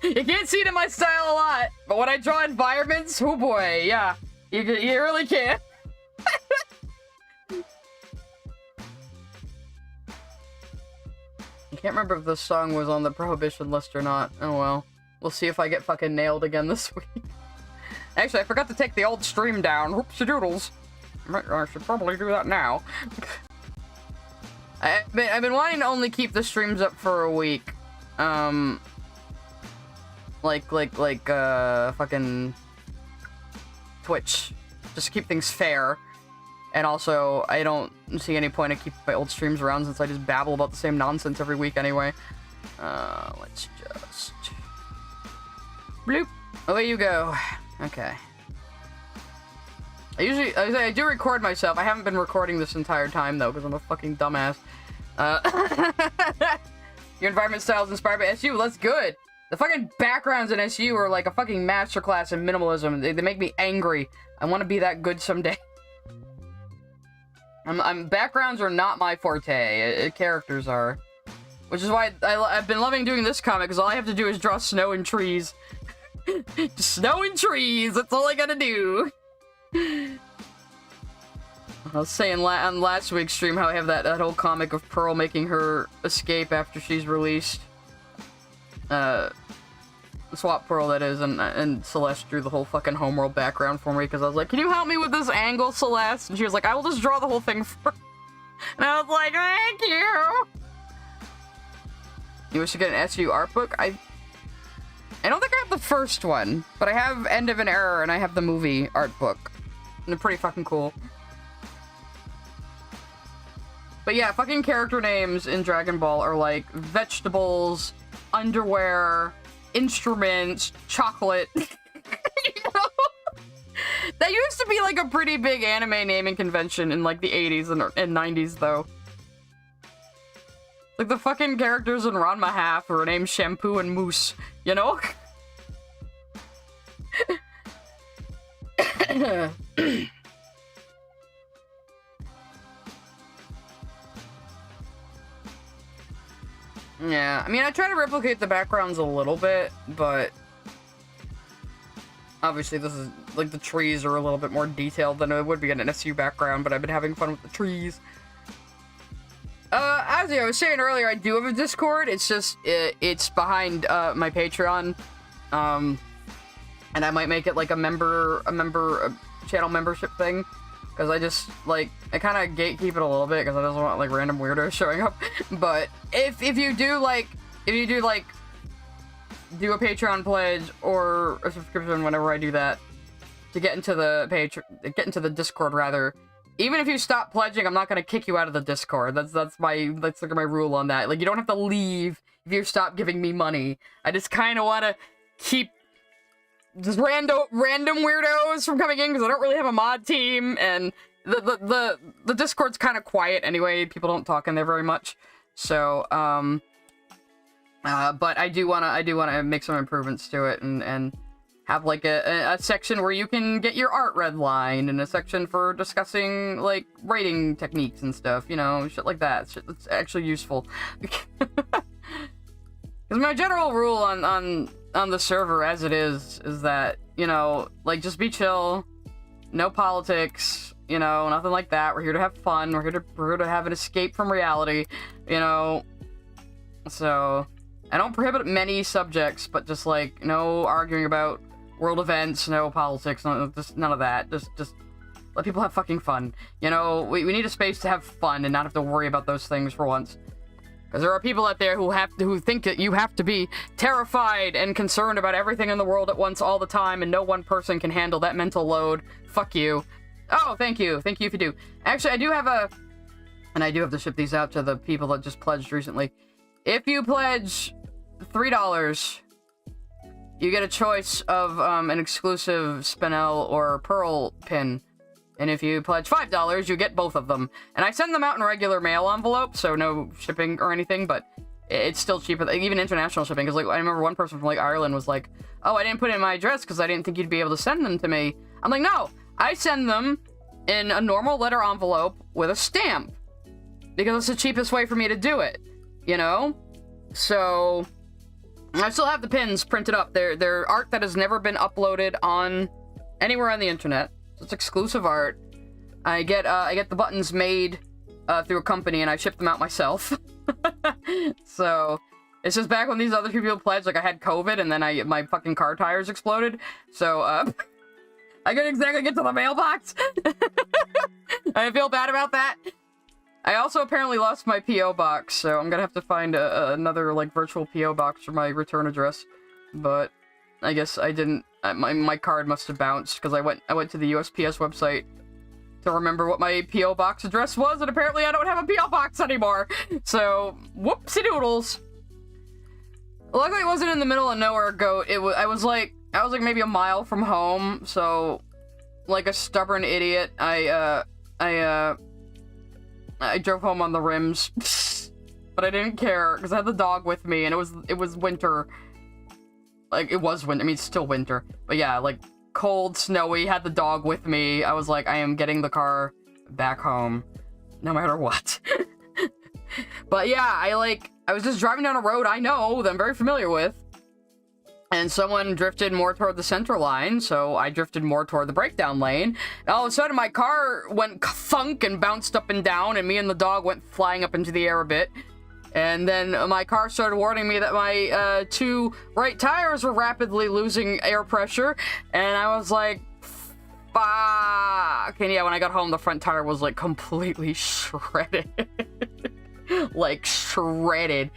You can't see it in my style a lot, but when I draw environments, oh boy, yeah. You really can. I can't remember if this song was on the prohibition list or not. Oh well. We'll see if I get fucking nailed again this week. Actually, I forgot to take the old stream down. Whoopsie-doodles. I should probably do that now. I've been wanting to only keep the streams up for a week. Fucking Twitch. Just to keep things fair. And also, I don't see any point in keeping my old streams around since I just babble about the same nonsense every week anyway. Let's just... bloop. Away you go. Okay. I do record myself. I haven't been recording this entire time, though, because I'm a fucking dumbass. Your environment style is inspired by SU. That's good. The fucking backgrounds in SU are like a fucking masterclass in minimalism. They make me angry. I want to be that good someday. Backgrounds are not my forte. Characters are. Which is why I've been loving doing this comic, because all I have to do is draw snow and trees. Snow and trees, that's all I gotta do. I was saying on last week's stream how I have that whole comic of Pearl making her escape after she's released. Swap Pearl, that is, and Celeste drew the whole fucking homeworld background for me because I was like, can you help me with this angle, Celeste? And she was like, I will just draw the whole thing for her. And I was like, thank you! You wish to get an SU art book? I don't think I have the first one, but I have End of an Era and I have the movie art book. And they're pretty fucking cool. But yeah, fucking character names in Dragon Ball are like vegetables, underwear, instruments, chocolate. You know? That used to be like a pretty big anime naming convention in like the 80s and 90s though. Like the fucking characters in Ranma Half are named Shampoo and Moose, you know? Yeah, I mean, I try to replicate the backgrounds a little bit, but obviously this is, like, the trees are a little bit more detailed than it would be in an SU background, but I've been having fun with the trees. As I was saying earlier, I do have a Discord. It's just, it's behind, my Patreon. And I might make it, like, a channel membership thing. Because I just, like, I kind of gatekeep it a little bit, because I don't want, like, random weirdos showing up. But if you do, like, do a Patreon pledge or a subscription whenever I do that, to get into the Discord, rather, even if you stop pledging, I'm not gonna kick you out of the Discord. That's like my rule on that. Like, you don't have to leave if you stop giving me money. I just kind of want to keep just random weirdos from coming in, because I don't really have a mod team, and the Discord's kind of quiet anyway. People don't talk in there very much. So, but I do wanna make some improvements to it, and have, like, a section where you can get your art redline, and a section for discussing, like, writing techniques and stuff, you know, shit like that. Shit that's actually useful. Because my general rule on the server as it is that, you know, like, just be chill, no politics, you know, nothing like that. We're here to have fun, we're here to have an escape from reality, you know. So, I don't prohibit many subjects, but just, like, no arguing about world events, no politics, just none of that. Just let people have fucking fun. You know, we need a space to have fun and not have to worry about those things for once. Because there are people out there who think that you have to be terrified and concerned about everything in the world at once all the time, and no one person can handle that mental load. Fuck you. Oh, thank you. Thank you if you do. Actually, I do have to ship these out to the people that just pledged recently. If you pledge $3, you get a choice of an exclusive Spinel or Pearl pin. And if you pledge $5, you get both of them. And I send them out in regular mail envelope, so no shipping or anything, but it's still cheaper, even international shipping. Because, like, I remember one person from, like, Ireland was like, oh, I didn't put in my address because I didn't think you'd be able to send them to me. I'm like, no, I send them in a normal letter envelope with a stamp. Because it's the cheapest way for me to do it, you know? So I still have the pins printed up. They're art that has never been uploaded on anywhere on the internet. So it's exclusive art. I get the buttons made through a company, and I ship them out myself. So it's just back when these other people pledged, like, I had COVID, and then my fucking car tires exploded. So I couldn't exactly get to the mailbox. I feel bad about that. I also apparently lost my P.O. box, so I'm gonna have to find another, like, virtual P.O. box for my return address. But I guess I didn't. My card must have bounced, because I went to the USPS website to remember what my P.O. box address was, and apparently I don't have a P.O. box anymore. So, whoopsie doodles. Luckily it wasn't in the middle of nowhere, goat. I was like maybe a mile from home, so, like a stubborn idiot, I drove home on the rims, but I didn't care, because I had the dog with me, and it was winter. Like, it was winter, I mean, it's still winter. But yeah, like, cold, snowy, had the dog with me. I was like, I am getting the car back home, no matter what. But yeah, I was just driving down a road I know, that I'm very familiar with, and someone drifted more toward the center line, so I drifted more toward the breakdown lane. And all of a sudden, my car went thunk and bounced up and down, and me and the dog went flying up into the air a bit. And then my car started warning me that my two right tires were rapidly losing air pressure, and I was like, fuck. And yeah, when I got home, the front tire was, like, completely shredded. Like, shredded.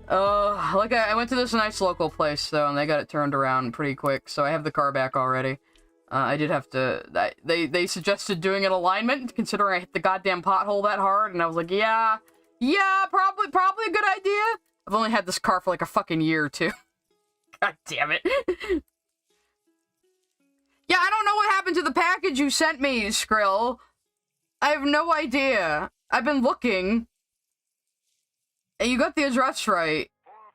Like, I went to this nice local place, though, and they got it turned around pretty quick, so I have the car back already. I did have to... They suggested doing an alignment, considering I hit the goddamn pothole that hard, and I was like, yeah, probably a good idea. I've only had this car for, like, a fucking year, too. God damn it. Yeah, I don't know what happened to the package you sent me, Skrill. I have no idea. I've been looking. And you got the address right.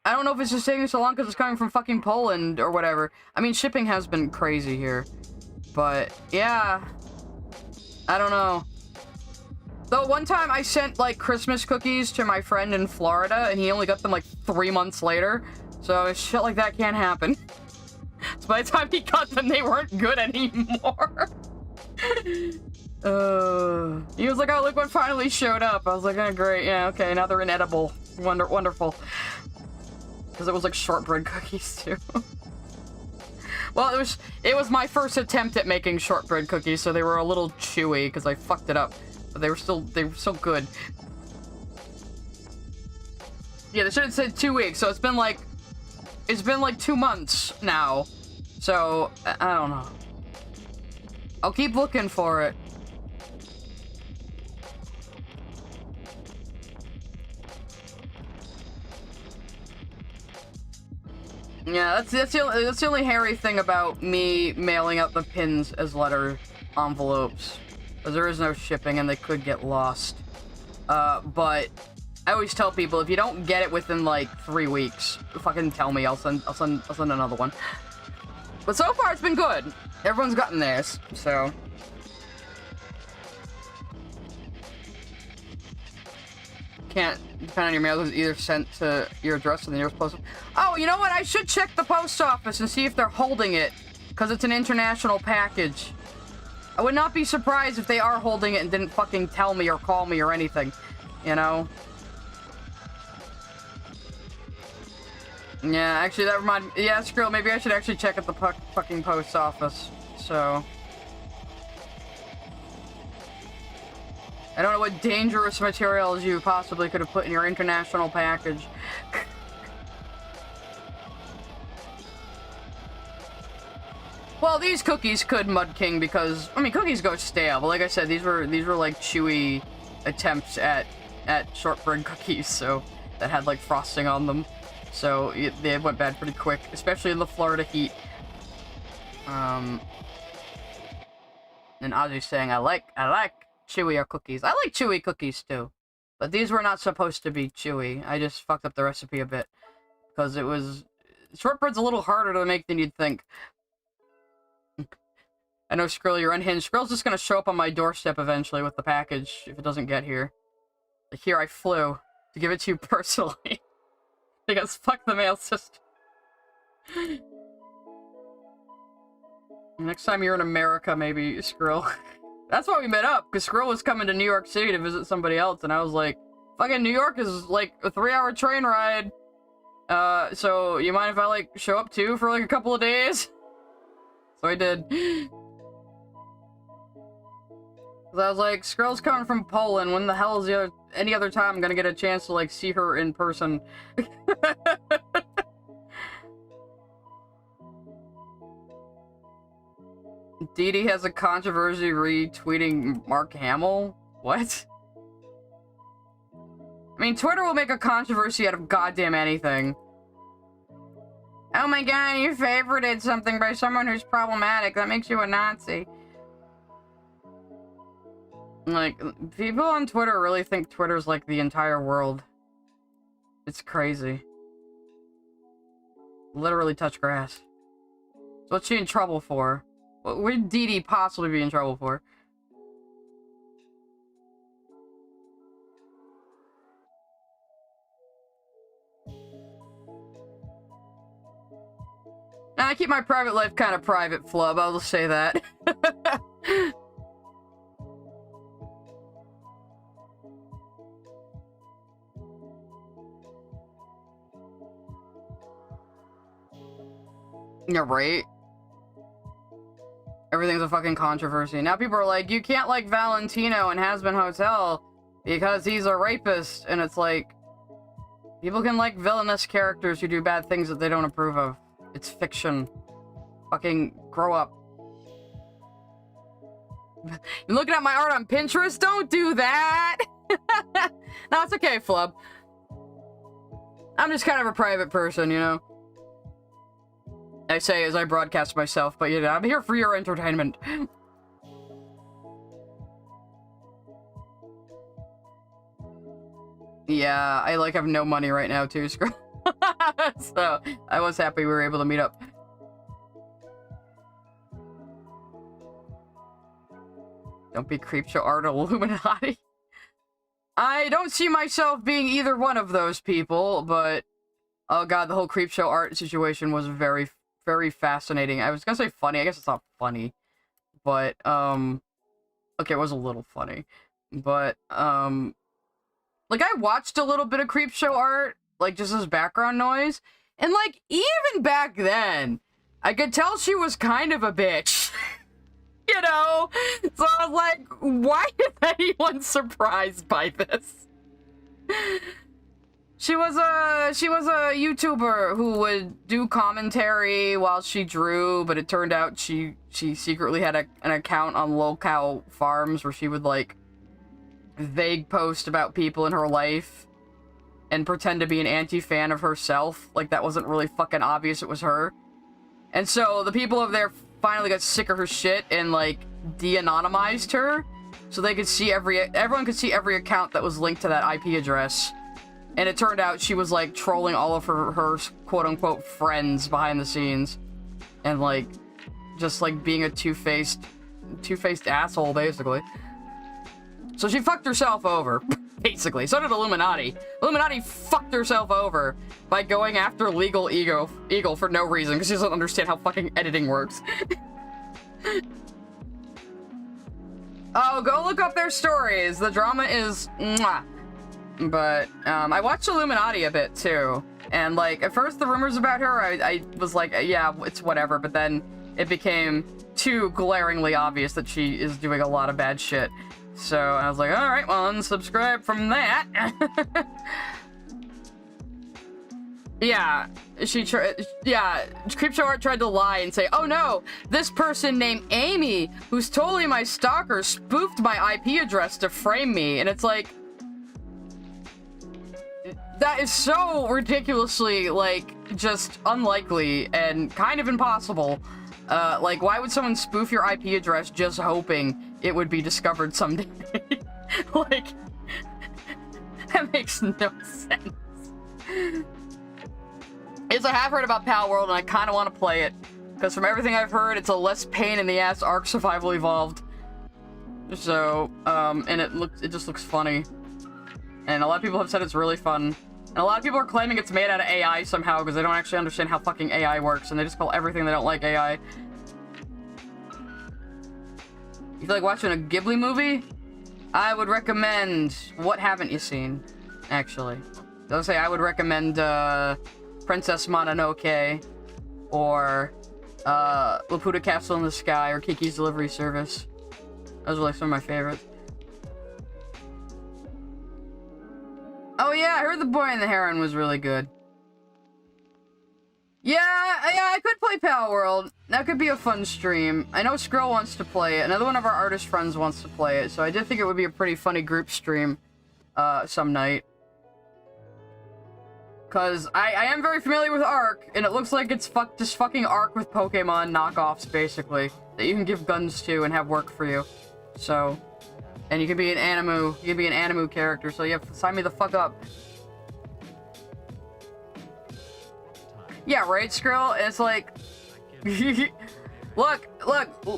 I don't know if it's just taking so long because it's coming from fucking Poland or whatever. I mean, shipping has been crazy here. But, yeah. I don't know. Though one time I sent, like, Christmas cookies to my friend in Florida, and he only got them, like, 3 months later. So shit like that can't happen. So by the time he got them, they weren't good anymore. He was like, oh, look what finally showed up. I was like, oh, great. Yeah, okay, now they're inedible. Wonderful. Because it was, like, shortbread cookies, too. Well, it was my first attempt at making shortbread cookies, so they were a little chewy because I fucked it up. But they were still good. Yeah, they should have said 2 weeks, so it's been like 2 months now. So I don't know. I'll keep looking for it. Yeah, that's the only hairy thing about me mailing out the pins as letter envelopes. Because there is no shipping and they could get lost. But I always tell people, if you don't get it within like 3 weeks, fucking tell me, I'll send another one. But so far it's been good. Everyone's gotten theirs, so. Can't depend on your mail, is either sent to your address or the nearest post. Oh, you know what? I should check the post office and see if they're holding it, because it's an international package. I would not be surprised if they are holding it and didn't fucking tell me or call me or anything, you know? Yeah, actually, that reminded me. Yeah, Skrill, maybe I should actually check at the fucking post office, so. I don't know what dangerous materials you possibly could have put in your international package. Well, these cookies could Mud King because, I mean, cookies go stale, but like I said, these were like chewy attempts at shortbread cookies, so that had like frosting on them. So they went bad pretty quick, especially in the Florida heat. And Ozzy's saying, I like chewier cookies. I like chewy cookies too, but these were not supposed to be chewy. I just fucked up the recipe a bit because it was shortbread's a little harder to make than you'd think. I know, Skrill, you're unhinged. Skrill's just gonna show up on my doorstep eventually with the package if it doesn't get here. Like, here I flew to give it to you personally. Because fuck the mail system. Next time you're in America, maybe, Skrill. That's why we met up, because Skrill was coming to New York City to visit somebody else, and I was like, fucking New York is like a 3-hour train ride. So you mind if I like show up too for like a couple of days? So I did. I was like, Skrill's coming from Poland. When the hell is any other time I'm gonna get a chance to like see her in person? Dee Dee has a controversy retweeting Mark Hamill? What? I mean, Twitter will make a controversy out of goddamn anything. Oh my god, you favorited something by someone who's problematic. That makes you a Nazi. Like, people on Twitter really think Twitter's like the entire world. It's crazy. Literally touch grass. So what's she in trouble for? What would Dee Dee possibly be in trouble for? I keep my private life kind of private, Flub. I'll just say that. Yeah, right? Everything's a fucking controversy. Now people are like, you can't like Valentino in Hasbin Hotel because he's a rapist. And it's like, people can like villainous characters who do bad things that they don't approve of. It's fiction. Fucking grow up. You're looking at my art on Pinterest? Don't do that! No, it's okay, Flub. I'm just kind of a private person, you know? I say as I broadcast myself, but you know, I'm here for your entertainment. Yeah, I like have no money right now too, Screw. So I was happy we were able to meet up. Don't be Creepshow art or Illuminati. I don't see myself being either one of those people, but... Oh god, the whole Creepshow art situation was very, very fascinating. I was gonna say funny, I guess it's not funny. But, okay, it was a little funny. But, like, I watched a little bit of Creepshow art, like, just as background noise, and, like, even back then, I could tell she was kind of a bitch. You know? So I was like, why is anyone surprised by this? She was a YouTuber who would do commentary while she drew, but it turned out she secretly had an account on Lolcow Farms where she would, like, vague post about people in her life and pretend to be an anti-fan of herself. Like, that wasn't really fucking obvious it was her. And so the people over there finally got sick of her shit and, like, de-anonymized her so they could see everyone could see every account that was linked to that IP address. And it turned out she was, like, trolling all of her quote-unquote friends behind the scenes. And, like, just, like, being a two-faced asshole, basically. So she fucked herself over, basically. So did Illuminati. Illuminati fucked herself over by going after Legal Eagle for no reason, because she doesn't understand how fucking editing works. Oh, go look up their stories. The drama is mwah. But, I watched Illuminati a bit, too. And, like, at first the rumors about her, I was like, yeah, it's whatever. But then it became too glaringly obvious that she is doing a lot of bad shit. So I was like, alright, well, unsubscribe from that. Yeah, Creepshow Art tried to lie and say, oh no, this person named Amy, who's totally my stalker, spoofed my IP address to frame me. And it's like, that is so ridiculously, like, just unlikely and kind of impossible. Like, why would someone spoof your IP address just hoping it would be discovered someday? Like, that makes no sense. Yes, I have heard about Pal World and I kind of want to play it. Because from everything I've heard, it's a less pain-in-the-ass Ark Survival Evolved. So, and it just looks funny. And a lot of people have said it's really fun. And a lot of people are claiming it's made out of AI somehow because they don't actually understand how fucking AI works and they just call everything they don't like AI. You feel like watching a Ghibli movie? I would recommend... What haven't you seen? Actually. I'll say I would recommend, Princess Mononoke or, Laputa Castle in the Sky or Kiki's Delivery Service. Those are like some of my favorites. Oh yeah, I heard The Boy and the Heron was really good. Yeah, I could play Pal World. That could be a fun stream. I know Skrill wants to play it. Another one of our artist friends wants to play it, so I did think it would be a pretty funny group stream, some night. Cause I am very familiar with Ark, and it looks like it's just fucking Ark with Pokemon knockoffs, basically, that you can give guns to and have work for you. So... And you can be an Animu character, so you have to sign me the fuck up. Yeah, right, Skrill? It's like... look,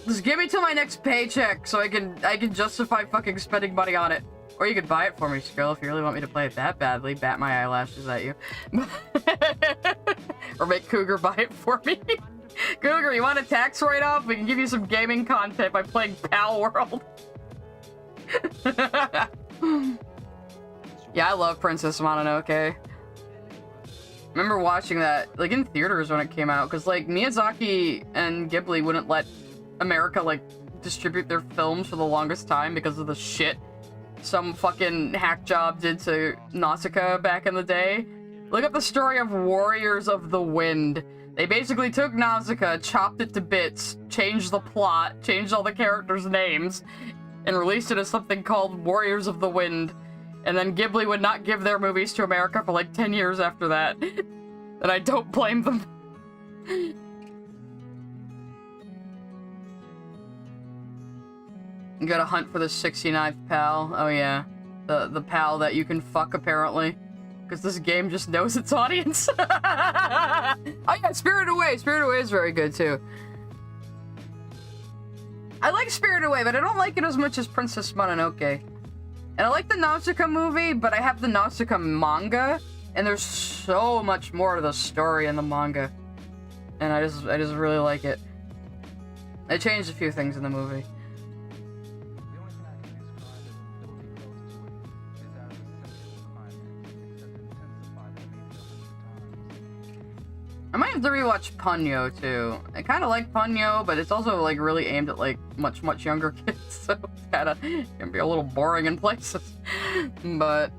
just give me till my next paycheck so I can justify fucking spending money on it. Or you could buy it for me, Skrill, if you really want me to play it that badly. Bat my eyelashes at you. Or make Cougar buy it for me. Cougar, you want a tax write-off? We can give you some gaming content by playing Pal World. Yeah, I love Princess Mononoke. Remember watching that, like, in theaters when it came out, because, like, Miyazaki and Ghibli wouldn't let America, like, distribute their films for the longest time because of the shit some fucking hack job did to Nausicaa back in the day. Look at the story of Warriors of the Wind. They basically took Nausicaa, chopped it to bits, changed the plot, changed all the characters' names, and released it as something called Warriors of the Wind. And then Ghibli would not give their movies to America for like 10 years after that. And I don't blame them. You gotta hunt for the 69th pal. Oh yeah. The pal that you can fuck, apparently. Because this game just knows its audience. Oh yeah, Spirited Away. Spirited Away is very good, too. I like Spirited Away, but I don't like it as much as Princess Mononoke. And I like the Nausicaa movie, but I have the Nausicaa manga, and there's so much more to the story in the manga. And I just really like it. They changed a few things in the movie. I might have to rewatch Ponyo too. I kind of like Ponyo, but it's also like really aimed at like much younger kids, so it's kinda can be a little boring in places. But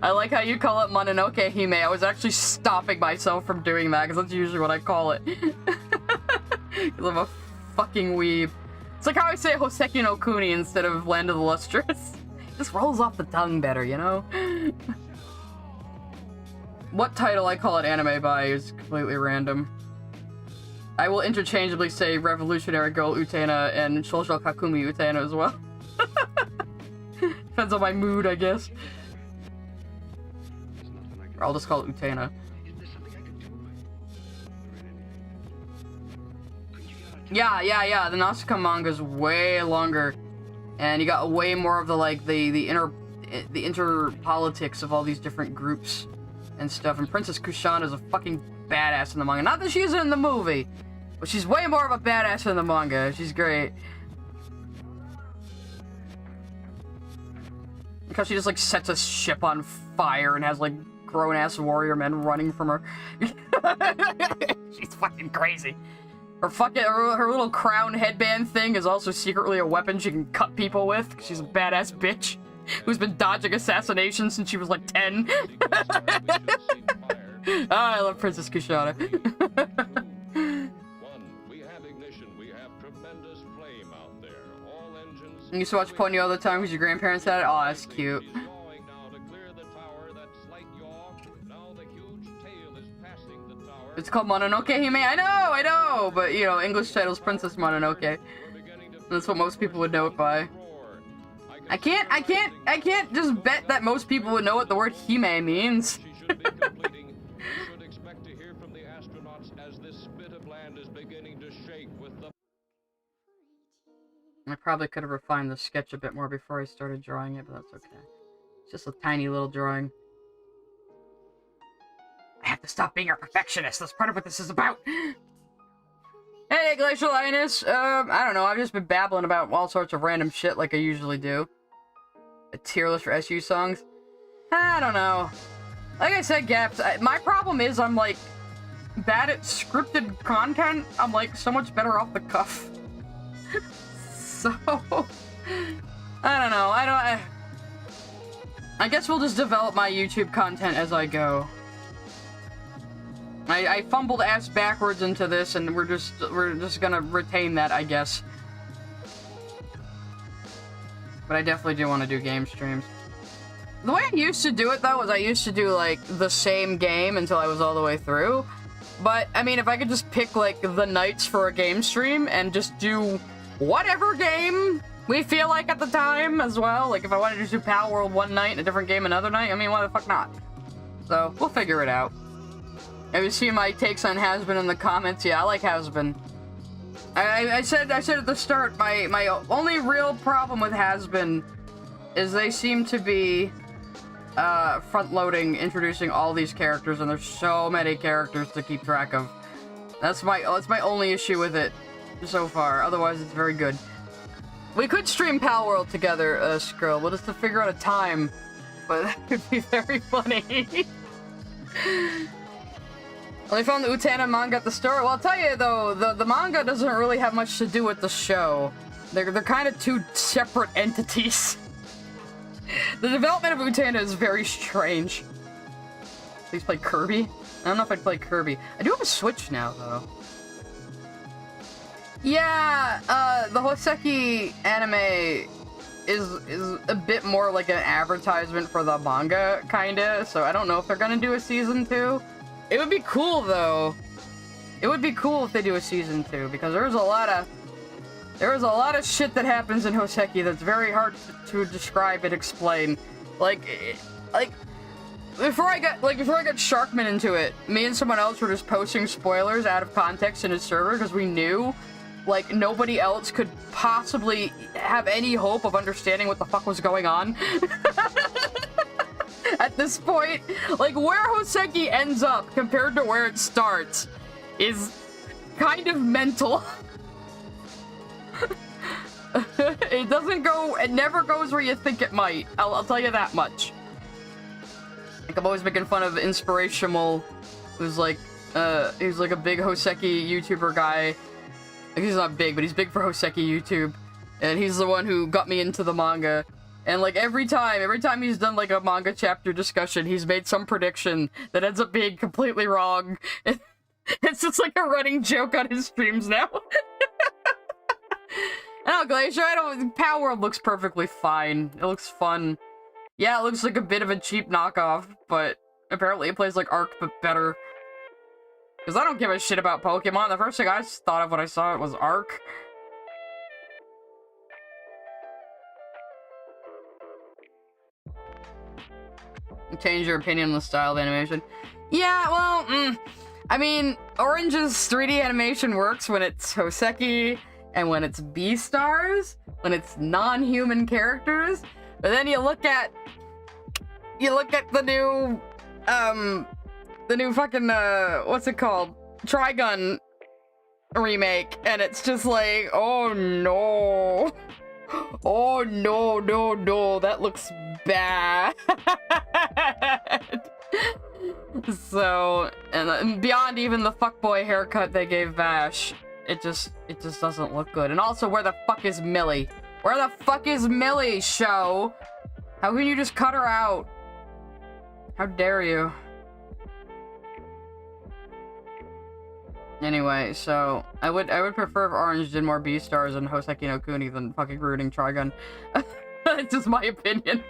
I like how you call it Mononoke Hime. I was actually stopping myself from doing that because that's usually what I call it. Because I'm a fucking weeb. It's like how I say Hoseki no Kuni instead of Land of the Lustrous. It just rolls off the tongue better, you know? What title I call it anime by is completely random. I will interchangeably say Revolutionary Girl Utena and Shoujo Kakumi Utena as well. Depends on my mood, I guess. Or I'll just call it Utena. Yeah, the Nausicaa manga is way longer. And you got way more of the, like, the inter politics of all these different groups and stuff. And Princess Kushana is a fucking badass in the manga. Not that she's in the movie, but she's way more of a badass in the manga. She's great. Because she just, like, sets a ship on fire and has, like, grown-ass warrior men running from her. She's fucking crazy. Her little crown headband thing is also secretly a weapon she can cut people with. She's a badass bitch who's been dodging assassinations since she was like 10. Oh, I love Princess Kushana. You used to watch Ponyo all the time because your grandparents had it? Oh, that's cute. It's called Mononoke Hime. I know, but you know, English title's Princess Mononoke. That's what most people would know it by. I can't just bet that most people would know what the word Hime means. I probably could have refined the sketch a bit more before I started drawing it, but that's okay. It's just a tiny little drawing. I have to stop being a perfectionist. That's part of what this is about. Hey, Glacial Lioness. I don't know. I've just been babbling about all sorts of random shit like I usually do. A tier list for SU songs? I don't know. Like I said, Gaps, my problem is I'm, like, bad at scripted content. I'm, like, so much better off the cuff. So, I don't know. I guess we'll just develop my YouTube content as I go. I fumbled ass backwards into this, and we're just gonna retain that, I guess. But I definitely do want to do game streams. The way I used to do it, though, was I used to do, like, the same game until I was all the way through. But, I mean, if I could just pick, like, the nights for a game stream and just do whatever game we feel like at the time as well. Like, if I wanted to do Pal World one night and a different game another night, I mean, why the fuck not? So, we'll figure it out. Have you seen my takes on Hasbin in the comments? Yeah, I like Hasbin. I said at the start, my only real problem with Hasbin is they seem to be front-loading, introducing all these characters, and there's so many characters to keep track of. That's my only issue with it so far. Otherwise, it's very good. We could stream Pal World together, Skrill. We'll just have to figure out a time, but that would be very funny. Well, I found the Utena manga at the store. Well, I'll tell you though, the manga doesn't really have much to do with the show. They're kind of two separate entities. The development of Utena is very strange. Please play Kirby? I don't know if I'd play Kirby. I do have a Switch now, though. Yeah, the Hoseki anime is a bit more like an advertisement for the manga, kinda, so I don't know if they're gonna do a season 2. It would be cool, though. It would be cool if they do a season 2, because there's a lot of shit that happens in Hoseki that's very hard to describe and explain. Like, before I got Sharkman into it, me and someone else were just posting spoilers out of context in his server because we knew, like, nobody else could possibly have any hope of understanding what the fuck was going on. At this point, like, where Hoseki ends up compared to where it starts is kind of mental. It never goes where you think it might. I'll tell you that much. Like, I'm always making fun of Inspirational, who's like a big Hoseki YouTuber guy. Like, he's not big, but he's big for Hoseki YouTube. And he's the one who got me into the manga. And, like, every time he's done, like, a manga chapter discussion, he's made some prediction that ends up being completely wrong. It's just, like, a running joke on his streams now. No, Glacier, Power World looks perfectly fine. It looks fun. Yeah, it looks like a bit of a cheap knockoff, but apparently it plays like Arc, but better. Because I don't give a shit about Pokemon. The first thing I thought of when I saw it was Arc. Change your opinion on the style of animation. Yeah, well, I mean, Orange's 3D animation works when it's Hoseki, and when it's Beastars, when it's non-human characters. But then you look at the new fucking, what's it called? Trigun remake, and it's just like, oh no. Oh no, that looks bad. So, and beyond even the fuckboy haircut they gave Vash, it just doesn't look good. And also, where the fuck is Millie? Where the fuck is Millie, show? How can you just cut her out? How dare you? Anyway, so I would prefer if Orange did more Beastars and Hoseki no Kuni than fucking ruining Trigun. That's just my opinion.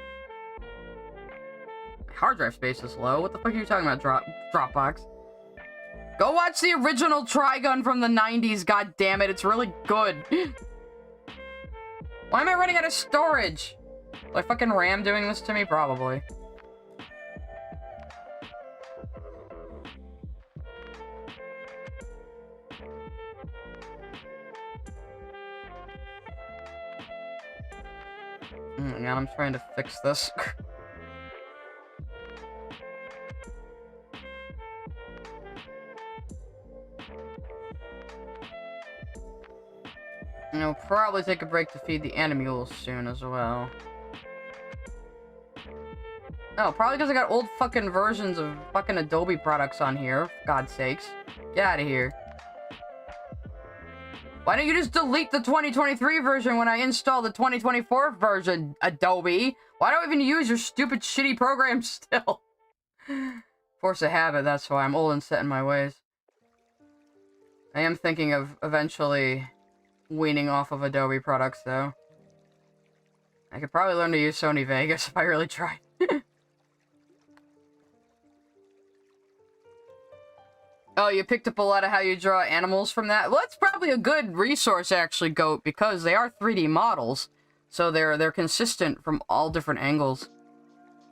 Hard drive space is low. What the fuck are you talking about, Dropbox? Go watch the original Trigun from the 90s, god damn it, it's really good. Why am I running out of storage? Like fucking RAM doing this to me? Probably. Man, I'm trying to fix this. And I'll probably take a break to feed the animules soon as well. Oh, probably because I got old fucking versions of fucking Adobe products on here, for God's sakes. Get out of here. Why don't you just delete the 2023 version when I install the 2024 version, Adobe? Why do I even use your stupid shitty program still? Force of habit, that's why. I'm old and set in my ways. I am thinking of eventually weaning off of Adobe products, though. I could probably learn to use Sony Vegas if I really tried. Oh, you picked up a lot of how you draw animals from that? Well, that's probably a good resource, actually, Goat, because they are 3D models. So they're consistent from all different angles.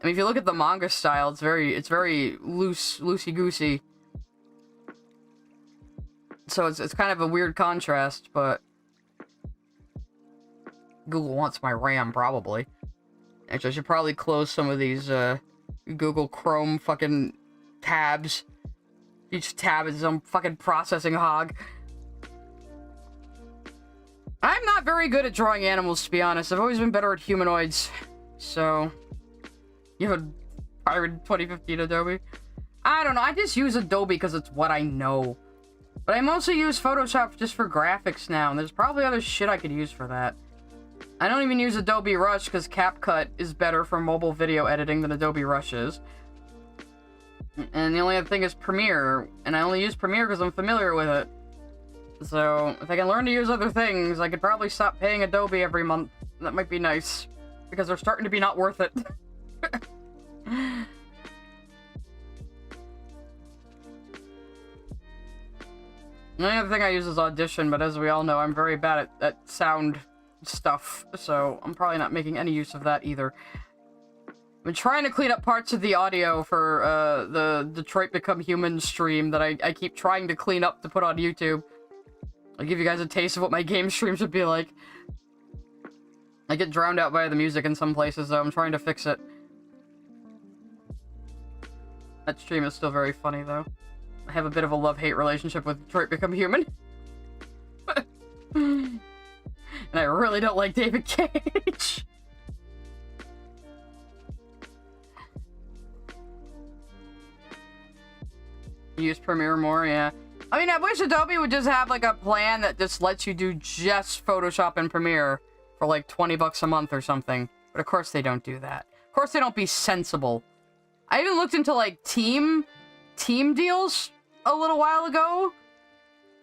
I mean, if you look at the manga style, it's very loosey-goosey. So it's kind of a weird contrast, but Google wants my RAM, probably. Actually, I should probably close some of these Google Chrome fucking tabs. Each tab is some fucking processing hog. I'm not very good at drawing animals, to be honest. I've always been better at humanoids. So, you have a Pirate 2015 Adobe? I don't know. I just use Adobe because it's what I know. But I mostly use Photoshop just for graphics now, and there's probably other shit I could use for that. I don't even use Adobe Rush because CapCut is better for mobile video editing than Adobe Rush is. And the only other thing is Premiere, and I only use Premiere because I'm familiar with it. So, if I can learn to use other things, I could probably stop paying Adobe every month. That might be nice, because they're starting to be not worth it. The only other thing I use is Audition, but as we all know, I'm very bad at sound stuff, so I'm probably not making any use of that either. I've been trying to clean up parts of the audio for the Detroit Become Human stream that I keep trying to clean up to put on YouTube. I'll give you guys a taste of what my game streams would be like. I get drowned out by the music in some places, though. I'm trying to fix it. That stream is still very funny, though. I have a bit of a love-hate relationship with Detroit Become Human. And I really don't like David Cage. Use Premiere more, yeah. I mean, I wish Adobe would just have, like, a plan that just lets you do just Photoshop and Premiere for, like, 20 bucks a month or something. But of course they don't do that. Of course they don't be sensible. I even looked into, like, team deals a little while ago.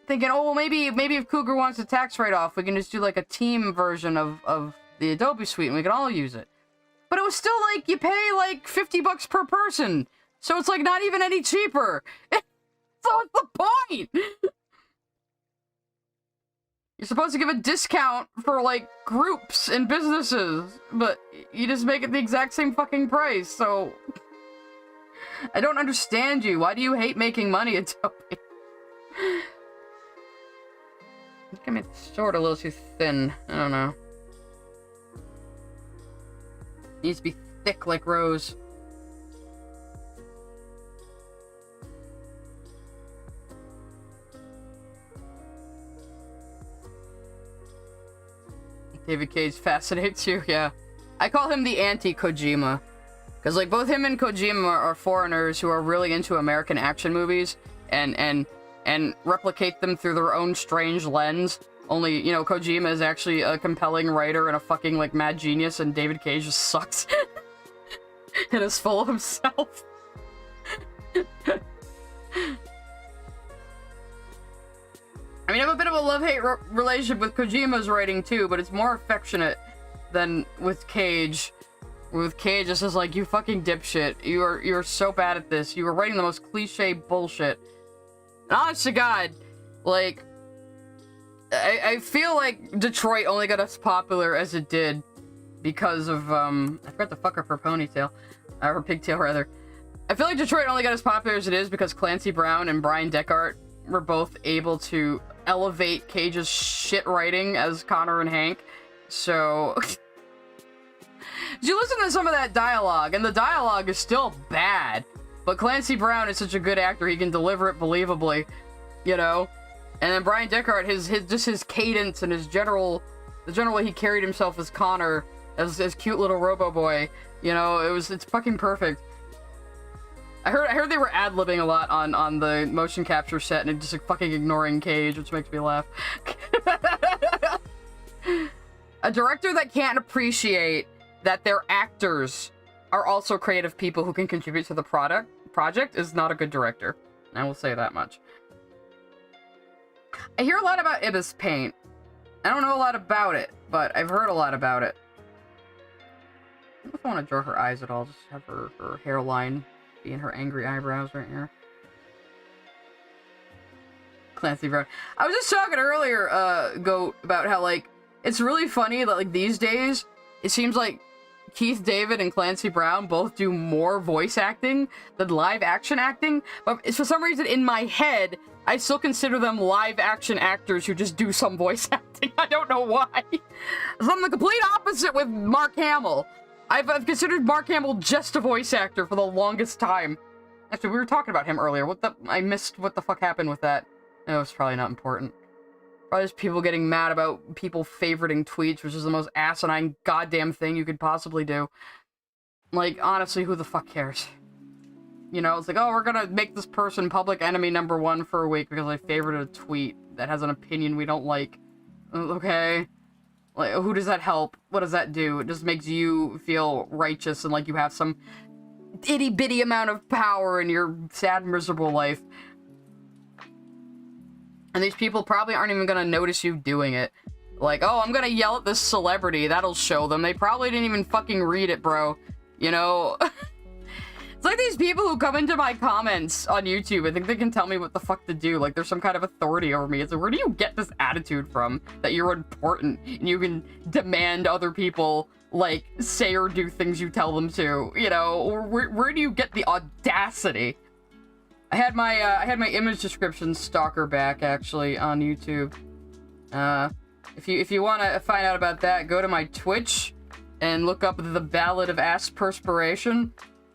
Thinking, oh, well, maybe if Cougar wants a tax write-off, we can just do, like, a team version of the Adobe suite and we can all use it. But it was still, like, you pay, like, 50 bucks per person. So it's, like, not even any cheaper. So what's the point? You're supposed to give a discount for, like, groups and businesses, but you just make it the exact same fucking price, so... I don't understand you. Why do you hate making money, Adobe? Look at the sword a little too thin. I don't know. Needs to be thick like Rose. David Cage fascinates you, yeah. I call him the anti-Kojima. Because, like, both him and Kojima are foreigners who are really into American action movies and replicate them through their own strange lens. Only, you know, Kojima is actually a compelling writer and a fucking, like, mad genius, and David Cage just sucks. And is full of himself. I mean, I have a bit of a love-hate relationship with Kojima's writing, too, but it's more affectionate than with Cage. With Cage, it's just like, you fucking dipshit. You're so bad at this. You were writing the most cliche bullshit. And honest to God, like, I feel like Detroit only got as popular as it did because of, I forgot the fucker for ponytail. Or pigtail, rather. I feel like Detroit only got as popular as it is because Clancy Brown and Brian Deckard were both able to elevate Cage's shit writing as Connor and Hank. So... You listen to some of that dialogue, and the dialogue is still bad. But Clancy Brown is such a good actor, he can deliver it believably, you know? And then Brian Deckard, his cadence and the general way he carried himself as Connor, as cute little Robo-Boy, you know, it's fucking perfect. I heard they were ad-libbing a lot on the motion capture set, and just like, fucking ignoring Cage, which makes me laugh. A director that can't appreciate that their actors are also creative people who can contribute to the project is not a good director. I will say that much. I hear a lot about Ibis paint. I don't know a lot about it, but I've heard a lot about it. I don't know if I want to draw her eyes at all, just have her hairline be in her angry eyebrows right here. Clancy Brown. I was just talking earlier, Goat, about how, like, it's really funny that, like, these days, it seems like Keith David and Clancy Brown both do more voice acting than live action acting, but for some reason in my head, I still consider them live action actors who just do some voice acting. I don't know why. So I'm the complete opposite with Mark Hamill. I've considered Mark Hamill just a voice actor for the longest time. Actually, we were talking about him earlier. I missed what the fuck happened with that. No, it's probably not important. Probably just people getting mad about people favoriting tweets, which is the most asinine goddamn thing you could possibly do. Like, honestly, who the fuck cares? You know, it's like, oh, we're gonna make this person public enemy #1 for a week because I favorited a tweet that has an opinion we don't like. Okay. Like, who does that help? What does that do? It just makes you feel righteous and like you have some itty-bitty amount of power in your sad, miserable life. And these people probably aren't even gonna notice you doing it. Like, oh, I'm gonna yell at this celebrity, that'll show them. They probably didn't even fucking read it, bro. You know? It's like these people who come into my comments on YouTube and think they can tell me what the fuck to do. Like, there's some kind of authority over me. It's like, where do you get this attitude from? That you're important and you can demand other people like, say or do things you tell them to, you know? Or where do you get the audacity? I had my image description stalker back, actually, on YouTube. If you want to find out about that, go to my Twitch and look up the Ballad of Ass Perspiration.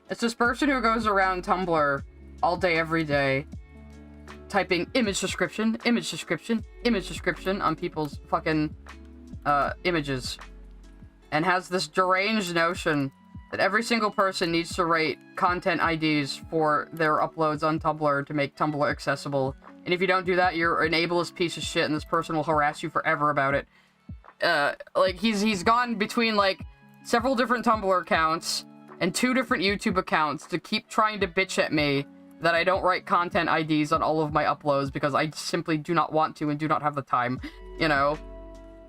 It's this person who goes around Tumblr all day, every day, typing image description, image description, image description on people's fucking, images. And has this deranged notion that every single person needs to write content IDs for their uploads on Tumblr to make Tumblr accessible. And if you don't do that, you're an ableist piece of shit, and this person will harass you forever about it. Like, he's gone between, like, several different Tumblr accounts and 2 different YouTube accounts to keep trying to bitch at me that I don't write content IDs on all of my uploads because I simply do not want to and do not have the time, you know?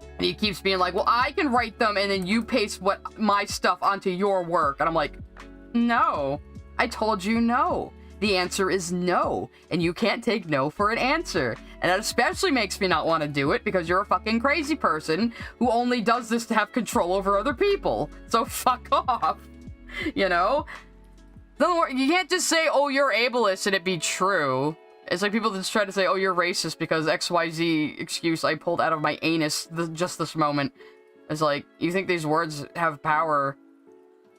And he keeps being like, well, I can write them and then you paste my stuff onto your work. And I'm like, no. I told you no. The answer is no. And you can't take no for an answer. And that especially makes me not want to do it because you're a fucking crazy person who only does this to have control over other people. So fuck off. You know? You can't just say, oh, you're ableist and it be true. It's like people just try to say, oh, you're racist because XYZ excuse I pulled out of my anus just this moment. It's like, you think these words have power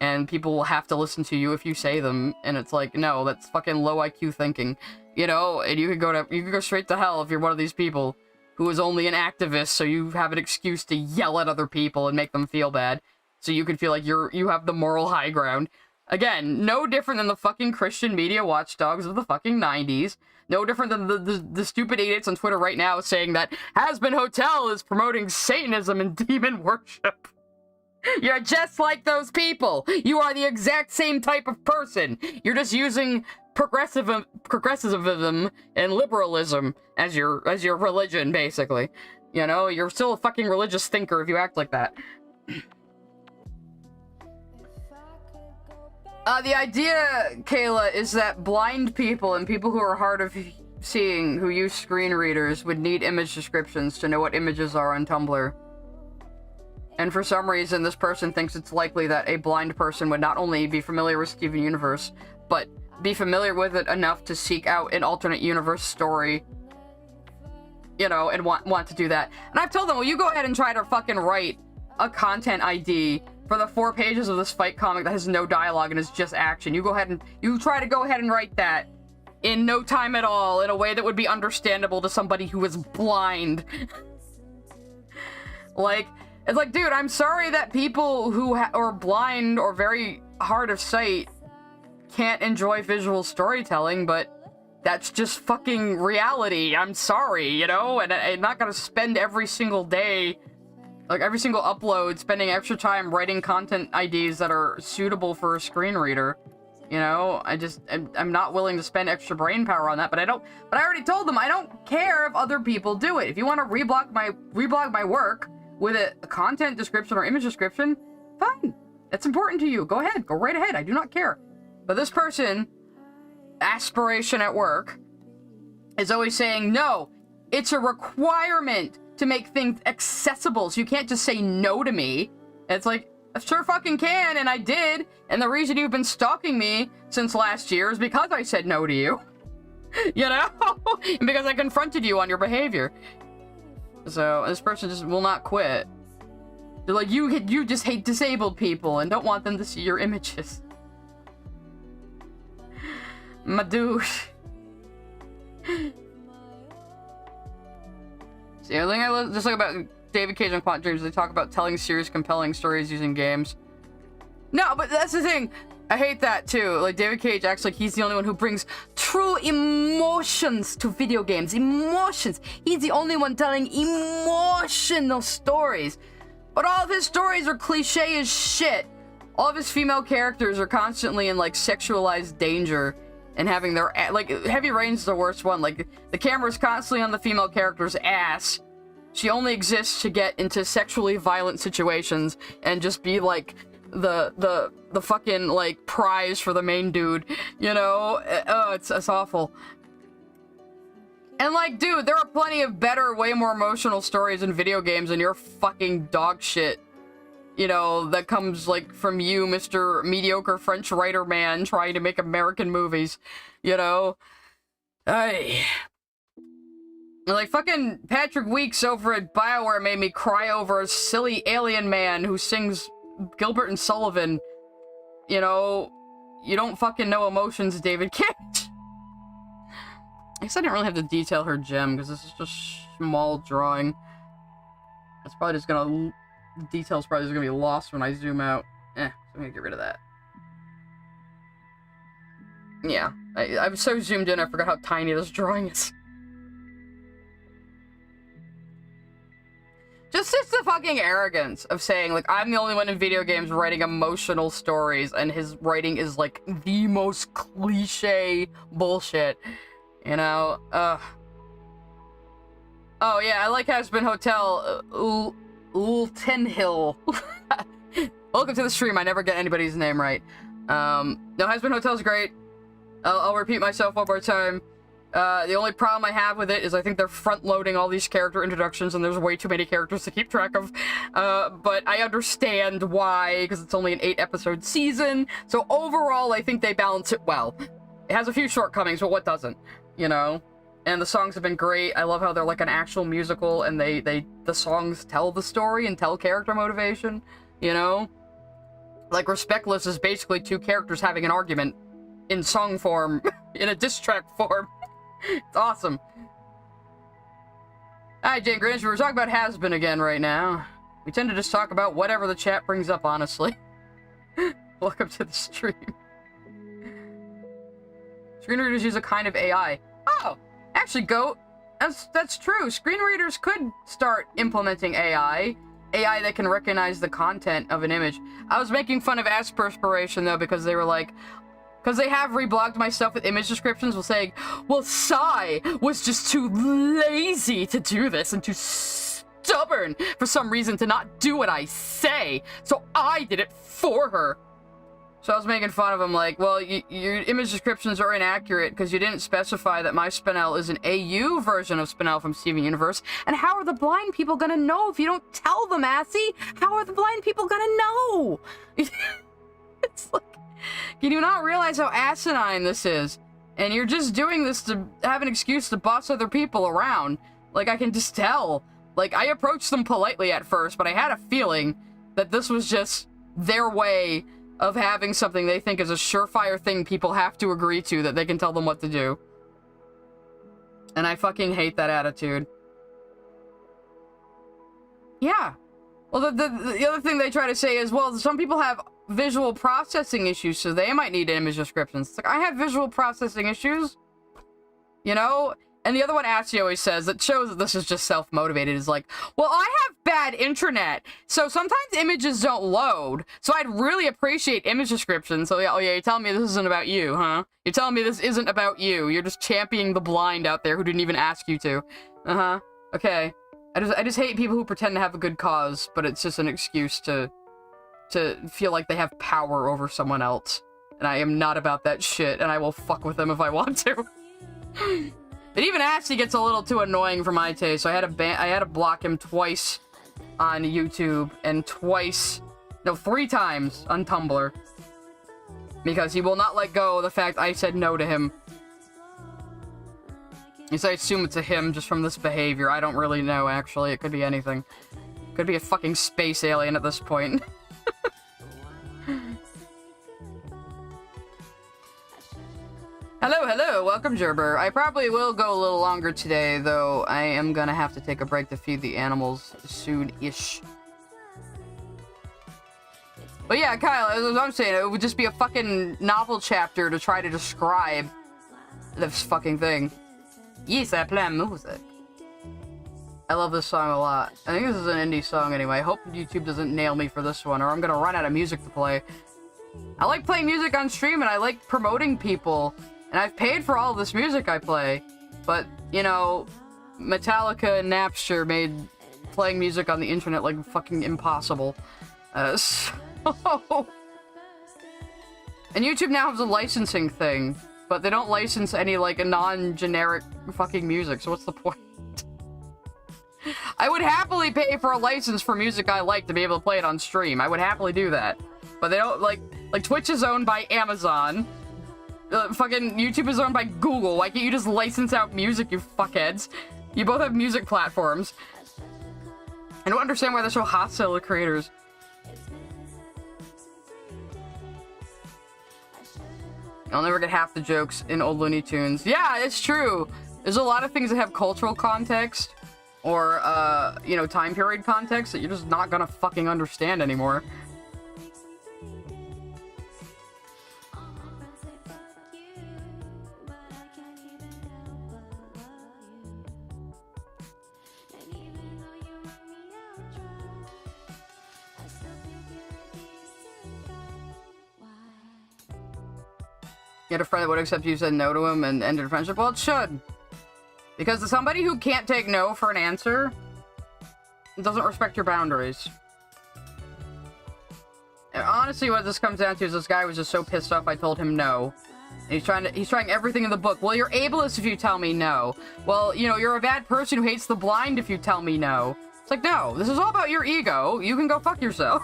and people will have to listen to you if you say them, and it's like, no, that's fucking low IQ thinking, you know? And you could go straight to hell if you're one of these people who is only an activist, so you have an excuse to yell at other people and make them feel bad, so you can feel like you have the moral high ground. Again, no different than the fucking Christian media watchdogs of the fucking 90s. No different than the stupid idiots on Twitter right now saying that Hasbin Hotel is promoting Satanism and demon worship. You're just like those people. You are the exact same type of person. You're just using progressivism and liberalism as your religion, basically. You know, you're still a fucking religious thinker if you act like that. The idea, Kayla, is that blind people and people who are hard of seeing who use screen readers would need image descriptions to know what images are on Tumblr. And for some reason, this person thinks it's likely that a blind person would not only be familiar with Steven Universe, but be familiar with it enough to seek out an alternate universe story, you know, and want to do that. And I've told them, well, you go ahead and try to fucking write a content ID for the 4 pages of this fight comic that has no dialogue and is just action. You try to go ahead and write that in no time at all, in a way that would be understandable to somebody who is blind. Like, it's like, dude, I'm sorry that people who are blind or very hard of sight can't enjoy visual storytelling, but that's just fucking reality. I'm sorry, you know? And I'm not gonna spend every single day, like every single upload, spending extra time writing content IDs that are suitable for a screen reader. You know, I'm not willing to spend extra brain power on that, but I already told them I don't care if other people do it. If you want to reblog my work with a content description or image description, fine. That's important to you. Go ahead. Go right ahead. I do not care. But this person, aspiration at work, is always saying, no, it's a requirement to make things accessible, so you can't just say no to me. And it's like, I sure fucking can, and I did. And the reason you've been stalking me since last year is because I said no to you. You know? And because I confronted you on your behavior. So, this person just will not quit. They're like, you just hate disabled people and don't want them to see your images. My dude. See, the thing I just like about David Cage and Quant Dreams, they talk about telling serious, compelling stories using games. No, but that's the thing. I hate that too. Like, David Cage acts like he's the only one who brings true emotions to video games. Emotions. He's the only one telling emotional stories. But all of his stories are cliche as shit. All of his female characters are constantly in, like, sexualized danger and having their, like, Heavy Rain's the worst one. Like, the camera's constantly on the female character's ass. She only exists to get into sexually violent situations and just be, like, the fucking, like, prize for the main dude, you know? Oh, it's awful. And, like, dude, there are plenty of better, way more emotional stories in video games, and you're fucking dog shit you know, that comes, like, from you, Mr. Mediocre French writer man trying to make American movies, you know? Like, fucking Patrick Weeks over at BioWare made me cry over a silly alien man who sings Gilbert and Sullivan. You know, you don't fucking know emotions, David Cage. I guess I didn't really have to detail her gem, because this is just small drawing. It's probably just gonna... The detail's probably just gonna be lost when I zoom out. So I'm gonna get rid of that. Yeah, I was so zoomed in, I forgot how tiny this drawing is. Just the fucking arrogance of saying, like, I'm the only one in video games writing emotional stories, and his writing is, like, the most cliche bullshit. You know? Oh, yeah, I like Hasbin Hotel. Ultenhill. Welcome to the stream, I never get anybody's name right. No, Hasbin Hotel's great. I'll repeat myself one more time. The only problem I have with it is I think they're front-loading all these character introductions and there's way too many characters to keep track of. But I understand why, because it's only an 8-episode season. So overall, I think they balance it well. It has a few shortcomings, but what doesn't? You know? And the songs have been great. I love how they're like an actual musical and the songs tell the story and tell character motivation. You know? Like, Respectless is basically two characters having an argument in song form, in a diss track form. It's awesome. Hi, Jane Grinch. We're talking about Hasbin again right now. We tend to just talk about whatever the chat brings up, honestly. Welcome to the stream. Screenreaders use a kind of AI. Oh, actually, Goat, that's true. Screenreaders could start implementing AI that can recognize the content of an image. I was making fun of Asperspiration, though, because they were like... Because they have reblogged my stuff with image descriptions while saying, well, Sai was just too lazy to do this and too stubborn for some reason to not do what I say, so I did it for her. So I was making fun of him like, well, your image descriptions are inaccurate because you didn't specify that my Spinel is an AU version of Spinel from Steven Universe, and how are the blind people gonna know if you don't tell them, Assy? How are the blind people gonna know? It's like... Can you not realize how asinine this is? And you're just doing this to have an excuse to boss other people around. Like, I can just tell. Like, I approached them politely at first, but I had a feeling that this was just their way of having something they think is a surefire thing people have to agree to that they can tell them what to do. And I fucking hate that attitude. Yeah. Well, the other thing they try to say is, well, some people have visual processing issues, so they might need image descriptions. It's like, I have visual processing issues, you know? And the other one Ashley always says that shows that this is just self-motivated is like, well, I have bad internet, so sometimes images don't load, so I'd really appreciate image descriptions. So, yeah, oh yeah, you're telling me this isn't about you, huh? You're telling me this isn't about you. You're just championing the blind out there who didn't even ask you to. Uh-huh. Okay. I just hate people who pretend to have a good cause, but it's just an excuse to feel like they have power over someone else. And I am not about that shit, and I will fuck with them if I want to. It even actually gets a little too annoying for my taste, so I had to block him twice on YouTube, and 3 times on Tumblr. Because he will not let go of the fact I said no to him. At least I assume it's a him just from this behavior. I don't really know, actually. It could be anything. Could be a fucking space alien at this point. Hello, welcome, Gerber. I probably will go a little longer today, though I am gonna have to take a break to feed the animals soon-ish. But yeah, Kyle, as I'm saying, it would just be a fucking novel chapter to try to describe this fucking thing. Yes, I play music. I love this song a lot. I think this is an indie song anyway. I hope YouTube doesn't nail me for this one, or I'm gonna run out of music to play. I like playing music on stream, and I like promoting people. And I've paid for all of this music I play. But, you know, Metallica and Napster made playing music on the internet, like, fucking impossible. So... And YouTube now has a licensing thing. But they don't license any, like, non-generic fucking music, so what's the point? I would happily pay for a license for music I like to be able to play it on stream. I would happily do that. But they don't, like Twitch is owned by Amazon. Fucking YouTube is owned by Google. Why can't you just license out music, you fuckheads? You both have music platforms. I don't understand why they're so hostile to creators. I'll never get half the jokes in old Looney Tunes. Yeah, it's true. There's a lot of things that have cultural context or, you know, time period context that you're just not gonna fucking understand anymore. You had a friend that would accept you said no to him and ended a friendship? Well, it should. Because somebody who can't take no for an answer doesn't respect your boundaries. And honestly, what this comes down to is this guy was just so pissed off I told him no. And he's trying everything in the book. Well, you're ableist if you tell me no. Well, you know, you're a bad person who hates the blind if you tell me no. It's like, no, this is all about your ego. You can go fuck yourself.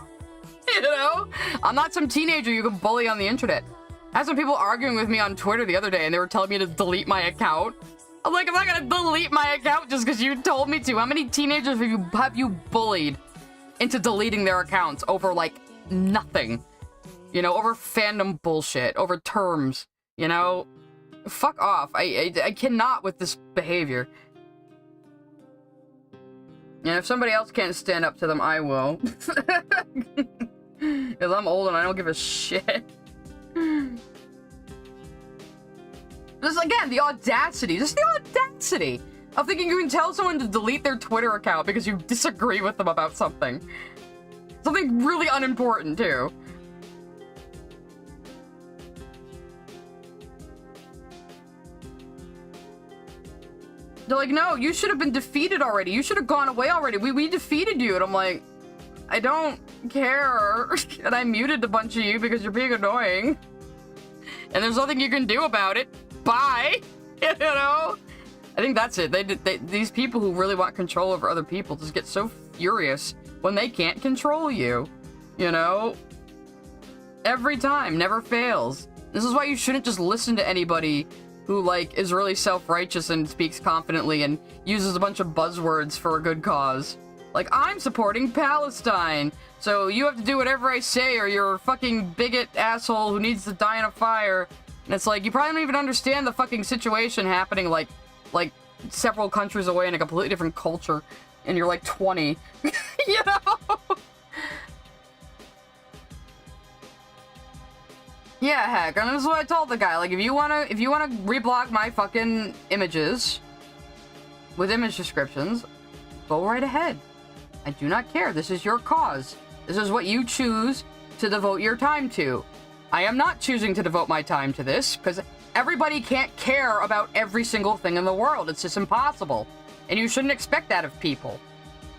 You know? I'm not some teenager you can bully on the internet. I had some people arguing with me on Twitter the other day, and they were telling me to delete my account. I'm like, I'm not gonna delete my account just because you told me to. How many teenagers have you bullied into deleting their accounts over, like, nothing? You know, over fandom bullshit, over terms, you know? Fuck off. I cannot with this behavior. And if somebody else can't stand up to them, I will. Because I'm old and I don't give a shit. Just again, the audacity, just the audacity of thinking you can tell someone to delete their Twitter account because you disagree with them about something. Something really unimportant, too. They're like, no, you should have been defeated already. You should have gone away already. We defeated you. And I'm like, I don't care. And I muted a bunch of you because you're being annoying. And there's nothing you can do about it. Bye. You know? I think that's it. These people who really want control over other people just get so furious when they can't control you. You know? Every time. Never fails. This is why you shouldn't just listen to anybody who, like, is really self-righteous and speaks confidently and uses a bunch of buzzwords for a good cause. Like, I'm supporting Palestine, so you have to do whatever I say or you're a fucking bigot asshole who needs to die in a fire. And it's like, you probably don't even understand the fucking situation happening, like several countries away in a completely different culture, and you're like 20. You know? Yeah, heck, and this is what I told the guy, like, if you wanna reblog my fucking images with image descriptions, go right ahead. I do not care. This is your cause. This is what you choose to devote your time to. I am not choosing to devote my time to this, because everybody can't care about every single thing in the world. It's just impossible. And you shouldn't expect that of people.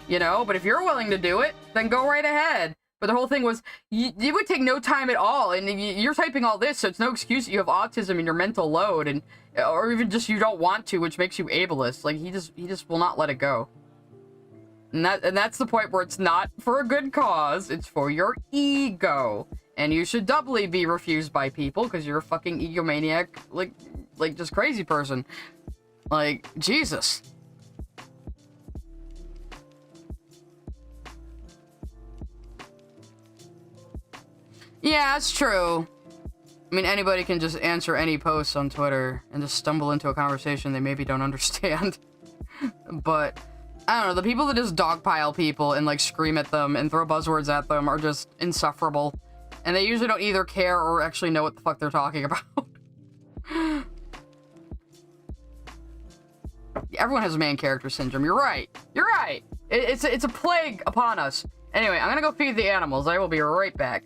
You know? But if you're willing to do it, then go right ahead. But the whole thing was, it would take no time at all, and you're typing all this, so it's no excuse that you have autism and your mental load, and or even just you don't want to, which makes you ableist. Like, he just will not let it go. And that's the point where it's not for a good cause, it's for your ego. And you should doubly be refused by people, because you're a fucking egomaniac, like just crazy person. Like, Jesus. Yeah, that's true. I mean, anybody can just answer any post on Twitter and just stumble into a conversation they maybe don't understand. But, I don't know, the people that just dogpile people and, like, scream at them and throw buzzwords at them are just insufferable. And they usually don't either care or actually know what the fuck they're talking about. Everyone has main character syndrome. You're right. You're right. It's a plague upon us. Anyway, I'm gonna go feed the animals. I will be right back.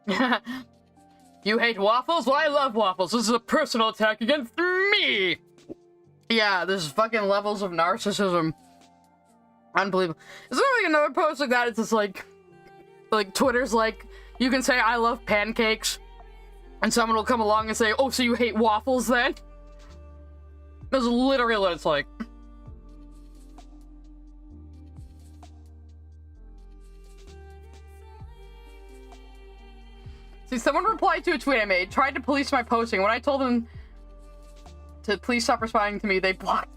You hate waffles? Well, I love waffles. This is a personal attack against me! Yeah, there's fucking levels of narcissism. Unbelievable. Is there like another post like that? It's just like Twitter's like, you can say I love pancakes, and someone will come along and say, oh, so you hate waffles then? That's literally what it's like. See, someone replied to a tweet I made, tried to police my posting. When I told them to please stop responding to me, they blocked.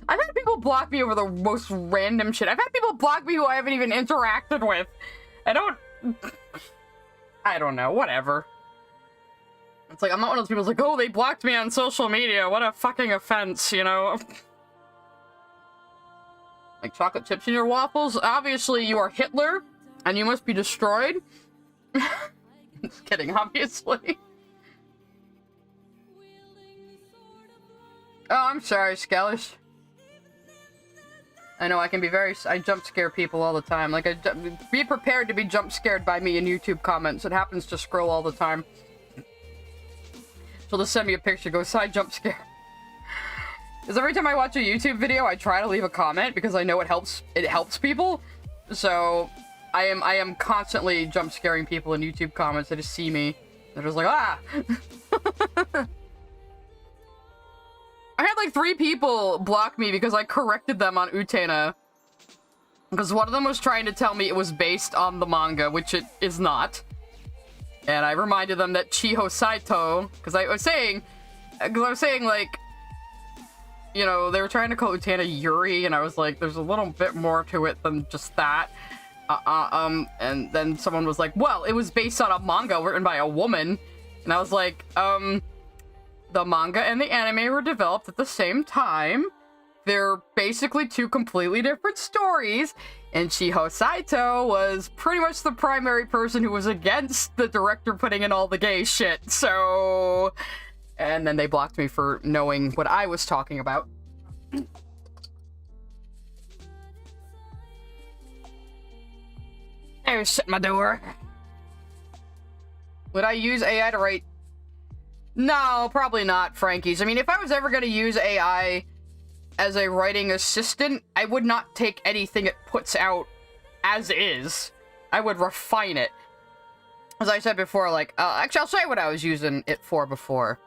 I've had people block me over the most random shit. I've had people block me who I haven't even interacted with. I don't know, whatever. It's like, I'm not one of those people who's like, oh, they blocked me on social media. What a fucking offense, you know? Like chocolate chips in your waffles? Obviously, you are Hitler, and you must be destroyed. Just kidding, obviously. Oh, I'm sorry, Skellish. I know I can be I jump scare people all the time. Like, be prepared to be jump scared by me in YouTube comments. It happens to scroll all the time. She'll just send me a picture, go, Sai jump scare. Because every time I watch a YouTube video, I try to leave a comment because I know it helps people. So, I am constantly jump scaring people in YouTube comments that just see me. They're just like, ah! I had like 3 people block me because I corrected them on Utena. Because one of them was trying to tell me it was based on the manga, which it is not. And I reminded them that Chiho Saito, because I was saying like, you know, they were trying to call Utena Yuri, and I was like, there's a little bit more to it than just that. And then someone was like, well, it was based on a manga written by a woman. And I was like, the manga and the anime were developed at the same time. They're basically 2 completely different stories. And Chiho Saito was pretty much the primary person who was against the director putting in all the gay shit. So... And then they blocked me for knowing what I was talking about. There's shut my door. Would I use AI to write? No, probably not, Frankies. I mean, if I was ever going to use AI as a writing assistant, I would not take anything it puts out as is. I would refine it. As I said before, like, actually, I'll say what I was using it for before.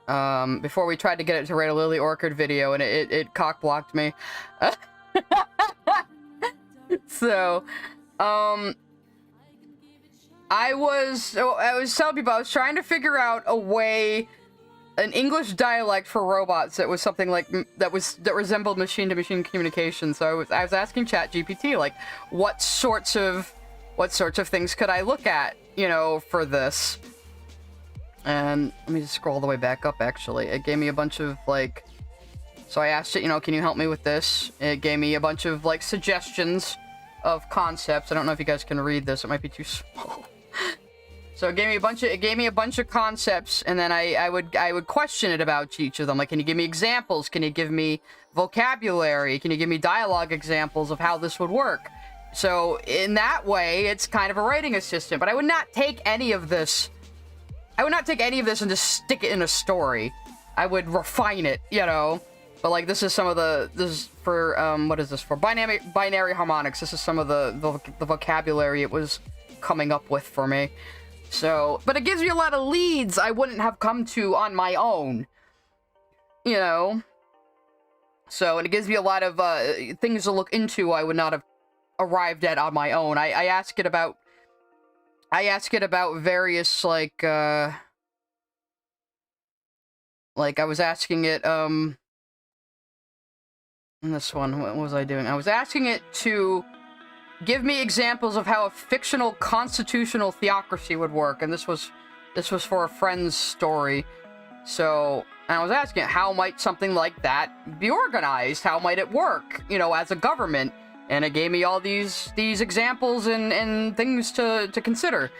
Before we tried to get it to write a Lily Orchid video, and it cock-blocked me. So, I was telling people I was trying to figure out a way, an English dialect for robots that was something like that resembled machine-to-machine communication. So I was asking ChatGPT, like, what sorts of things could I look at, you know, for this. And let me just scroll all the way back up. Actually, it gave me a bunch of like. So I asked it, you know, can you help me with this? It gave me a bunch of like suggestions of concepts. I don't know if you guys can read this. It might be too small. So it gave me a bunch of concepts, and then I would question it about each of them. Like, can you give me examples? Can you give me vocabulary? Can you give me dialogue examples of how this would work? So in that way, it's kind of a writing assistant. But I would not take any of this. I would not take any of this and just stick it in a story. I would refine it, you know. But like, this is some of the. This is for what is this for? Binary harmonics. This is some of the vocabulary it was coming up with for me. So, but it gives me a lot of leads I wouldn't have come to on my own, you know. So, and it gives me a lot of things to look into I would not have arrived at on my own. I ask it about various like I was asking it in this one, what was I doing? I was asking it to give me examples of how a fictional constitutional theocracy would work, and this was for a friend's story. So, and I was asking it, how might something like that be organized? How might it work, you know, as a government? And it gave me all these examples and things to consider.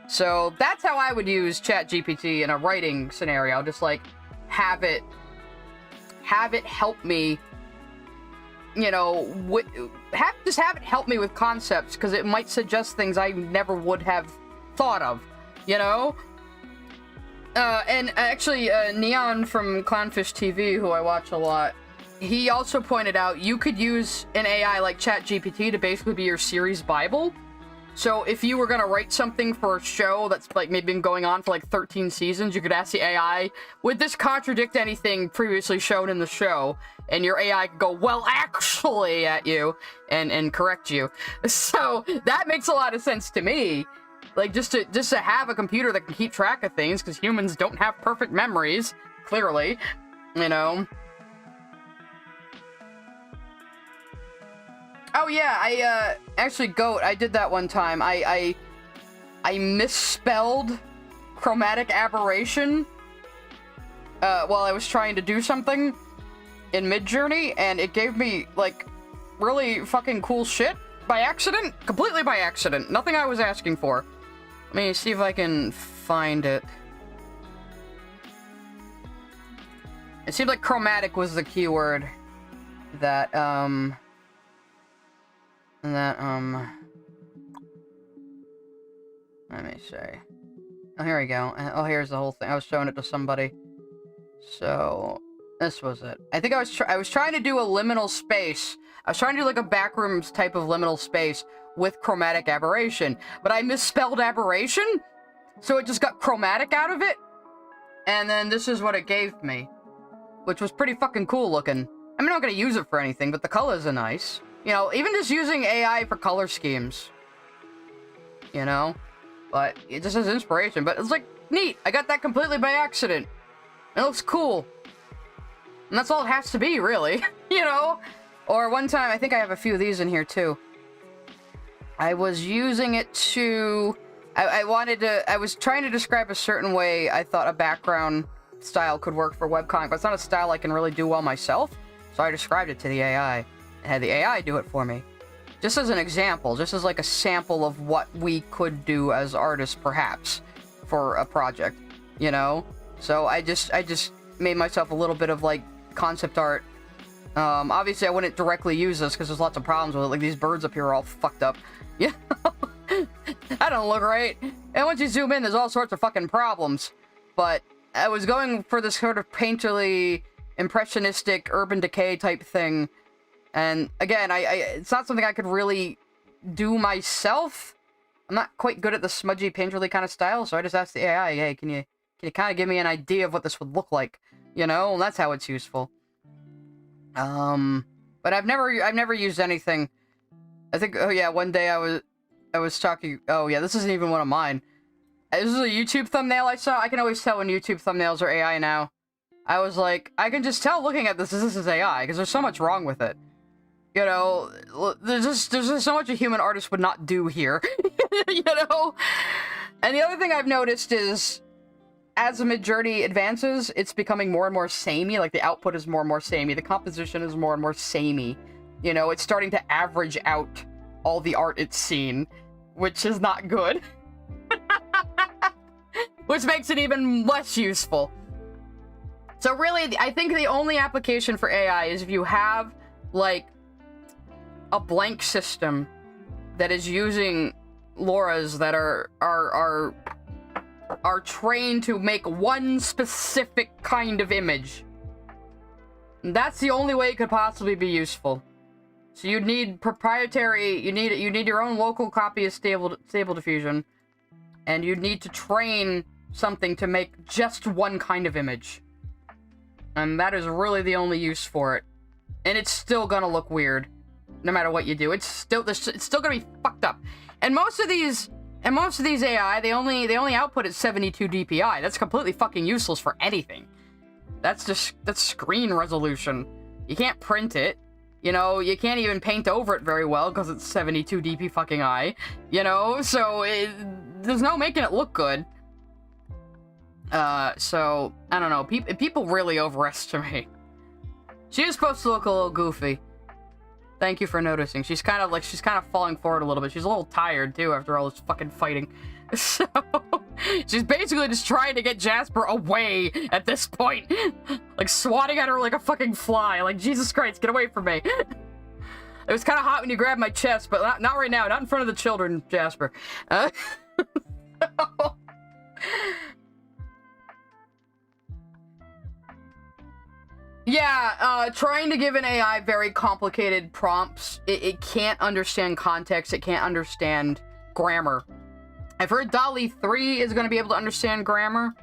So that's how I would use ChatGPT in a writing scenario. Just like have it help me you know, just have it help me with concepts, because it might suggest things I never would have thought of, you know? And actually, Neon from Clownfish TV, who I watch a lot, he also pointed out you could use an AI like ChatGPT to basically be your series Bible. So if you were gonna write something for a show that's like maybe been going on for like 13 seasons, you could ask the AI, would this contradict anything previously shown in the show? And your AI could go, well, actually, at you, and correct you. So that makes a lot of sense to me. Like, just to have a computer that can keep track of things, because humans don't have perfect memories, clearly, you know. Oh yeah, I actually, Goat, I did that one time. I misspelled chromatic aberration while I was trying to do something in Midjourney, and it gave me, like, really fucking cool shit by accident. Completely by accident. Nothing I was asking for. Let me see if I can find it. It seemed like chromatic was the keyword that, let me see. Oh, here we go. Oh, here's the whole thing. I was showing it to somebody. So, this was it. I think I was trying to do a liminal space. I was trying to do like a backrooms type of liminal space with chromatic aberration, but I misspelled aberration, so it just got chromatic out of it, and then this is what it gave me, which was pretty fucking cool looking. I mean, I'm not gonna use it for anything, but the colors are nice. You know, even just using AI for color schemes. You know? But it just has inspiration. But it's like, neat. I got that completely by accident. It looks cool. And that's all it has to be, really. You know? Or one time, I think I have a few of these in here, too. I was using it to... I was trying to describe a certain way I thought a background style could work for webcomic, but it's not a style I can really do well myself. So I described it to the AI. Had the AI do it for me. Just as an example, just as like a sample of what we could do as artists, perhaps, for a project, you know? So I just made myself a little bit of like concept art. Obviously I wouldn't directly use this because there's lots of problems with it, like these birds up here are all fucked up. You know? That don't look right. And once you zoom in, there's all sorts of fucking problems. But I was going for this sort of painterly, impressionistic, urban decay type thing. And again, it's not something I could really do myself. I'm not quite good at the smudgy, painterly kind of style, so I just asked the AI, hey, can you kind of give me an idea of what this would look like? You know, and that's how it's useful. But I've never used anything. I think, oh yeah, one day I was talking, oh yeah, this isn't even one of mine. This is a YouTube thumbnail I saw. I can always tell when YouTube thumbnails are AI now. I was like, I can just tell looking at this is AI, because there's so much wrong with it. You know, there's just so much a human artist would not do here. You know? And the other thing I've noticed is, as the Midjourney advances, it's becoming more and more samey. Like, the output is more and more samey. The composition is more and more samey. You know, it's starting to average out all the art it's seen, which is not good. Which makes it even less useful. So really, I think the only application for AI is if you have, like, a blank system that is using LoRa's that are trained to make one specific kind of image. And that's the only way it could possibly be useful. So you'd need proprietary, you need your own local copy of Stable Diffusion, and you'd need to train something to make just one kind of image. And that is really the only use for it. And it's still gonna look weird. No matter what you do, it's still gonna be fucked up. And most of these AI, they only output at 72 DPI. That's completely fucking useless for anything. That's screen resolution. You can't print it. You know, you can't even paint over it very well because it's 72 DP fucking I. You know, so there's no making it look good. So I don't know. People really overestimate. She is supposed to look a little goofy. Thank you for noticing. She's kind of falling forward a little bit. She's a little tired, too, after all this fucking fighting. So, she's basically just trying to get Jasper away at this point. Like, swatting at her like a fucking fly. Like, Jesus Christ, get away from me. It was kind of hot when you grabbed my chest, but not right now. Not in front of the children, Jasper. Yeah, trying to give an AI very complicated prompts, it can't understand context, it can't understand grammar. I've heard DALL-E 3 is going to be able to understand grammar,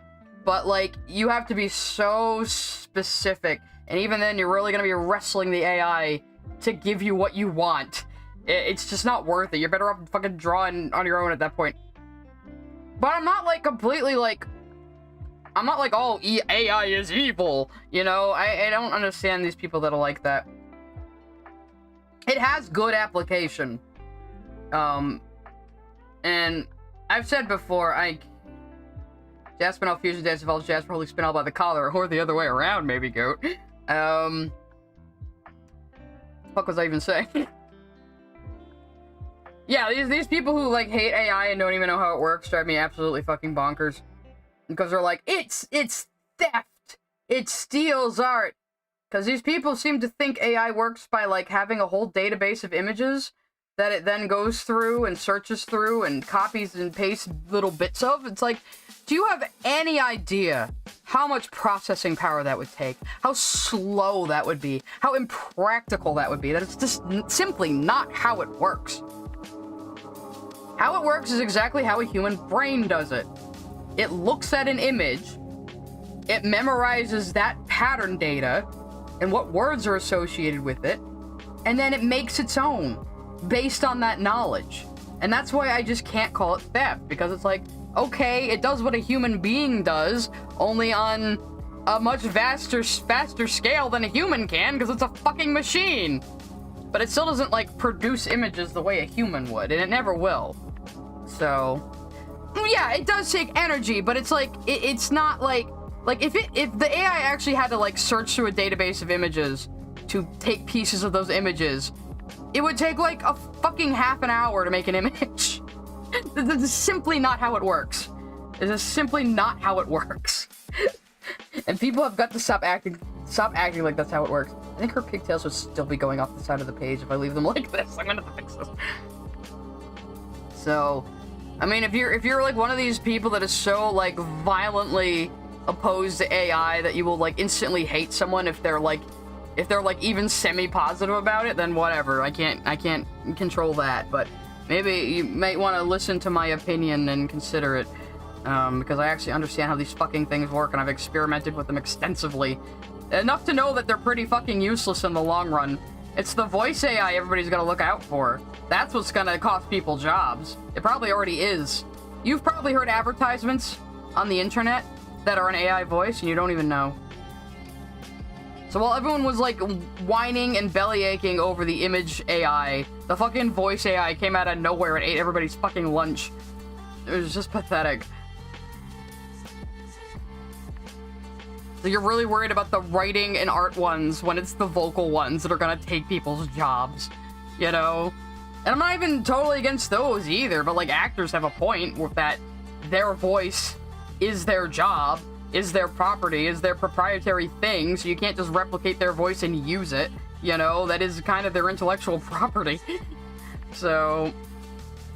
but, like, you have to be so specific, and even then, you're really going to be wrestling the AI to give you what you want. It's just not worth it. You're better off fucking drawing on your own at that point. But I'm not, like, completely, like... I'm not like, oh, AI is evil, you know? I don't understand these people that are like that. It has good application. And I've said before, Jasper now fusion dance involves Jasper holding Spinel by the collar, or the other way around, maybe, Goat. What the fuck was I even saying? Yeah, these people who, like, hate AI and don't even know how it works drive me absolutely fucking bonkers. Because they're like, it's theft! It steals art! Because these people seem to think AI works by, like, having a whole database of images that it then goes through and searches through and copies and pastes little bits of. It's like, do you have any idea how much processing power that would take? How slow that would be? How impractical that would be? That it's just simply not how it works. How it works is exactly how a human brain does it. It looks at an image, it memorizes that pattern data, and what words are associated with it, and then it makes its own, based on that knowledge. And that's why I just can't call it theft, because it's like, okay, it does what a human being does, only on a much faster scale than a human can, because it's a fucking machine. But it still doesn't, like, produce images the way a human would, and it never will. So... yeah, it does take energy, but it's like, it's not like if the AI actually had to, like, search through a database of images to take pieces of those images, it would take, like, a fucking half an hour to make an image. This is simply not how it works. This is simply not how it works. And people have got to stop acting like that's how it works. I think her pigtails would still be going off the side of the page if I leave them like this. I'm gonna have to fix this. So... I mean, if you're like one of these people that is so, like, violently opposed to AI that you will, like, instantly hate someone if they're like even semi-positive about it, then whatever. I can't control that, but maybe you might want to listen to my opinion and consider it, because I actually understand how these fucking things work, and I've experimented with them extensively. Enough to know that they're pretty fucking useless in the long run. It's the voice AI everybody's gonna look out for. That's what's gonna cost people jobs. It probably already is. You've probably heard advertisements on the internet that are an AI voice and you don't even know. So while everyone was, like, whining and belly aching over the image AI, the fucking voice AI came out of nowhere and ate everybody's fucking lunch. It was just pathetic. So you're really worried about the writing and art ones when it's the vocal ones that are gonna take people's jobs, you know? And I'm not even totally against those either, but, like, actors have a point with that their voice is their job, is their property, is their proprietary thing, so you can't just replicate their voice and use it, you know? That is kind of their intellectual property. So,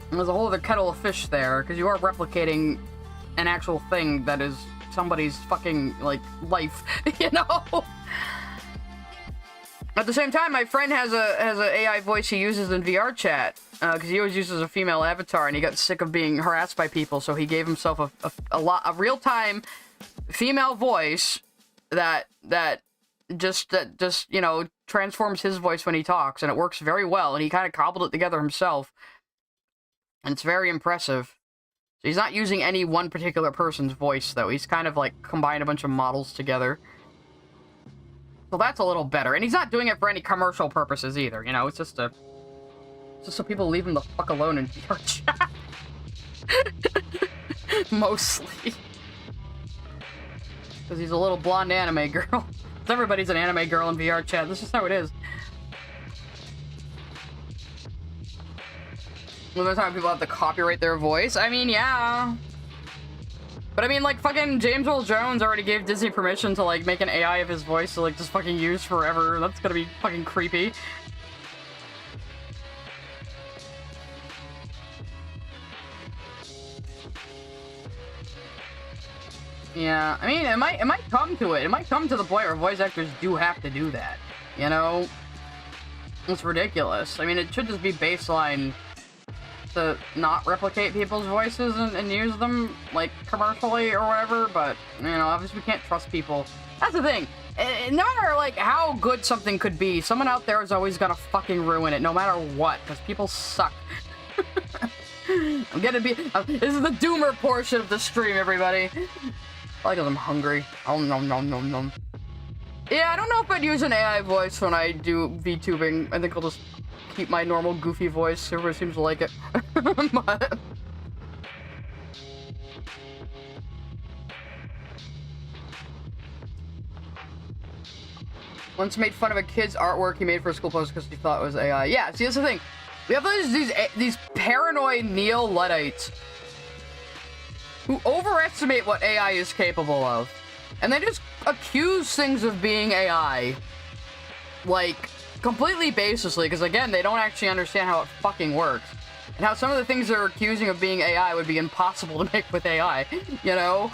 there's a whole other kettle of fish there, because you are replicating an actual thing that is somebody's fucking, like, life, you know? At the same time, my friend has a AI voice he uses in VR chat, because he always uses a female avatar, and he got sick of being harassed by people, so he gave himself a real-time female voice that just, you know, transforms his voice when he talks, and it works very well, and he kind of cobbled it together himself, and it's very impressive. So he's not using any one particular person's voice, though. He's kind of, like, combined a bunch of models together. So that's a little better. And he's not doing it for any commercial purposes either, you know? It's just so people leave him the fuck alone in VR chat. Mostly. Because he's a little blonde anime girl. Everybody's an anime girl in VR chat. This is how it is. Most of the time people have to copyright their voice. I mean, yeah. But I mean, like, fucking James Earl Jones already gave Disney permission to, like, make an AI of his voice to, like, just fucking use forever. That's gonna be fucking creepy. Yeah, I mean, it might come to it. It might come to the point where voice actors do have to do that. You know? It's ridiculous. I mean, it should just be baseline to not replicate people's voices and use them, like, commercially or whatever, but, you know, obviously we can't trust people. That's the thing. No matter, like, how good something could be, someone out there is always gonna fucking ruin it, no matter what, because people suck. I'm gonna be... this is the doomer portion of the stream, everybody. Probably because I'm hungry. Oh, nom nom nom nom. Yeah, I don't know if I'd use an AI voice when I do VTubing. I think I'll just keep my normal goofy voice. Everybody seems to like it. But... once made fun of a kid's artwork he made for a school post because he thought it was AI. Yeah, see, that's the thing. We have these paranoid neo-Luddites who overestimate what AI is capable of. And they just accuse things of being AI. Like, completely baselessly, because again, they don't actually understand how it fucking works. And how some of the things they're accusing of being AI would be impossible to make with AI, you know?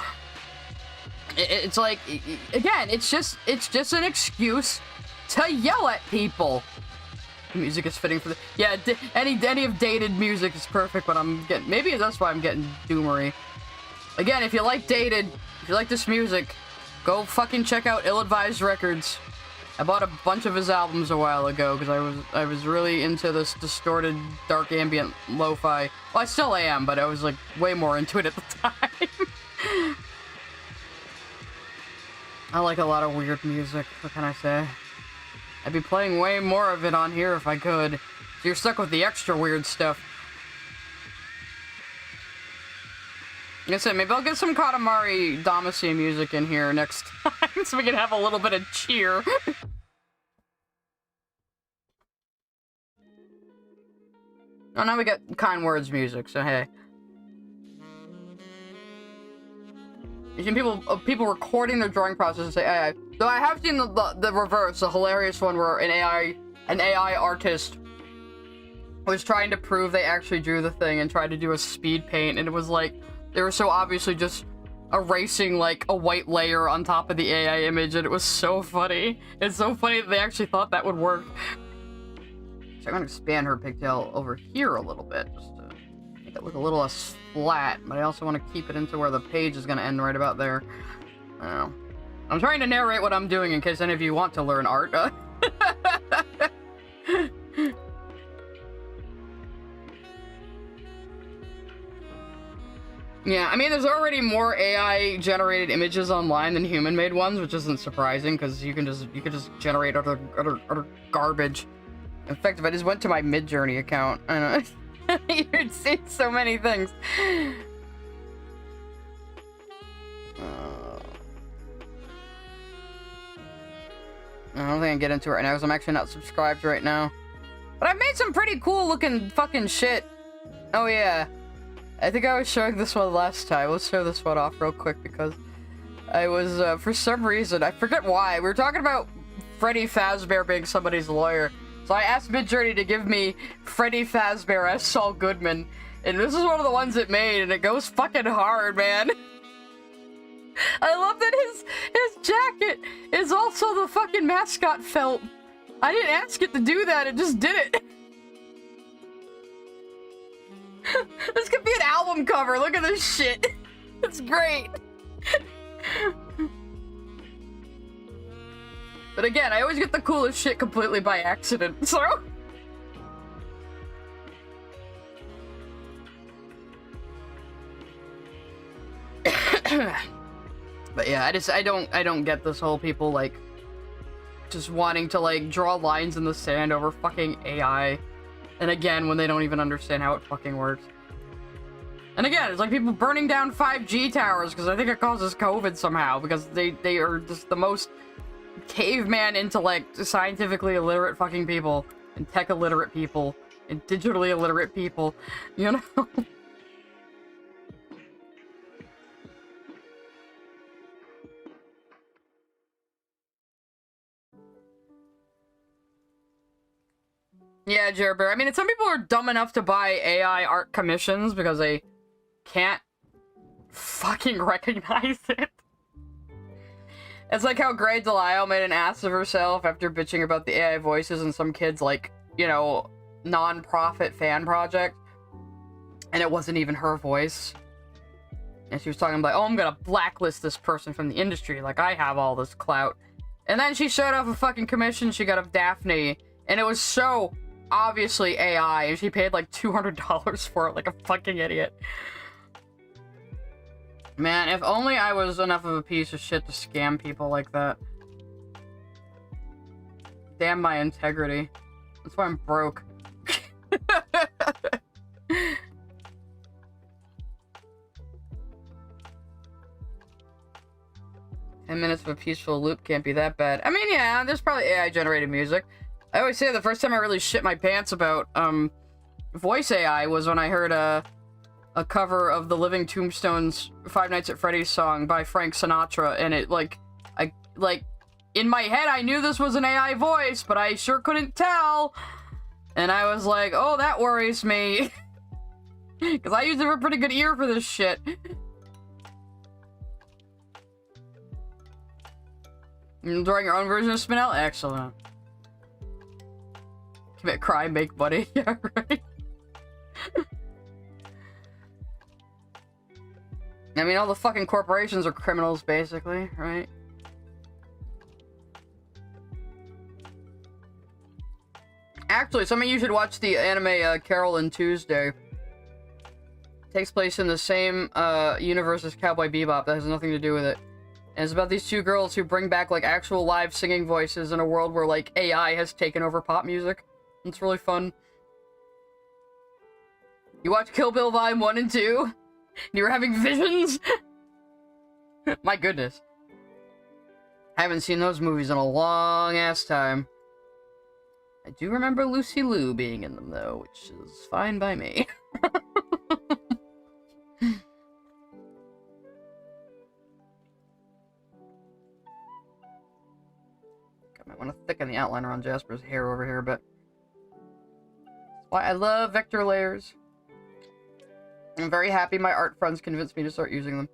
It's like, again, it's just an excuse to yell at people. Music is fitting for the... yeah, any of dated music is perfect, but I'm getting... maybe that's why I'm getting doomery. Again, if you like dated, if you like this music, go fucking check out Ill-Advised Records. I bought a bunch of his albums a while ago, because I was really into this distorted, dark ambient lo-fi. Well, I still am, but I was, like, way more into it at the time. I like a lot of weird music, what can I say? I'd be playing way more of it on here if I could. So you're stuck with the extra weird stuff. Like I said, maybe I'll get some Katamari Damacy music in here next time so we can have a little bit of cheer. Oh, now we got Kind Words music, so hey. You see people recording their drawing process and say AI. Though I have seen the reverse, the hilarious one where an AI artist was trying to prove they actually drew the thing and tried to do a speed paint, and it was like they were so obviously just erasing like a white layer on top of the AI image, and it was so funny. It's so funny that they actually thought that would work. So I'm gonna expand her pigtail over here a little bit, just to make it look a little less flat, but I also want to keep it into where the page is gonna end right about there. I don't know. I'm trying to narrate what I'm doing in case any of you want to learn art. Yeah, I mean, there's already more AI-generated images online than human-made ones, which isn't surprising, because you can just generate other garbage. In fact, if I just went to my Midjourney account, I don't know, you'd see so many things. I don't think I can get into it right now, because I'm actually not subscribed right now. But I've made some pretty cool-looking fucking shit. Oh, yeah. I think I was showing this one last time. Let's show this one off real quick, because I was, for some reason, I forget why, we were talking about Freddy Fazbear being somebody's lawyer. So I asked Midjourney to give me Freddy Fazbear as Saul Goodman, and this is one of the ones it made, and it goes fucking hard, man. I love that his jacket is also the fucking mascot felt. I didn't ask it to do that, it just did it. This could be an album cover, look at this shit. It's great. But again, I always get the coolest shit completely by accident, so... But yeah, I don't get this whole people, like, just wanting to, like, draw lines in the sand over fucking AI. And again, when they don't even understand how it fucking works. And again, it's like people burning down 5G towers because I think it causes COVID somehow, because they are just the most caveman intellect, scientifically illiterate fucking people, and tech illiterate people, and digitally illiterate people, you know? Yeah, Jasper. I mean, some people are dumb enough to buy AI art commissions because they can't fucking recognize it. It's like how Grey Delisle made an ass of herself after bitching about the AI voices in some kid's, like, you know, non-profit fan project. And it wasn't even her voice. And she was talking about, oh, I'm gonna blacklist this person from the industry, like I have all this clout. And then she showed off a fucking commission she got of Daphne, and it was so obviously AI, and she paid like $200 for it like a fucking idiot. Man, if only I was enough of a piece of shit to scam people like that. Damn my integrity. That's why I'm broke. 10 minutes of a peaceful loop can't be that bad. I mean, yeah, there's probably AI-generated music. I always say the first time I really shit my pants about, voice AI was when I heard a cover of the Living Tombstone's Five Nights at Freddy's song by Frank Sinatra, and it, like, in my head, I knew this was an AI voice, but I sure couldn't tell. And I was like, oh, that worries me. Because I usually have a pretty good ear for this shit. Drawing your own version of Spinel? Excellent. Commit crime, make money. Yeah, right? I mean, all the fucking corporations are criminals, basically, right? Actually, some of you should watch the anime Carol and Tuesday. It takes place in the same universe as Cowboy Bebop. That has nothing to do with it. And it's about these two girls who bring back, like, actual live singing voices in a world where, like, AI has taken over pop music. It's really fun. You watch Kill Bill Volume 1 and 2? And you were having visions? My goodness. I haven't seen those movies in a long-ass time. I do remember Lucy Liu being in them, though, which is fine by me. I want to thicken the outline around Jasper's hair over here a bit. That's why I love vector layers. I'm very happy my art friends convinced me to start using them.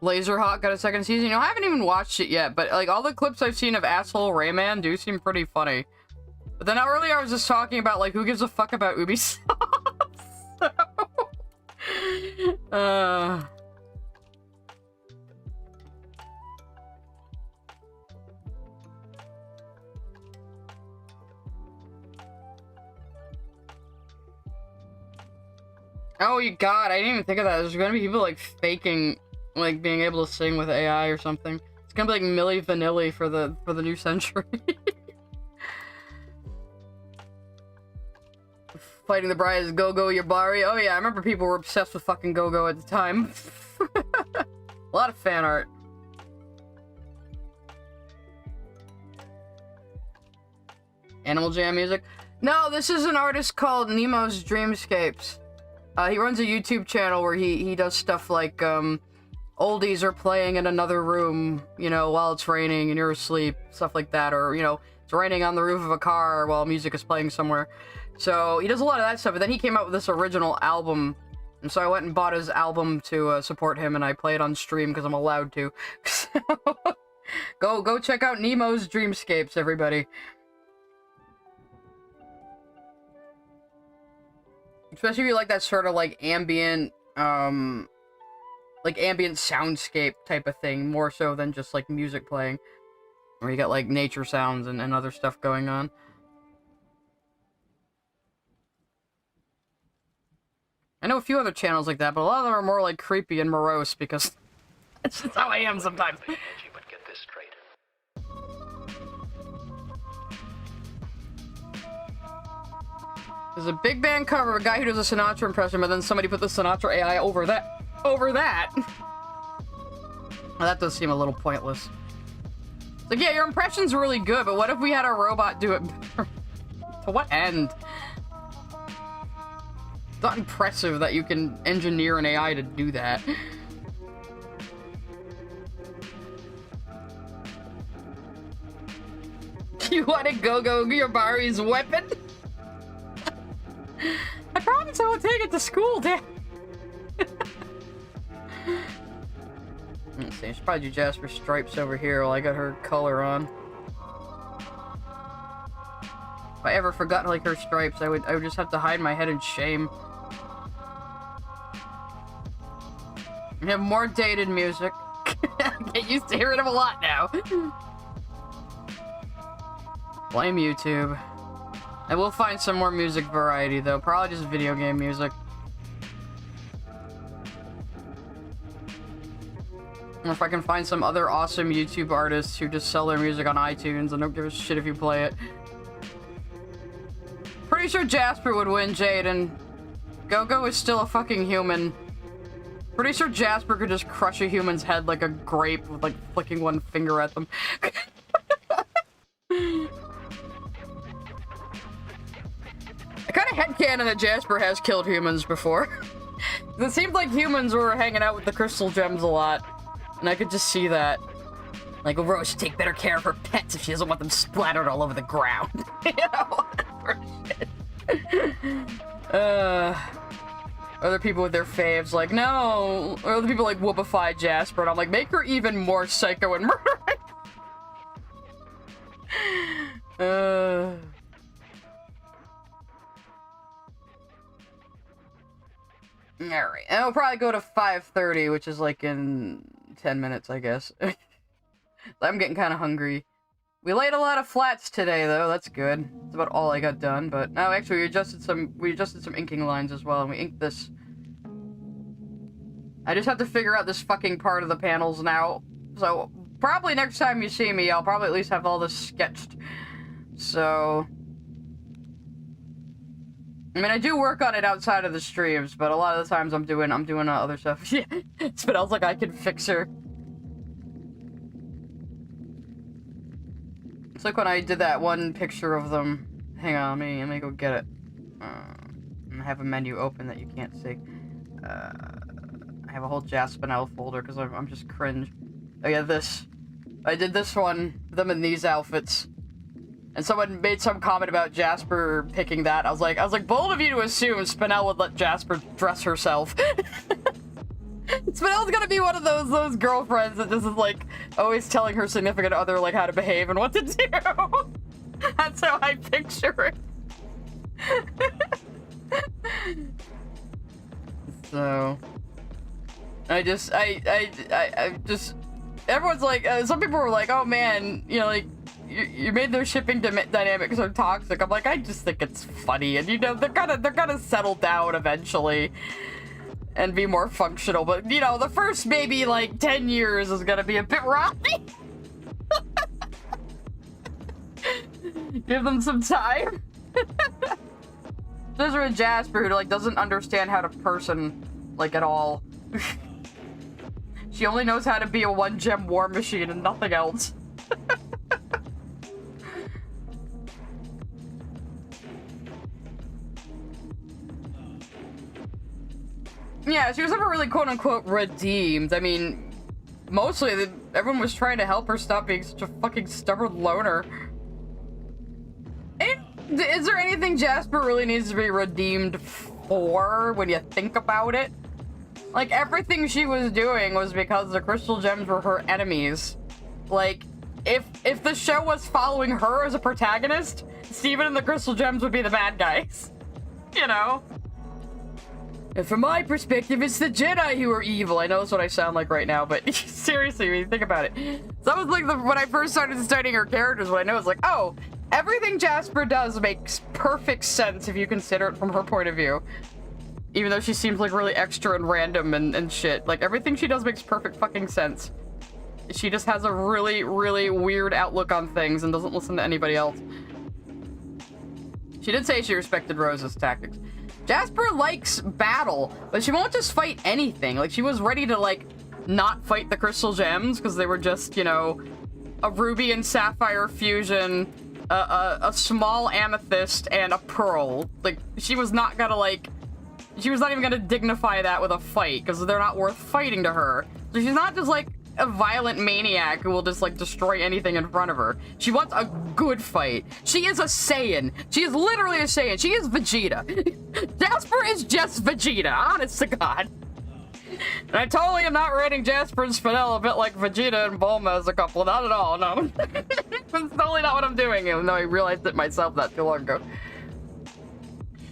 Laserhawk got a second season. You know, I haven't even watched it yet, but like all the clips I've seen of Asshole Rayman do seem pretty funny. But then earlier I was just talking about like who gives a fuck about Ubisoft. Oh, you God, I didn't even think of that. There's gonna be people like faking, like being able to sing with AI or something. It's gonna be like Milli Vanilli for the new century. Fighting the Bride is Go-Go Yabari. Oh yeah, I remember people were obsessed with fucking Go-Go at the time. A lot of fan art. Animal Jam music? No, this is an artist called Nemo's Dreamscapes. He runs a YouTube channel where he does stuff like, oldies are playing in another room, you know, while it's raining and you're asleep, stuff like that, or, you know, it's raining on the roof of a car while music is playing somewhere. So, he does a lot of that stuff, but then he came out with this original album, and so I went and bought his album to support him, and I play it on stream because I'm allowed to. So, go check out Nemo's Dreamscapes, everybody. Especially if you like that sort of, like, ambient soundscape type of thing, more so than just, like, music playing. Where you got, like, nature sounds and other stuff going on. I know a few other channels like that, but a lot of them are more, like, creepy and morose, because that's just how I am sometimes. There's a big band cover of a guy who does a Sinatra impression, but then somebody put the Sinatra AI over that. Well, that does seem a little pointless. It's like, yeah, your impression's really good, but what if we had a robot do it better? To what end? It's not impressive that you can engineer an AI to do that. You want to Go-Go Yabari's weapon? I promise I will take it to school, Dad. Let's see, I should probably do Jasper stripes over here while I got her color on. If I ever forgot like her stripes, I would just have to hide my head in shame. We have more dated music. Get used to hearing them a lot now. Blame YouTube. I will find some more music variety though, probably just video game music. Or if I can find some other awesome YouTube artists who just sell their music on iTunes and don't give a shit if you play it. Pretty sure Jasper would win, Jaden. Go-Go is still a fucking human. Pretty sure Jasper could just crush a human's head like a grape with like flicking one finger at them. I kinda headcanon that Jasper has killed humans before. It seemed like humans were hanging out with the crystal gems a lot. And I could just see that. Like, Rose should take better care of her pets if she doesn't want them splattered all over the ground. You know? Other people with their faves like, no. Or other people like whoopify Jasper, and I'm like, make her even more psycho and murderous. Alright, and I'll probably go to 5:30, which is like in 10 minutes, I guess. I'm getting kind of hungry. We laid a lot of flats today, though. That's good. That's about all I got done. But no, actually, we adjusted some inking lines as well, and we inked this. I just have to figure out this fucking part of the panels now. So probably next time you see me, I'll probably at least have all this sketched. So I mean, I do work on it outside of the streams, but a lot of the times I'm doing other stuff. Yeah, Spinell's like, I can fix her. It's like when I did that one picture of them. Hang on, let me go get it. I have a menu open that you can't see. I have a whole Jaspinell folder because I'm just cringe. Oh yeah, this. I did this one, them in these outfits. And someone made some comment about Jasper picking that. I was like, bold of you to assume Spinell would let Jasper dress herself. Spinell's gonna be one of those girlfriends that just is like always telling her significant other like how to behave and what to do. That's how I picture it. So I just everyone's like, some people were like, oh man, you know, like you made their shipping dynamics so toxic. I'm like, I just think it's funny, and you know, they're gonna settle down eventually and be more functional. But you know, the first maybe like 10 years is gonna be a bit rocky. Give them some time. There's a Jasper who like doesn't understand how to person like at all. She only knows how to be a 1-gem war machine and nothing else. Yeah, she was never really quote-unquote redeemed. I mean, mostly everyone was trying to help her stop being such a fucking stubborn loner. And is there anything Jasper really needs to be redeemed for when you think about it? Like, everything she was doing was because the crystal gems were her enemies. Like, if the show was following her as a protagonist, Steven and the crystal gems would be the bad guys. You know? And from my perspective, it's the Jedi who are evil. I know that's what I sound like right now, but seriously, when you think about it. So that was like when I first started studying her characters, what I know is like, oh, everything Jasper does makes perfect sense if you consider it from her point of view. Even though she seems like really extra and random and shit. Like, everything she does makes perfect fucking sense. She just has a really, really weird outlook on things and doesn't listen to anybody else. She did say she respected Rose's tactics. Jasper likes battle, but she won't just fight anything. Like, she was ready to, like, not fight the crystal gems because they were just, you know, a ruby and sapphire fusion, a small amethyst, and a pearl. Like, she was not gonna, like, she was not even gonna dignify that with a fight because they're not worth fighting to her. So she's not just, like, a violent maniac who will just, like, destroy anything in front of her. She wants a good fight. She is a Saiyan. She is literally a Saiyan. She is Vegeta. Jasper is just Vegeta, honest to God. And I totally am not rating Jasper and Spinel a bit like Vegeta and Bulma as a couple. Not at all, no. That's totally not what I'm doing, even though I realized it myself not too long ago.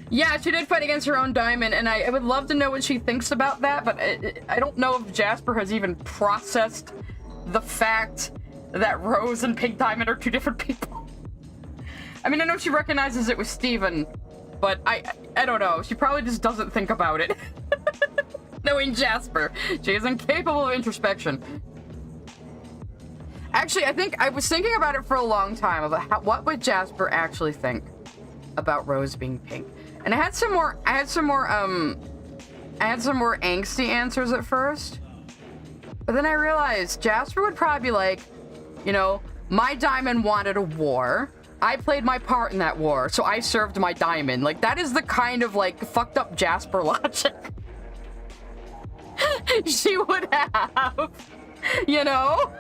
Yeah, she did fight against her own diamond, and I would love to know what she thinks about that, but I don't know if Jasper has even processed the fact that Rose and Pink Diamond are two different people. I mean, I know she recognizes it with Steven, but I don't know. She probably just doesn't think about it. Knowing Jasper, she is incapable of introspection. Actually, I was thinking about it for a long time about what would Jasper actually think about Rose being pink, and I had some more angsty answers at first, but then I realized Jasper would probably be like, you know, my diamond wanted a war. I played my part in that war, so I served my diamond. Like, that is the kind of, like, fucked up Jasper logic she would have, you know?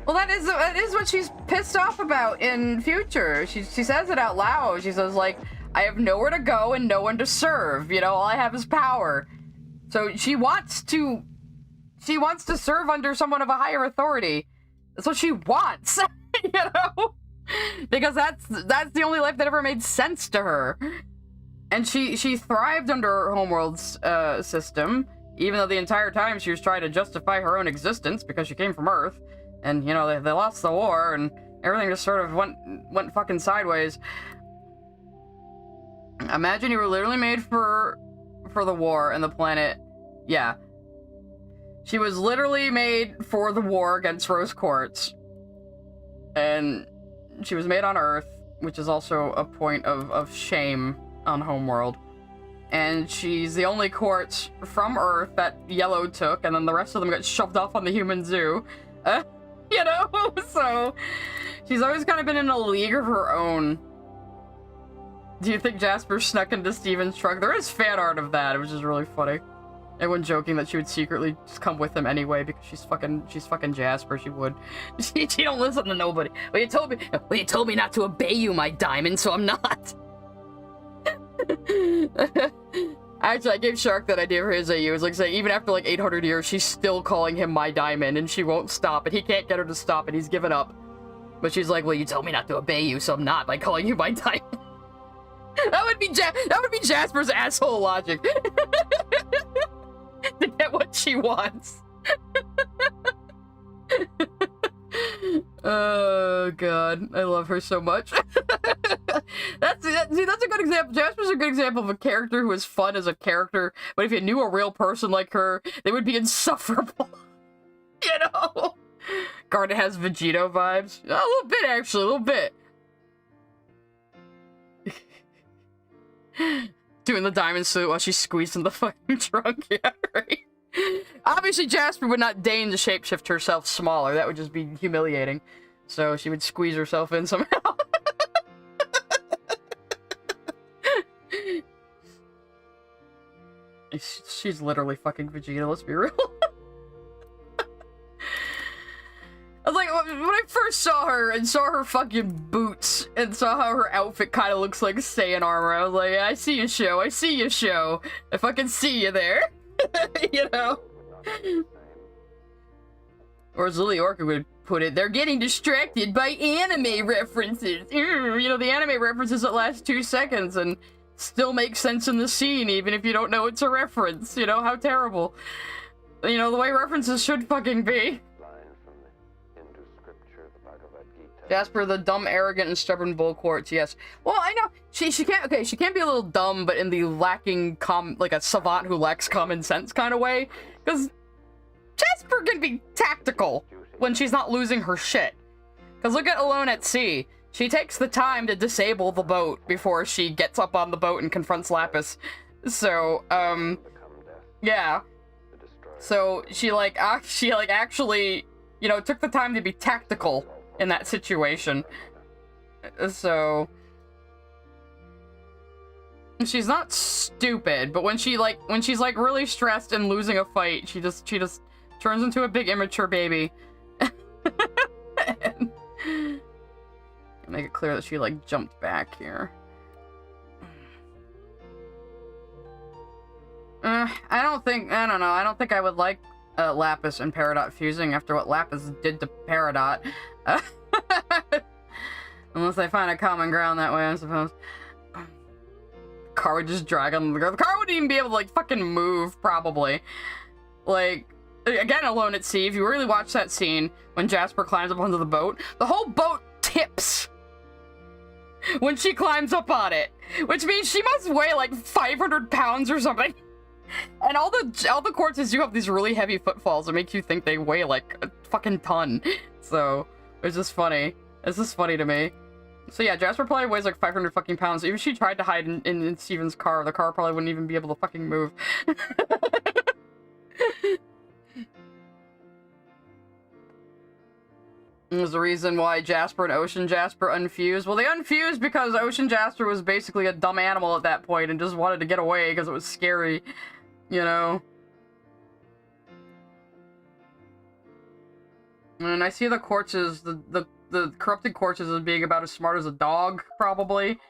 Well, that is what she's pissed off about in future. She says it out loud. She says, like, I have nowhere to go and no one to serve. You know, all I have is power. So she wants to serve under someone of a higher authority. That's what she wants, you know? Because that's the only life that ever made sense to her. And she thrived under her homeworld's system, even though the entire time she was trying to justify her own existence because she came from Earth. And, you know, they lost the war and everything just sort of went fucking sideways. Imagine you were literally made for the war and the planet. Yeah. She was literally made for the war against Rose Quartz. And she was made on Earth, which is also a point of shame on Homeworld. And she's the only quartz from Earth that Yellow took, and then the rest of them got shoved off on the human zoo. You know? So, she's always kind of been in a league of her own. Do you think Jasper snuck into Steven's truck? There is fan art of that, which is really funny. Everyone joking that she would secretly just come with him anyway because she's fucking Jasper. She would. She don't listen to nobody. Well, you told me not to obey you, my diamond, so I'm not. Actually, I gave Shark that idea for his AU. It was like saying, even after like 800 years, she's still calling him my diamond, and she won't stop, and he can't get her to stop, and he's given up. But she's like, well, you told me not to obey you, so I'm not by calling you my diamond. That would be Jasper's asshole logic. To get what she wants. Oh god, I love her so much. That's a good example. Jasper's a good example of a character who is fun as a character, but if you knew a real person like her, they would be insufferable. You know? Garnet has Vegito vibes. A little bit, actually, a little bit. Doing the diamond salute while she's squeezing the fucking trunk. Yeah, right? Obviously, Jasper would not deign to shapeshift herself smaller. That would just be humiliating. So she would squeeze herself in somehow. She's literally fucking Vegeta, let's be real. I was like, when I first saw her and saw her fucking boots and saw how her outfit kind of looks like Saiyan armor, I was like, I see you, Sho. I see you, Sho. I fucking see you there. You know? Or as Lily Orca would put it, they're getting distracted by anime references. You know, the anime references that last 2 seconds and still make sense in the scene, even if you don't know it's a reference. You know, how terrible. You know, the way references should fucking be. Jasper, the dumb, arrogant, and stubborn bull quartz, yes. Well, I know, she can't be a little dumb, but in the lacking like a savant who lacks common sense kind of way, because Jasper can be tactical when she's not losing her shit. Because look at Alone at Sea. She takes the time to disable the boat before she gets up on the boat and confronts Lapis. So, yeah. So, she actually, you know, took the time to be tactical in that situation. So She's not stupid, but when she's like really stressed and losing a fight, she just turns into a big immature baby. And make it clear that she like jumped back here. I don't know. I don't think I would like Lapis and Peridot fusing after what Lapis did to Peridot. Unless I find a common ground that way, I suppose. Car would just drag on the ground. The car wouldn't even be able to, like, fucking move, probably. Like, again, Alone at Sea, if you really watch that scene when Jasper climbs up onto the boat, the whole boat tips when she climbs up on it. Which means she must weigh, like, 500 pounds or something. And all the quartzes do have these really heavy footfalls that make you think they weigh, like, a fucking ton. So, it's just funny. It's just funny to me. So yeah, Jasper probably weighs like 500 fucking pounds. Even if she tried to hide in Steven's car, the car probably wouldn't even be able to fucking move. There's the reason why Jasper and Ocean Jasper unfused. Well, they unfused because Ocean Jasper was basically a dumb animal at that point and just wanted to get away because it was scary, you know? And I see the quartzes, the corrupted quartzes as being about as smart as a dog, probably. It's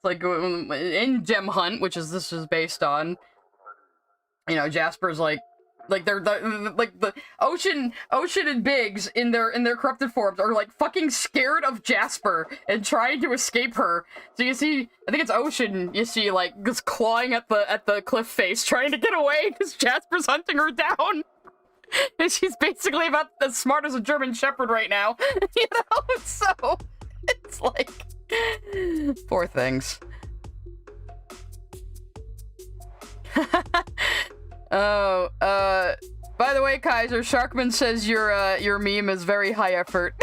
like, in Gem Hunt, which this is based on, you know, Jasper's like they're the Ocean and Biggs in their corrupted forms are like fucking scared of Jasper and trying to escape her. So you see, I think it's Ocean, you see, like, just clawing at the cliff face, trying to get away because Jasper's hunting her down. And she's basically about as smart as a German Shepherd right now. You know? So, it's like... Poor things. Oh, by the way, Kaiser, Sharkman says your meme is very high effort.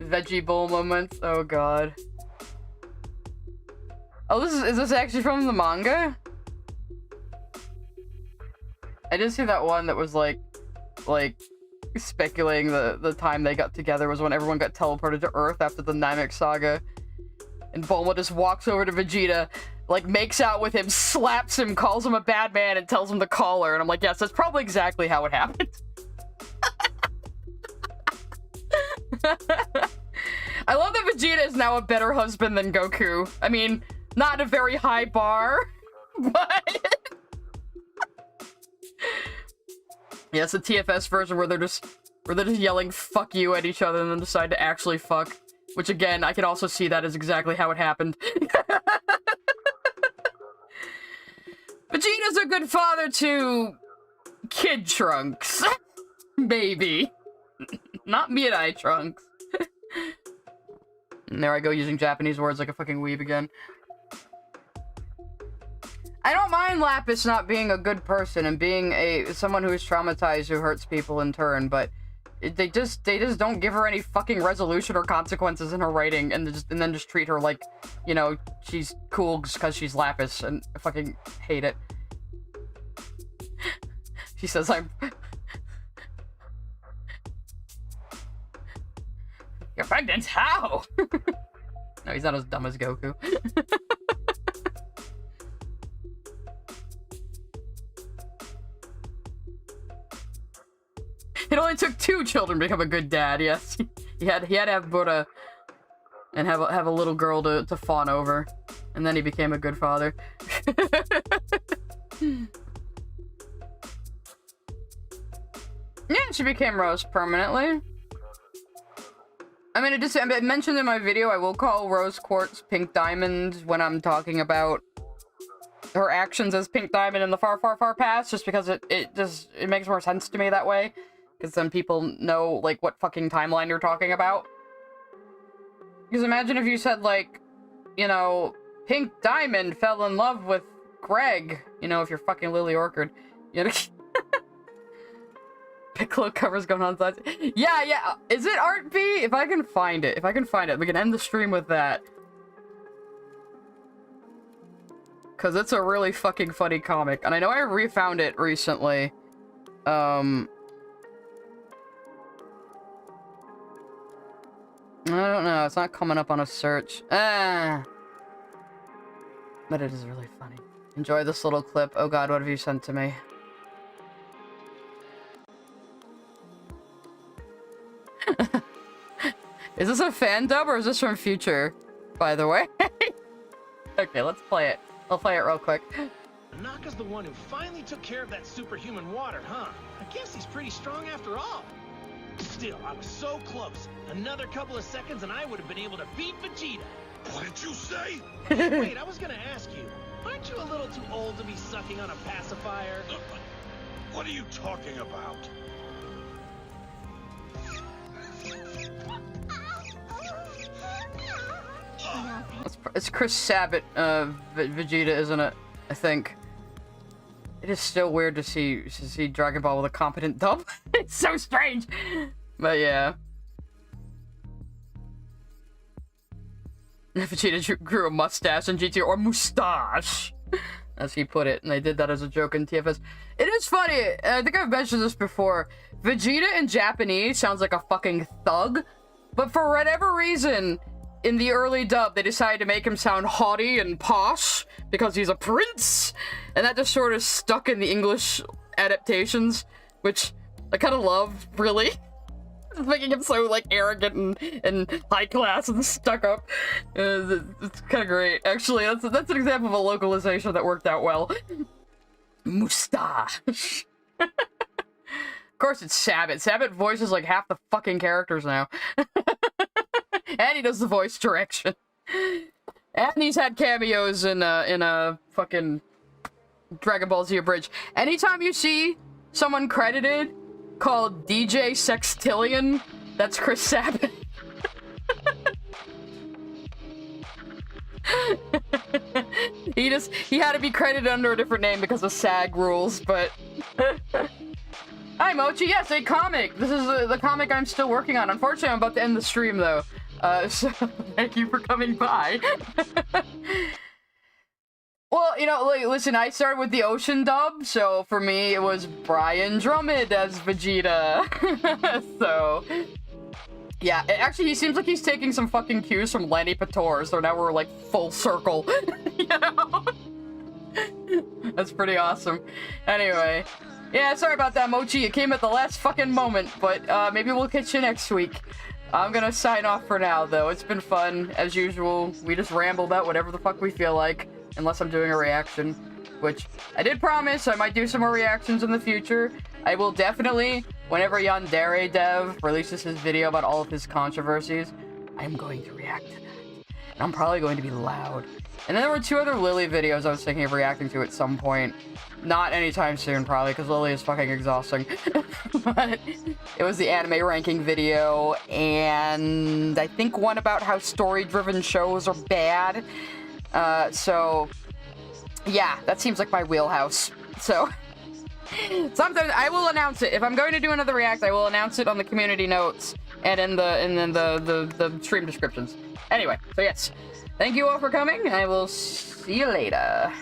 Veggie bowl moments. Oh, God. Oh, is this actually from the manga? I did see that one that was like speculating the time they got together was when everyone got teleported to Earth after the Namek saga. And Bulma just walks over to Vegeta, like, makes out with him, slaps him, calls him a bad man, and tells him to call her. And I'm like, yes, that's probably exactly how it happened. I love that Vegeta is now a better husband than Goku. I mean, not a very high bar, but... Yeah, it's a TFS version where they're just yelling "fuck you" at each other and then decide to actually fuck. Which again, I can also see that as exactly how it happened. Vegeta's a good father to Kid Trunks. Maybe. Not Mirai Trunks. And there I go using Japanese words like a fucking weeb again. I don't mind Lapis not being a good person and being someone who is traumatized who hurts people in turn, but they just don't give her any fucking resolution or consequences in her writing and then just treat her like, you know, she's cool just because she's Lapis, and I fucking hate it. She says I'm... You're pregnant? How? No, he's not as dumb as Goku. It only took 2 children to become a good dad, yes. He had to have Buddha and have a little girl to fawn over. And then he became a good father. Yeah, she became Rose permanently. I mean, I mentioned in my video, I will call Rose Quartz Pink Diamond when I'm talking about her actions as Pink Diamond in the far, far, far past, just because it makes more sense to me that way. Because then people know, like, what fucking timeline you're talking about. Because imagine if you said, like, you know, Pink Diamond fell in love with Greg. You know, if you're fucking Lily Orchard. You know? Piccolo covers going on sides. Yeah. Is it Art B? If I can find it. We can end the stream with that. Because it's a really fucking funny comic. And I know I refound it recently. I don't know. It's not coming up on a search. Ah. But it is really funny. Enjoy this little clip. Oh god, what have you sent to me? Is this a fan dub or is this from Future, by the way? Okay, let's play it. I'll play it real quick. Naka's the one who finally took care of that superhuman water, huh? I guess he's pretty strong after all. Still, I was so close. Another couple of seconds and I would have been able to beat Vegeta. What did you say? Wait, I was gonna ask you. Aren't you a little too old to be sucking on a pacifier? What are you talking about? It's Chris Sabat, Vegeta, isn't it? I think. It is still weird to see Dragon Ball with a competent dub. It's so strange. But yeah. Vegeta grew a mustache in GT, or mustache, as he put it, and they did that as a joke in TFS. It is funny. I think I've mentioned this before. Vegeta in Japanese sounds like a fucking thug, but for whatever reason, in the early dub, they decided to make him sound haughty and posh because he's a prince, and that just sort of stuck in the English adaptations, which I kind of love, really. Making him so, like, arrogant and high class and stuck up. It's kind of great. Actually, that's an example of a localization that worked out well. Mustache. Of course it's Sabat. Sabat voices like half the fucking characters now. And he does the voice direction. And he's had cameos in a fucking Dragon Ball Z Abridged. Anytime you see someone credited called DJ Sextillion, that's Chris Sabat. He had to be credited under a different name because of SAG rules, but... Hi, Mochi. Yes, a comic. This is the comic I'm still working on. Unfortunately, I'm about to end the stream, though. So thank you for coming by. Well, you know, like, listen, I started with the Ocean dub, so for me, it was Brian Drummond as Vegeta. So, yeah, actually, he seems like he's taking some fucking cues from Lenny Pator, so now we're, like, full circle, you know? That's pretty awesome. Anyway, yeah, sorry about that, Mochi. It came at the last fucking moment, but maybe we'll catch you next week. I'm gonna sign off for now, though. It's been fun, as usual. We just ramble about whatever the fuck we feel like. Unless I'm doing a reaction, which I did promise I might do some more reactions in the future. I will definitely, whenever Yandere Dev releases his video about all of his controversies, I'm going to react to that. And I'm probably going to be loud. And then there were 2 other Lily videos I was thinking of reacting to at some point. Not anytime soon, probably, because Lily is fucking exhausting. But it was the anime ranking video, and I think one about how story-driven shows are bad. So, yeah, that seems like my wheelhouse. So, sometimes I will announce it. If I'm going to do another react, I will announce it on the community notes and in the stream descriptions. Anyway, so yes, thank you all for coming. I will see you later.